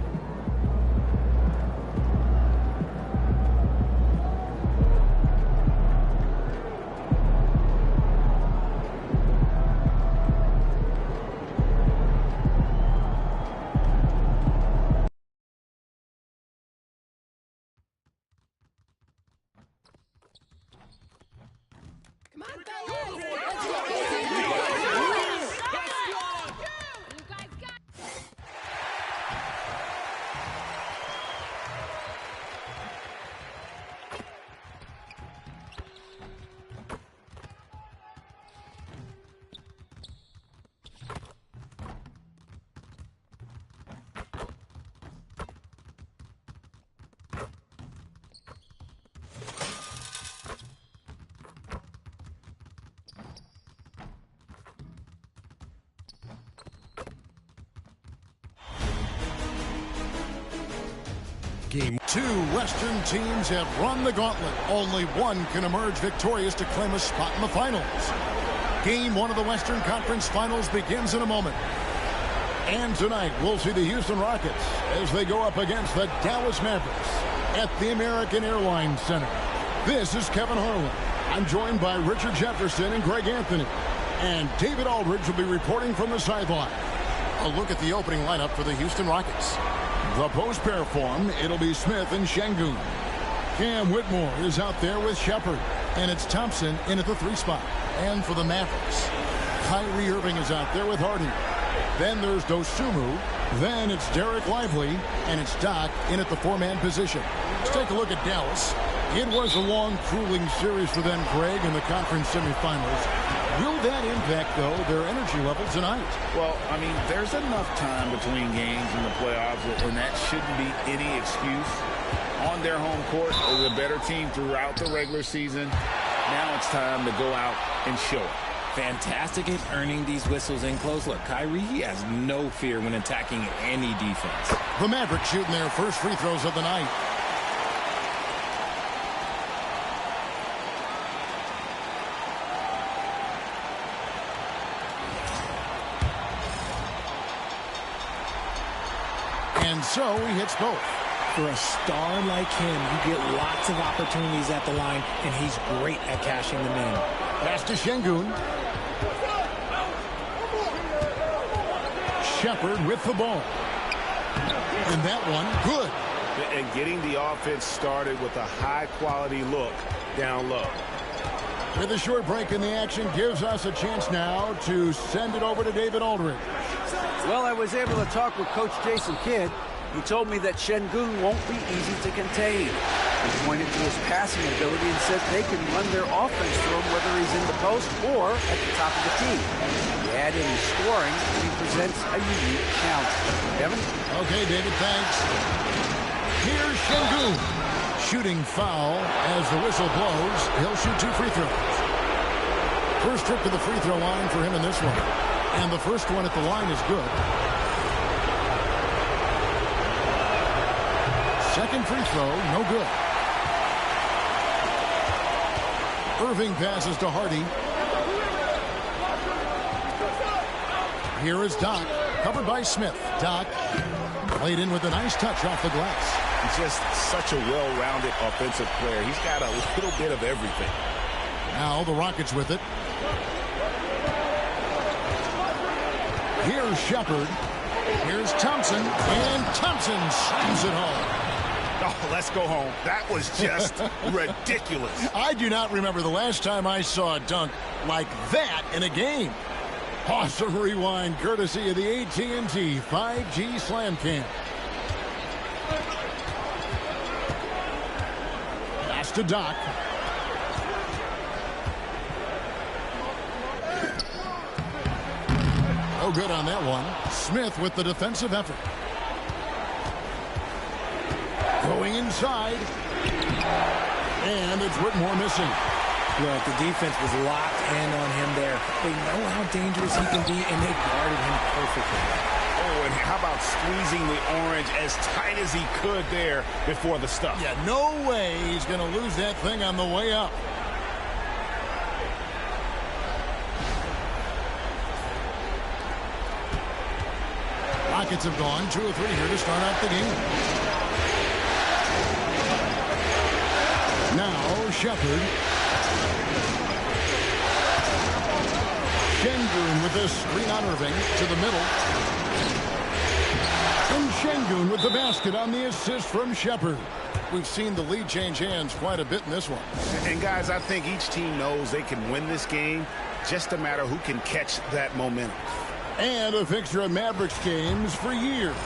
Game 2 Western teams have run the gauntlet. Only one can emerge victorious to claim a spot in the finals. Game 1 of the Western Conference Finals begins in a moment. And tonight we'll see the Houston Rockets as they go up against the Dallas Mavericks at the American Airlines Center. This is Kevin Harlan. I'm joined by Richard Jefferson and Greg Anthony. And David Aldridge will be reporting from the sideline. A look at the opening lineup for the Houston Rockets. The post pair form, it'll be Smith and Şengün. Cam Whitmore is out there with Shepard. And it's Thompson in at the 3 spot. And for the Mavericks, Kyrie Irving is out there with Harden. Then there's Dosunmu. Then it's Derek Lively. And it's Doc in at the 4-man position. Let's take a look at Dallas. It was a long, grueling series for them, Greg, in the conference semifinals. Will that impact, though, their energy level tonight? Well, I mean, there's enough time between games in the playoffs, and that shouldn't be any excuse. On their home court, they're the better team throughout the regular season. Now it's time to go out and show it. fantastic at earning these whistles in close. Look, Kyrie, he has no fear when attacking any defense. The Mavericks shooting their first free throws of the night. And so he hits both. For a star like him, you get lots of opportunities at the line, and he's great at cashing them in. Pass to Şengün. Shepherd with the ball. And that one, good. And getting the offense started with a high-quality look down low. With a short break in the action, gives us a chance now to send it over to David Aldridge. Well, I was able to talk with Coach Jason Kidd. He told me that Şengün won't be easy to contain. He pointed to his passing ability and said they can run their offense through him whether he's in the post or at the top of the key. You add in his scoring, and he presents a unique challenge. Kevin? Okay, David, thanks. Here's Şengün. Shooting foul as the whistle blows. He'll shoot 2 free throws. First trip to the free throw line for him in this one. And the first one at the line is good. Second free throw, no good. Irving passes to Hardy. Here is Doc, covered by Smith. Doc played in with a nice touch off the glass. He's just such a well-rounded offensive player. He's got a little bit of everything. Now the Rockets with it. Here's Shepherd. Here's Thompson. And Thompson slams it home. Oh, let's go home. That was just ridiculous. I do not remember the last time I saw a dunk like that in a game. Awesome rewind courtesy of the AT&T 5G Slam Cam. Pass to Doc. No good on that one. Smith with the defensive effort. Going inside. And it's Whitmore missing. Look, the defense was locked in on him there. They know how dangerous he can be, and they guarded him perfectly. Oh, and how about squeezing the orange as tight as he could there before the stuff? Yeah, no way he's going to lose that thing on the way up. Rockets have gone 2 or 3 here to start out the game. Now Shepherd. Şengün with the screen on Irving to the middle. And Şengün with the basket on the assist from Shepherd. We've seen the lead change hands quite a bit in this one. And guys, I think each team knows they can win this game. Just a matter who can catch that momentum. And a fixture of Mavericks games for years.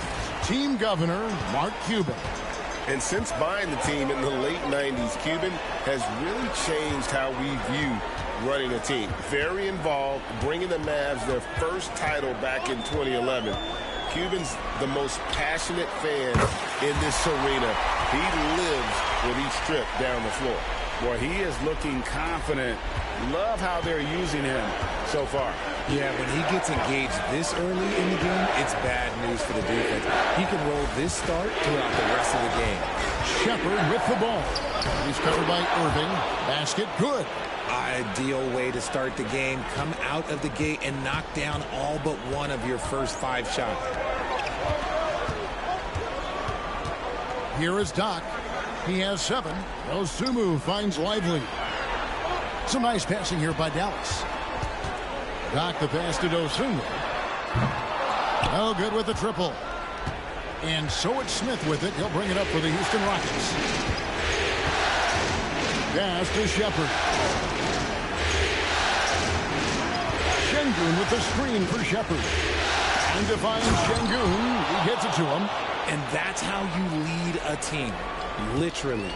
Team governor, Mark Cuban. And since buying the team in the late 90s, Cuban has really changed how we view running a team. Very involved, bringing the Mavs their first title back in 2011. Cuban's the most passionate fan in this arena. He lives with each trip down the floor. Boy, he is looking confident. Love how they're using him so far. Yeah, when he gets engaged this early in the game, it's bad news for the defense. He can roll this start throughout the rest of the game. Shepherd with the ball. He's covered by Irving. Basket, good. Ideal way to start the game. Come out of the gate and knock down all but one of your first 5 shots. Here is Doc. He has 7. Osumu finds Lively. Some nice passing here by Dallas. Doc the pass to Osumu. No good with the triple. And so it's Smith with it. He'll bring it up for the Houston Rockets. Pass to Shepherd. Şengün with the screen for Shepherd. And to find Şengün, he gets it to him. And that's how you lead a team. Literally.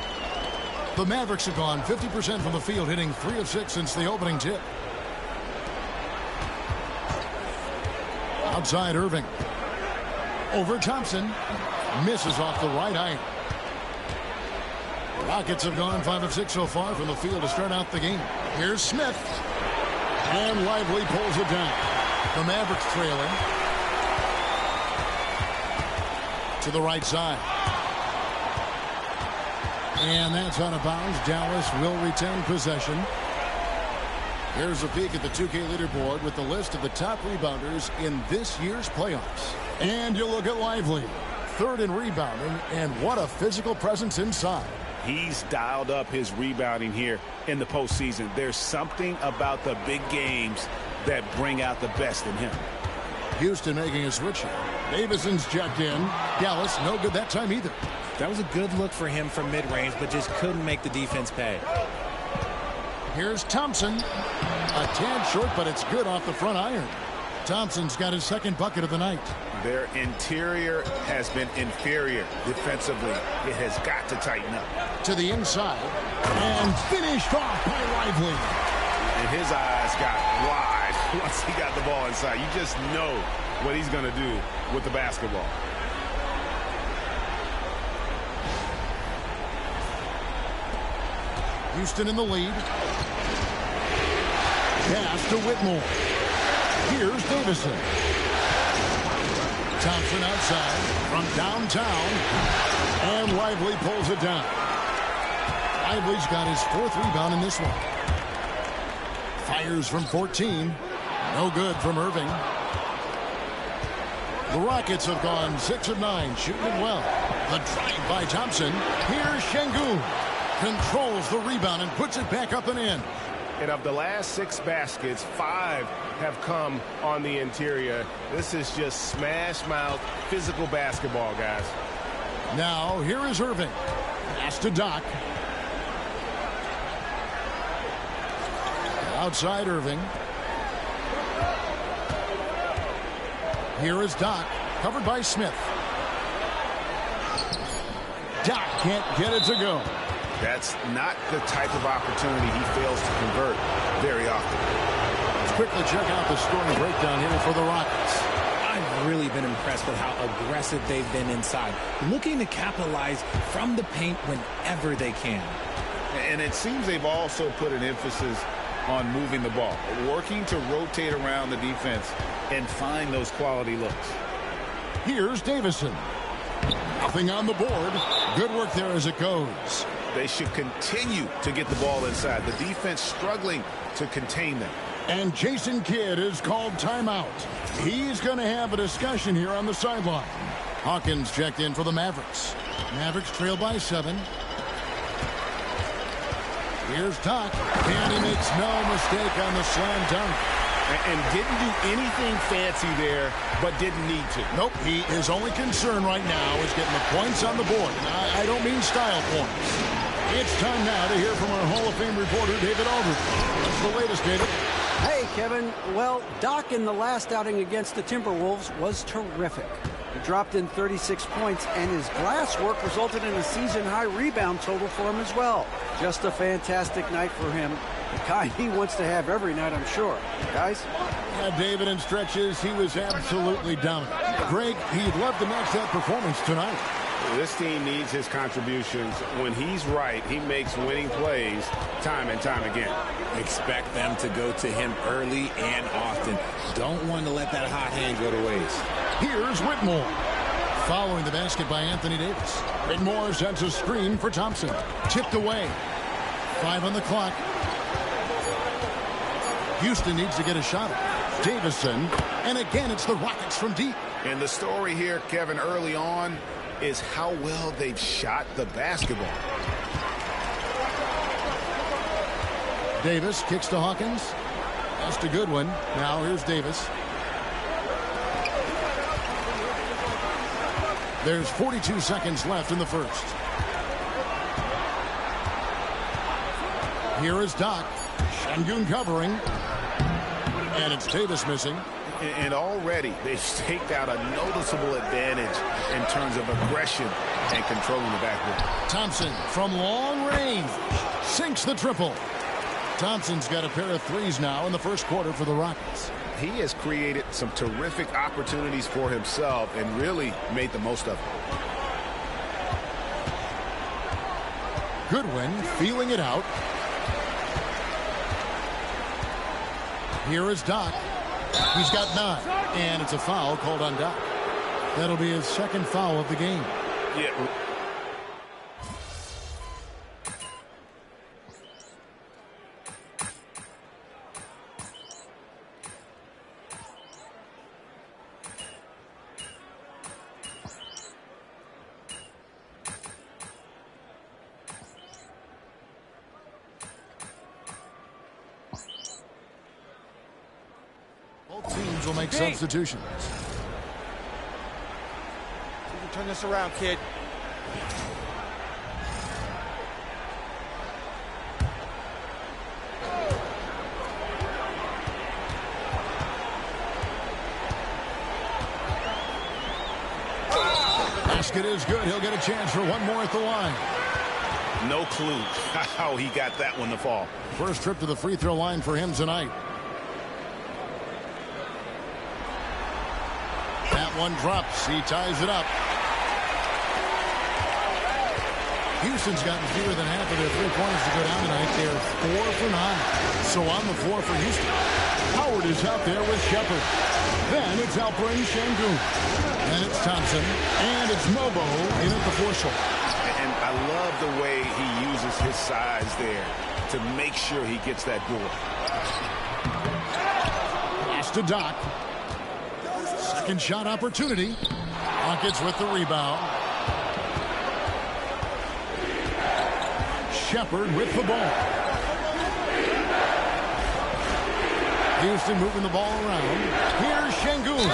The Mavericks have gone 50% from the field, hitting 3 of 6 since the opening tip. Outside Irving. Over Thompson. Misses off the right iron. Rockets have gone 5 of 6 so far from the field to start out the game. Here's Smith. And Lively pulls it down. The Mavericks trailing. To the right side. And that's out of bounds. Dallas will retain possession. Here's a peek at the 2K leaderboard with the list of the top rebounders in this year's playoffs. And you look at Lively. Third in rebounding, and what a physical presence inside. He's dialed up his rebounding here in the postseason. There's something about the big games that bring out the best in him. Houston making a switch here. Davison's checked in. Dallas, no good that time either. That was a good look for him from mid-range, but just couldn't make the defense pay. Here's Thompson. A tad short, but it's good off the front iron. Thompson's got his second bucket of the night. Their interior has been inferior defensively. It has got to tighten up. To the inside. And finished off by Lively. And his eyes got wide once he got the ball inside. You just know what he's going to do with the basketball. Houston in the lead. Pass to Whitmore. Here's Davison. Thompson outside from downtown. And Lively pulls it down. Lively's got his fourth rebound in this one. Fires from 14. No good from Irving. The Rockets have gone 6 of 9, shooting it well. The drive by Thompson. Here's Şengün. Controls the rebound and puts it back up and in. And of the last 6 baskets, 5 have come on the interior. This is just smash mouth physical basketball, guys. Now here is Irving. Pass to Doc. Outside Irving. Here is Doc, covered by Smith. Doc can't get it to go. That's not the type of opportunity he fails to convert very often. Let's quickly check out the scoring breakdown here for the Rockets. I've really been impressed with how aggressive they've been inside, looking to capitalize from the paint whenever they can. And it seems they've also put an emphasis on moving the ball, working to rotate around the defense and find those quality looks. Here's Davison. Nothing on the board. Good work there as it goes. They should continue to get the ball inside. The defense struggling to contain them. And Jason Kidd is called timeout. He's going to have a discussion here on the sideline. Hawkins checked in for the Mavericks. Mavericks trail by 7. Here's Doc, and he makes no mistake on the slam dunk. And didn't do anything fancy there, but didn't need to. Nope, his only concern right now is getting the points on the board. I don't mean style points. It's time now to hear from our Hall of Fame reporter, David Aldridge. What's the latest, David? Hey, Kevin. Well, Doc in the last outing against the Timberwolves was terrific. He dropped in 36 points, and his glass work resulted in a season-high rebound total for him as well. Just a fantastic night for him. The kind he wants to have every night, I'm sure. Guys? Yeah, David, in stretches, he was absolutely dominant. Greg, he'd love to match that performance tonight. This team needs his contributions. When he's right, he makes winning plays time and time again. Expect them to go to him early and often. Don't want to let that hot hand go to waste. Here's Whitmore. Following the basket by Anthony Davis. Whitmore sends a screen for Thompson. Tipped away. 5 on the clock. Houston needs to get a shot. Davison. And again, it's the Rockets from deep. And the story here, Kevin, early on is how well they've shot the basketball. Davis kicks to Hawkins. That's a good one. Now here's Davis. There's 42 seconds left in the first. Here is Doc. Şengün covering. And it's Davis missing. And already they've staked out a noticeable advantage in terms of aggression and controlling the backcourt. Thompson from long range sinks the triple. Thompson's got a pair of threes now in the first quarter for the Rockets. He has created some terrific opportunities for himself and really made the most of them. Goodwin feeling it out. Here is Doc. He's got 9, and it's a foul called on Doc. That'll be his second foul of the game. Yeah. Both teams will make substitutions. You can turn this around, kid. Basket is good. He'll get a chance for one more at the line. No clue how he got that one to fall. First trip to the free throw line for him tonight. That one drops. He ties it up. Houston's gotten fewer than half of their 3-pointers to go down tonight. They're 4 for 9. So on the floor for Houston, Howard is out there with Shepard. Then it's Alperen Sengun. Then it's Thompson. And it's Mobo in at the force hole. And I love the way he uses his size there to make sure he gets that board. Pass to Doc. Second shot opportunity. Rockets with the rebound. Shepard with the ball. Houston moving the ball around. Here's Sengun.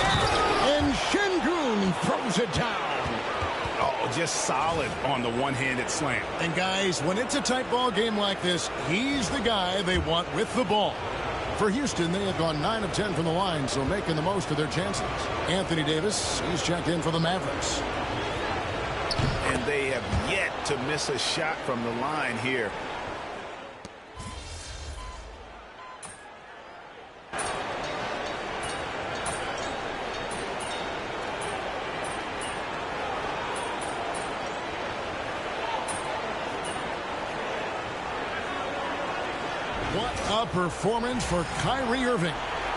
And Sengun throws it down. Oh, just solid on the one-handed slam. And guys, when it's a tight ball game like this, he's the guy they want with the ball. For Houston, they have gone 9 of 10 from the line, so making the most of their chances. Anthony Davis, he's checked in for the Mavericks. And they have yet to miss a shot from the line here. What a performance for Kyrie Irving.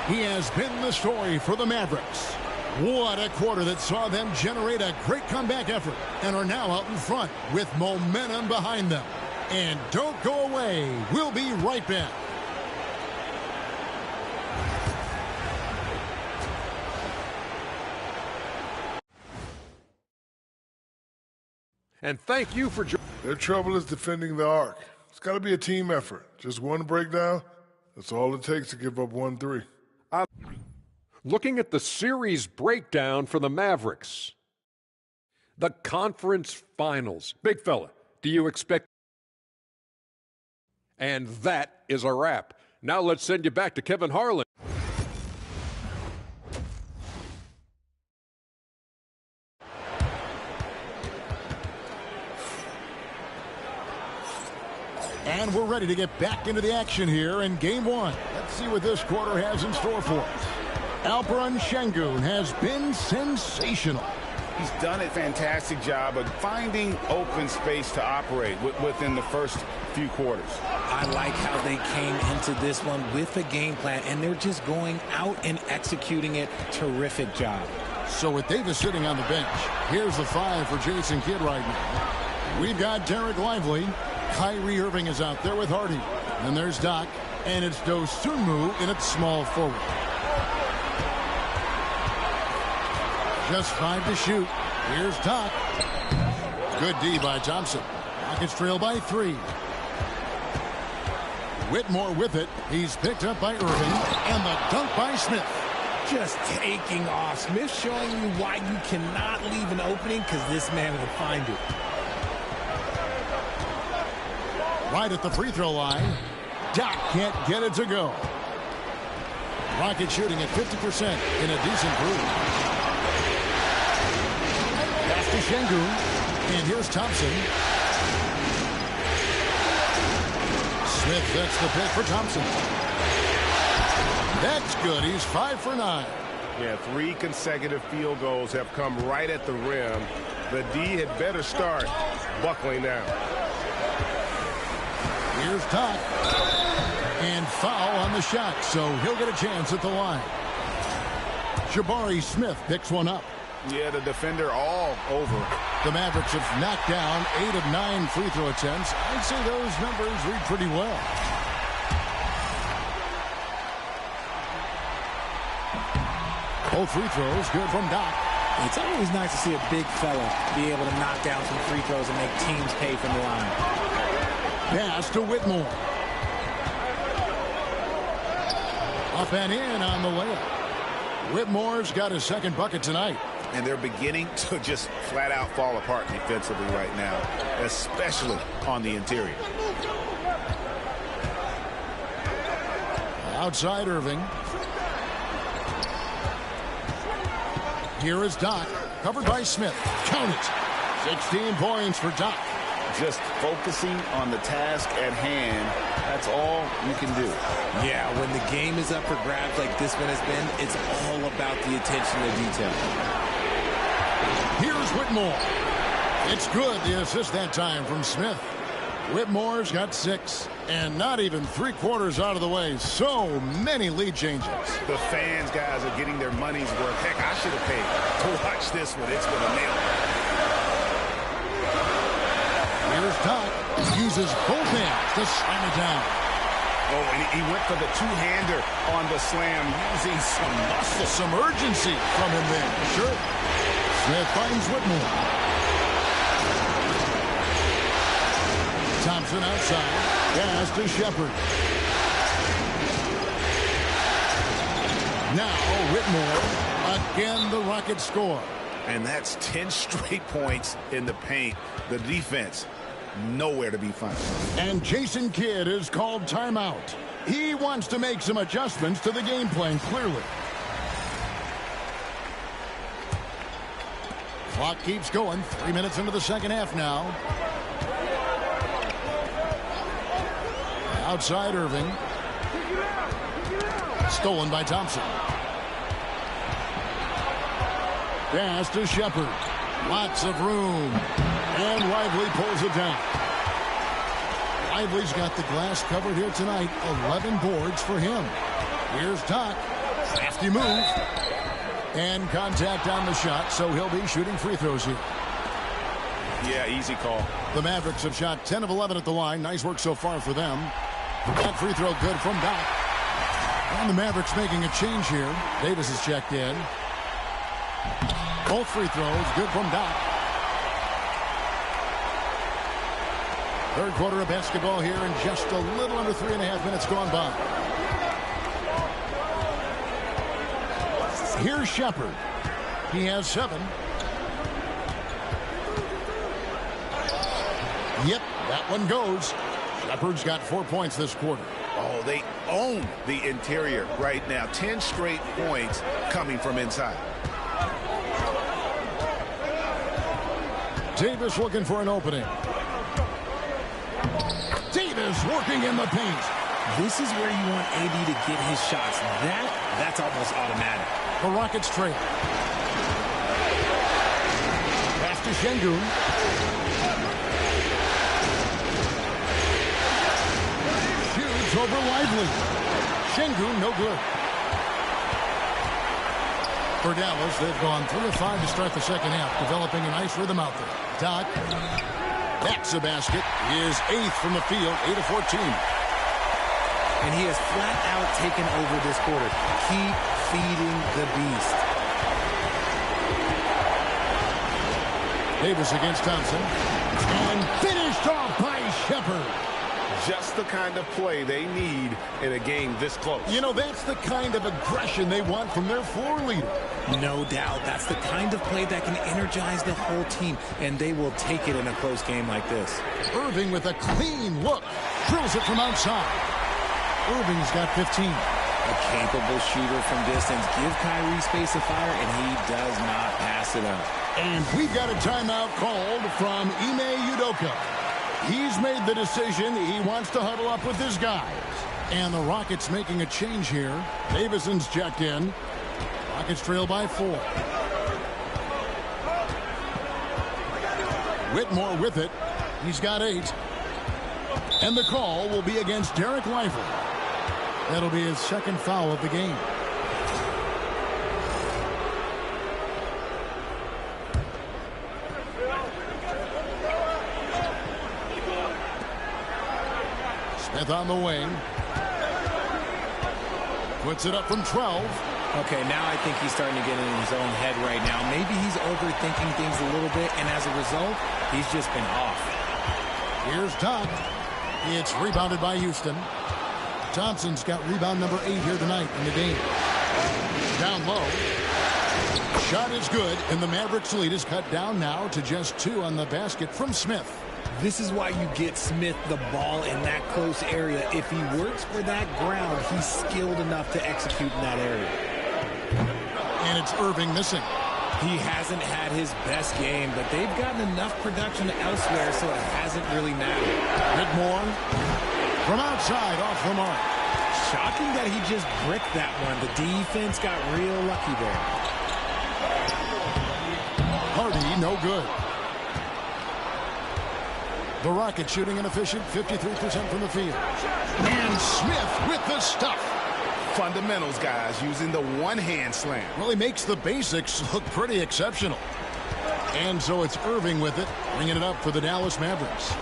He has been the story for the Mavericks. What a quarter that saw them generate a great comeback effort and are now out in front with momentum behind them. And don't go away. We'll be right back. And thank you for joining. Their trouble is defending the arc. It's got to be a team effort. Just one breakdown, that's all it takes to give up 1-3. Looking at the series breakdown for the Mavericks. The conference finals. Big fella, do you expect? And that is a wrap. Now let's send you back to Kevin Harlan. And we're ready to get back into the action here in Game 1. Let's see what this quarter has in store for us. Alperen Sengun has been sensational. He's done a fantastic job of finding open space to operate within the first few quarters. I like how they came into this one with a game plan, and they're just going out and executing it. Terrific job. So with Davis sitting on the bench, here's the 5 for Jason Kidd right now. We've got Derek Lively. Kyrie Irving is out there with Hardy. And there's Doc. And it's Dosunmu in its small forward. Just 5 to shoot. Here's Doc. Good D by Thompson. Rockets trail by 3. Whitmore with it. He's picked up by Irving. And the dunk by Smith. Just taking off. Smith showing you why you cannot leave an opening, because this man will find it. Right at the free throw line. Doc can't get it to go. Rocket shooting at 50% in a decent groove. Pass to Sengun. And here's Thompson. Smith gets the pick for Thompson. That's good. He's 5 for 9. Yeah, 3 consecutive field goals have come right at the rim. The D had better start buckling down. Here's Doc. And foul on the the shot, so he'll get a chance at the line. Jabari Smith picks one up. Yeah, the defender all over. The Mavericks have knocked down 8 of 9 free throw attempts. I'd say those numbers read pretty well. Both free throws good from Doc. It's always nice to see a big fella be able to knock down some free throws and make teams pay from the line. Pass to Whitmore. Up and in on the layup. Whitmore's got his second bucket tonight. And they're beginning to just flat out fall apart defensively right now, especially on the interior. Outside Irving. Here is Doc, covered by Smith. Count it. 16 points for Doc. Just focusing on the task at hand, that's all you can do. Yeah, when the game is up for grabs like this one has been, it's all about the attention to detail. Here's Whitmore. It's good, the assist that time from Smith. Whitmore's got 6, and not even 3/4 out of the way. So many lead changes. The fans, guys, are getting their money's worth. Heck, I should have paid to watch this one. It's going to nail it. Here's Doc. Uses both hands to slam it down. Oh, and he went for the two-hander on the slam, using some muscle. Some urgency from him there. Sure. Smith finds Whitmore. Thompson outside. Pass to Shepard. Now Whitmore. Again, the Rockets score. And that's 10 straight points in the paint. The defense, nowhere to be found. And Jason Kidd is called timeout. He wants to make some adjustments to the game plan, clearly. Clock keeps going. 3 minutes into the second half now. Outside Irving. Stolen by Thompson. Pass to Shepard. Lots of room. And Lively pulls it down. Lively's got the glass covered here tonight. 11 boards for him. Here's Doc. Crafty move. And contact on the shot, so he'll be shooting free throws here. Yeah, easy call. The Mavericks have shot 10 of 11 at the line. Nice work so far for them. That free throw good from Doc. And the Mavericks making a change here. Davis is checked in. Both free throws good from Doc. Third quarter of basketball here, and just a little under 3.5 minutes gone by. Here's Shepard. He has 7. Yep, that one goes. Shepard's got 4 points this quarter. Oh, they own the interior right now. 10 straight points coming from inside. Davis looking for an opening. Davis working in the paint. This is where you want AD to get his shots. That's almost automatic. The Rockets trail. Pass to Şengün. Shoots over Lively. Şengün, no good. For Dallas, they've gone 3 of 5 to start the second half, developing a nice rhythm out there. Doc. That's a basket. His 8th from the field, 8 of 14. And he has flat out taken over this quarter. Keep feeding the beast. Davis against Thompson. And finished off by Shepard. Just the kind of play they need in a game this close. You know, that's the kind of aggression they want from their floor leader. No doubt. That's the kind of play that can energize the whole team, and they will take it in a close game like this. Irving with a clean look. Drills it from outside. Irving's got 15. A capable shooter from distance. Give Kyrie space to fire, and he does not pass it up. And we've got a timeout called from Ime Udoka. He's made the decision. He wants to huddle up with his guys. And the Rockets making a change here. Davison's checked in. Rockets trail by 4. Whitmore with it. He's got 8. And the call will be against Derek Lively. That'll be his second foul of the game. Smith on the wing. Puts it up from 12. Okay, now I think he's starting to get in his own head right now. Maybe he's overthinking things a little bit, and as a result, he's just been off. Here's Doc. It's rebounded by Houston. Thompson's got rebound number 8 here tonight in the game. Down low. Shot is good, and the Mavericks lead is cut down now to just 2 on the basket from Smith. This is why you get Smith the ball in that close area. If he works for that ground, he's skilled enough to execute in that area. And it's Irving missing. He hasn't had his best game, but they've gotten enough production elsewhere, so it hasn't really mattered. Whitmore from outside off the mark. Shocking that he just bricked that one. The defense got real lucky there. Hardy, no good. The Rockets shooting an efficient 53% from the field. And Smith with the stuff. Fundamentals, guys, using the one-hand slam. Well, he makes the basics look pretty exceptional. And so it's Irving with it, bringing it up for the Dallas Mavericks.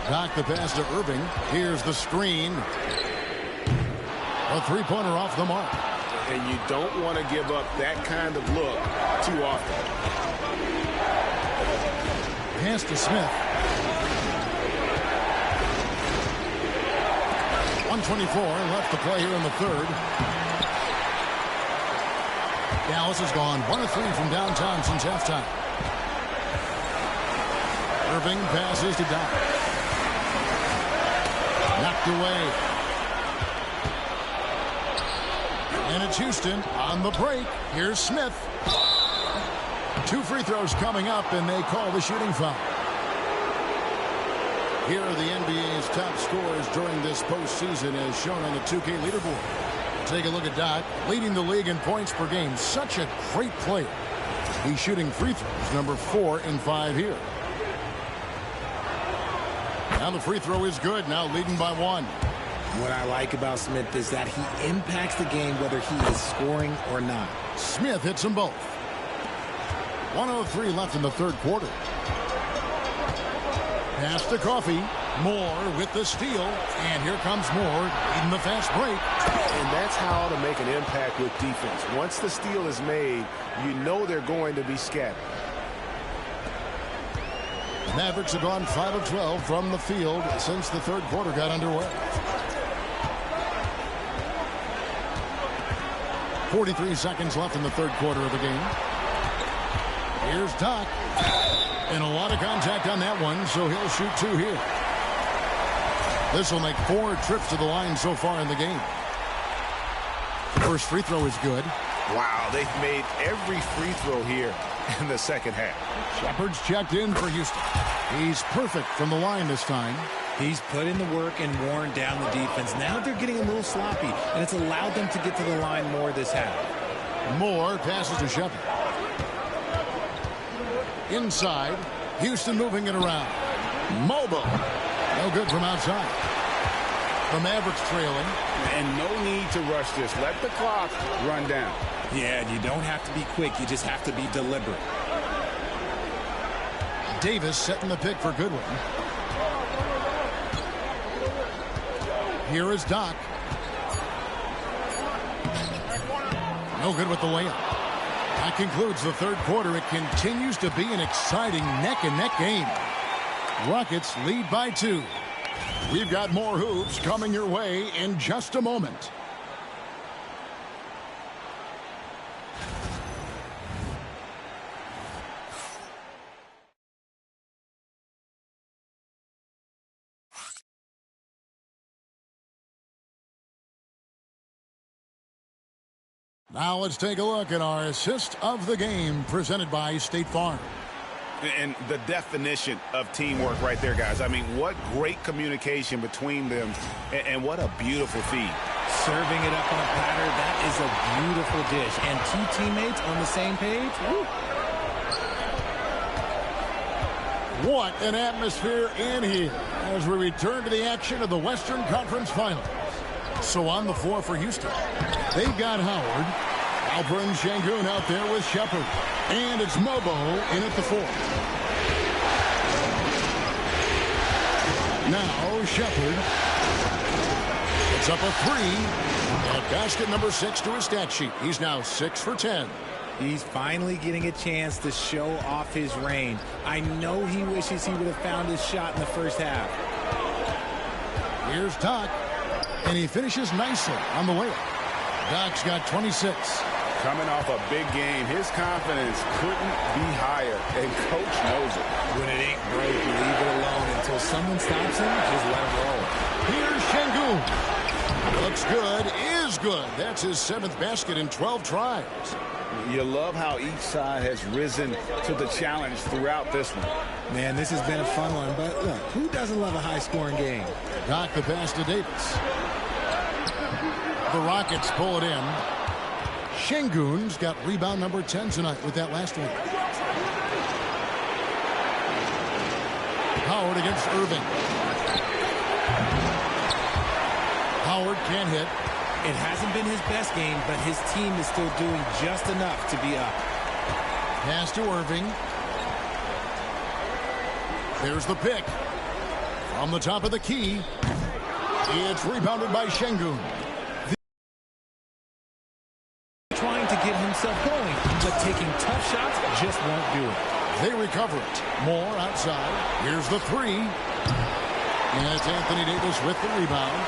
Doc the pass to Irving. Here's the screen. A three-pointer off the mark. And you don't want to give up that kind of look too often. Pass to Smith. 1:24 left to play here in the third. Dallas has gone 1 of 3 from downtown since halftime. Irving passes to Doc. Knocked away. And it's Houston on the break. Here's Smith. 2 free throws coming up, and they call the shooting foul. Here are the NBA's top scorers during this postseason as shown on the 2K leaderboard. Take a look at Doc, leading the league in points per game. Such a great player. He's shooting free throws, number 4 in 5 here. Now the free throw is good, now leading by 1. What I like about Smith is that he impacts the game whether he is scoring or not. Smith hits them both. 1:03 left in the third quarter. Pass to Coffey. Moore with the steal. And here comes Moore leading the fast break. And that's how to make an impact with defense. Once the steal is made, you know they're going to be scattered. Mavericks have gone 5 of 12 from the field since the third quarter got underway. 43 seconds left in the third quarter of the game. Here's Doc. And a lot of contact on that one, so he'll shoot 2 here. This will make 4 trips to the line so far in the game. First free throw is good. Wow, they've made every free throw here in the second half. Shepard's checked in for Houston. He's perfect from the line this time. He's put in the work and worn down the defense. Now they're getting a little sloppy, and it's allowed them to get to the line more this half. Moore passes to Shepard. Inside, Houston moving it around. Mobile. No good from outside. The Mavericks trailing. And no need to rush this. Let the clock run down. Yeah, you don't have to be quick. You just have to be deliberate. Davis setting the pick for Goodwin. Here is Doc. No good with the layup. That concludes the third quarter. It continues to be an exciting neck-and-neck game. Rockets lead by 2. We've got more hoops coming your way in just a moment. Now let's take a look at our assist of the game presented by State Farm. And the definition of teamwork right there, guys. I mean, what great communication between them, and what a beautiful feed. Serving it up on a platter, that is a beautiful dish. And 2 teammates on the same page. Woo. What an atmosphere in here as we return to the action of the Western Conference Finals. So on the floor for Houston, they've got Howard. Alperen Şengün out there with Shepard. And it's Mobo in at the 4. Now Shepard. It's up a 3. And basket number 6 to his stat sheet. He's now 6 for 10. He's finally getting a chance to show off his range. I know he wishes he would have found his shot in the first half. Here's Doc, and he finishes nicely on the way up. Doc's got 26. Coming off a big game, his confidence couldn't be higher, and Coach knows it. When it ain't broke, leave it alone. Until someone stops him, just let him roll. Here's Şengün. Looks good, is good. That's his 7th basket in 12 tries. You love how each side has risen to the challenge throughout this one. Man, this has been a fun one, but look, who doesn't love a high-scoring game? Doc the pass to Davis. The Rockets pull it in. Şengün's got rebound number 10 tonight with that last one. Howard against Irving. Howard can't hit. It hasn't been his best game, but his team is still doing just enough to be up. Pass to Irving. There's the pick. From the top of the key. It's rebounded by Şengün. Trying to get himself going, but taking tough shots just won't do it. They recover it. Moore outside. Here's the 3. And it's Anthony Davis with the rebound.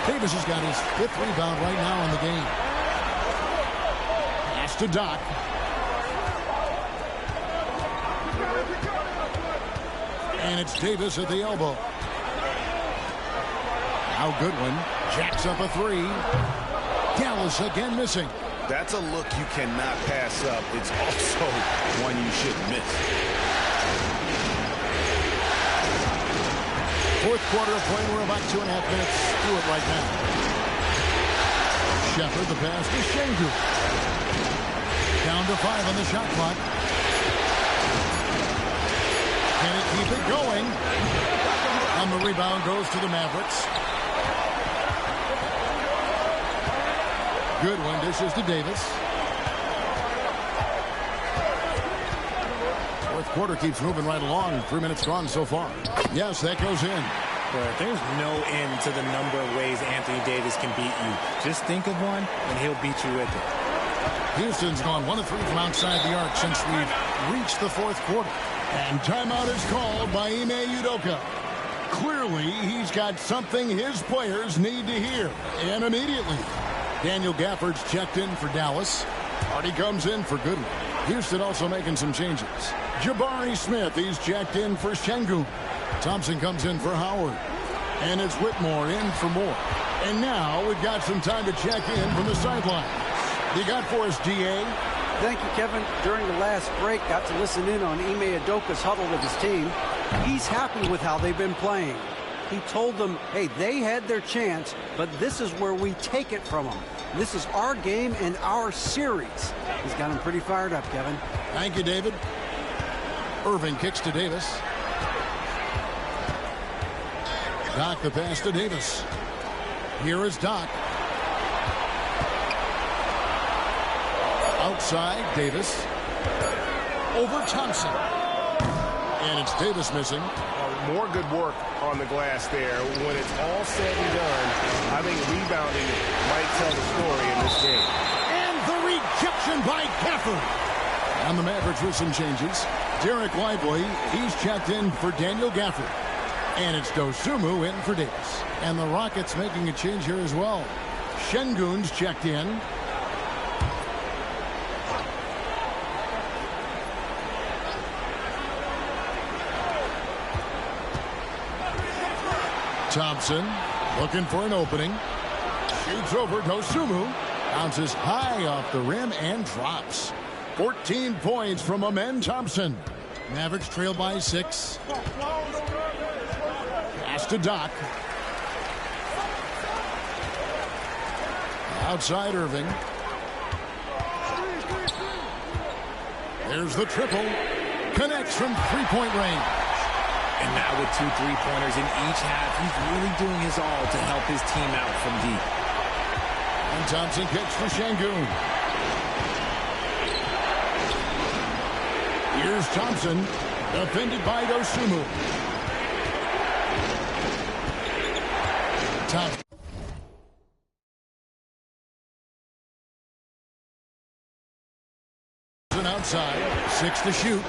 Davis has got his 5th rebound right now in the game. Pass to Doc. And it's Davis at the elbow. Now Goodwin jacks up a 3. Dallas again missing. That's a look you cannot pass up. It's also one you shouldn't miss. 4th quarter of play. We're about 2.5 minutes through it right now. Shepard, the pass to Şengün. Down to 5 on the shot clock. Can it keep it going? And the rebound goes to the Mavericks. Goodwin dishes to Davis. 4th quarter keeps moving right along. 3 minutes gone so far. Yes, that goes in. But there's no end to the number of ways Anthony Davis can beat you. Just think of one, and he'll beat you with it. Houston's gone 1 of 3 from outside the arc since we've reached the 4th quarter. And timeout is called by Ime Udoka. Clearly, he's got something his players need to hear. And immediately, Daniel Gafford's checked in for Dallas. Hardy comes in for Goodwin. Houston also making some changes. Jabari Smith, he's checked in for Şengün. Thompson comes in for Howard. And it's Whitmore in for Moore. And now we've got some time to check in from the sidelines. You got for us, DA? Thank you, Kevin. During the last break, got to listen in on Ime Udoka's huddle with his team. He's happy with how they've been playing. He told them, hey, they had their chance, but this is where we take it from them. This is our game and our series. He's got him pretty fired up, Kevin. Thank you, David. Irving kicks to Davis. Doc the pass to Davis. Here is Doc. Outside, Davis. Over Thompson. And it's Davis missing. More good work on the glass there. When it's all said and done, I think rebounding might tell the story in this game. And the rejection by Gafford. And the Mavericks with some changes. Derek Lively, he's checked in for Daniel Gafford. And it's Dosumu in for Davis. And the Rockets making a change here as well. Şengün's checked in. Thompson looking for an opening. Shoots over Dosumu. Bounces high off the rim and drops. 14 points from Amen Thompson. Mavericks trail by 6. Pass to Doc. Outside Irving. There's the triple. Connects from 3-point range. And now with 2 3-pointers in each half, he's really doing his all to help his team out from deep. And Thompson kicks for Şengün. Here's Thompson, defended by Dosunmu. Thompson. Outside, 6 to shoot.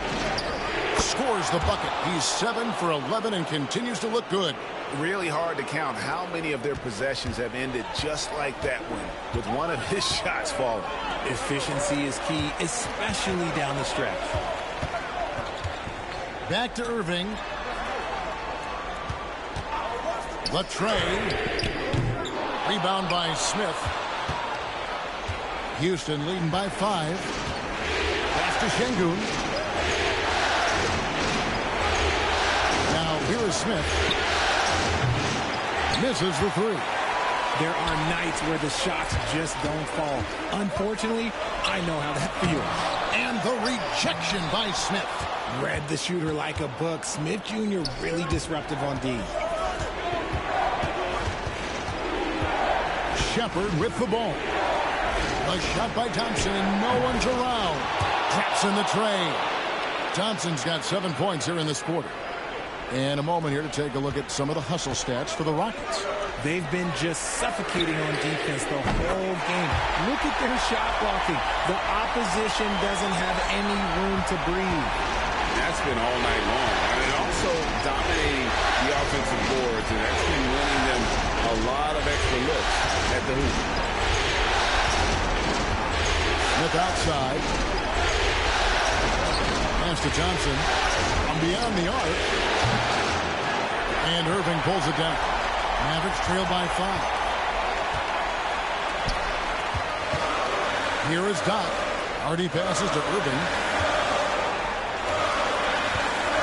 Scores the bucket. He's 7 for 11 and continues to look good. Really hard to count how many of their possessions have ended just like that one, with one of his shots falling. Efficiency is key, especially down the stretch. Back to Irving. Latrey. Rebound by Smith. Houston leading by 5. Pass to Şengün. Now here is Smith. Misses the 3. There are nights where the shots just don't fall. Unfortunately, I know how that feels. And the rejection by Smith. Read the shooter like a book. Smith Jr. really disruptive on D. Shepard with the ball. A shot by Thompson, and no one's around. Traps in the tray. Thompson's got 7 points here in this quarter. And a moment here to take a look at some of the hustle stats for the Rockets. They've been just suffocating on defense the whole game. Look at their shot blocking. The opposition doesn't have any room to breathe. That's been all night long. And also dominating the offensive boards, and that's been winning them a lot of extra looks at the hoop. Smith outside. Pass to Johnson. From beyond the arc. And Irving pulls it down. Mavericks trail by 5. Here is Doc. Hardy passes to Irving.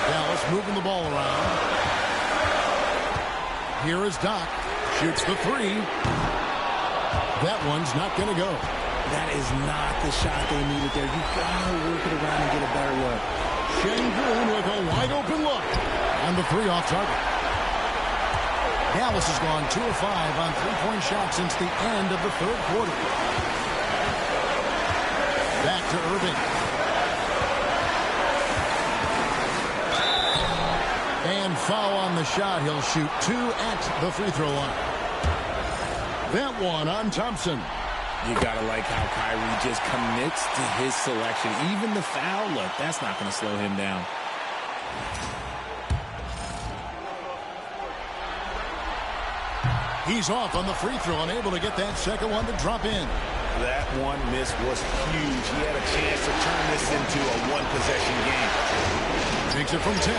Dallas moving the ball around. Here is Doc. Shoots the 3. That one's not going to go. That is not the shot they needed there. You've got to work it around and get a better look. Şengün with a wide open look. And the 3 off target. Dallas has gone 2 of 5 on 3-point shots since the end of the 3rd quarter. Back to Irving. And foul on the shot. He'll shoot 2 at the free throw line. That one on Thompson. You got to like how Kyrie just commits to his selection. Even the foul look, that's not going to slow him down. He's off on the free throw, unable to get that second one to drop in. That one miss was huge. He had a chance to turn this into a one-possession game. Takes it from 10.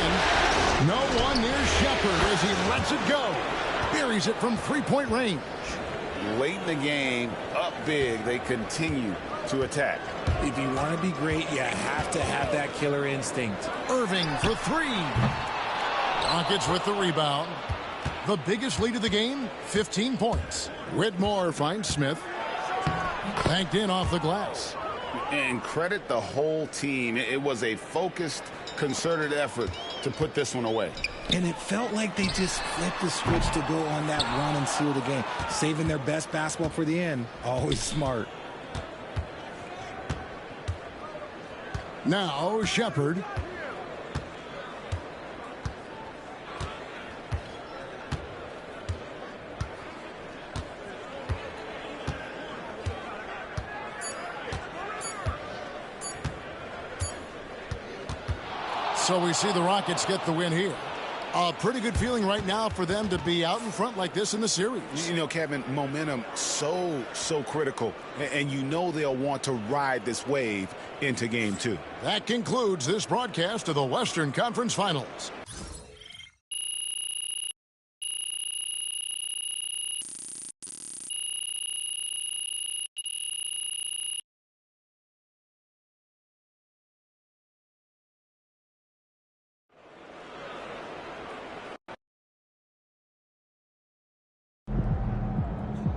No one near Shepard as he lets it go. Buries it from 3-point range. Late in the game, up big, they continue to attack. If you want to be great, you have to have that killer instinct. Irving for 3. Rockets with the rebound. The biggest lead of the game, 15 points. Whitmore finds Smith. Banked in off the glass. And credit the whole team. It was a focused, concerted effort to put this one away. And it felt like they just flipped the switch to go on that run and seal the game. Saving their best basketball for the end. Always smart. Now Shepard. So we see the Rockets get the win here. A pretty good feeling right now for them to be out in front like this in the series. You know, Kevin, momentum so critical. And you know they'll want to ride this wave into game 2. That concludes this broadcast of the Western Conference Finals.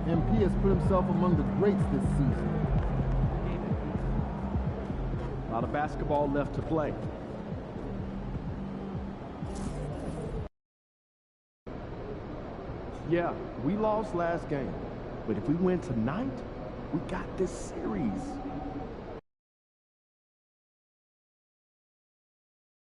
MP has put himself among the greats this season. A lot of basketball left to play. Yeah, we lost last game, but if we win tonight, we got this series.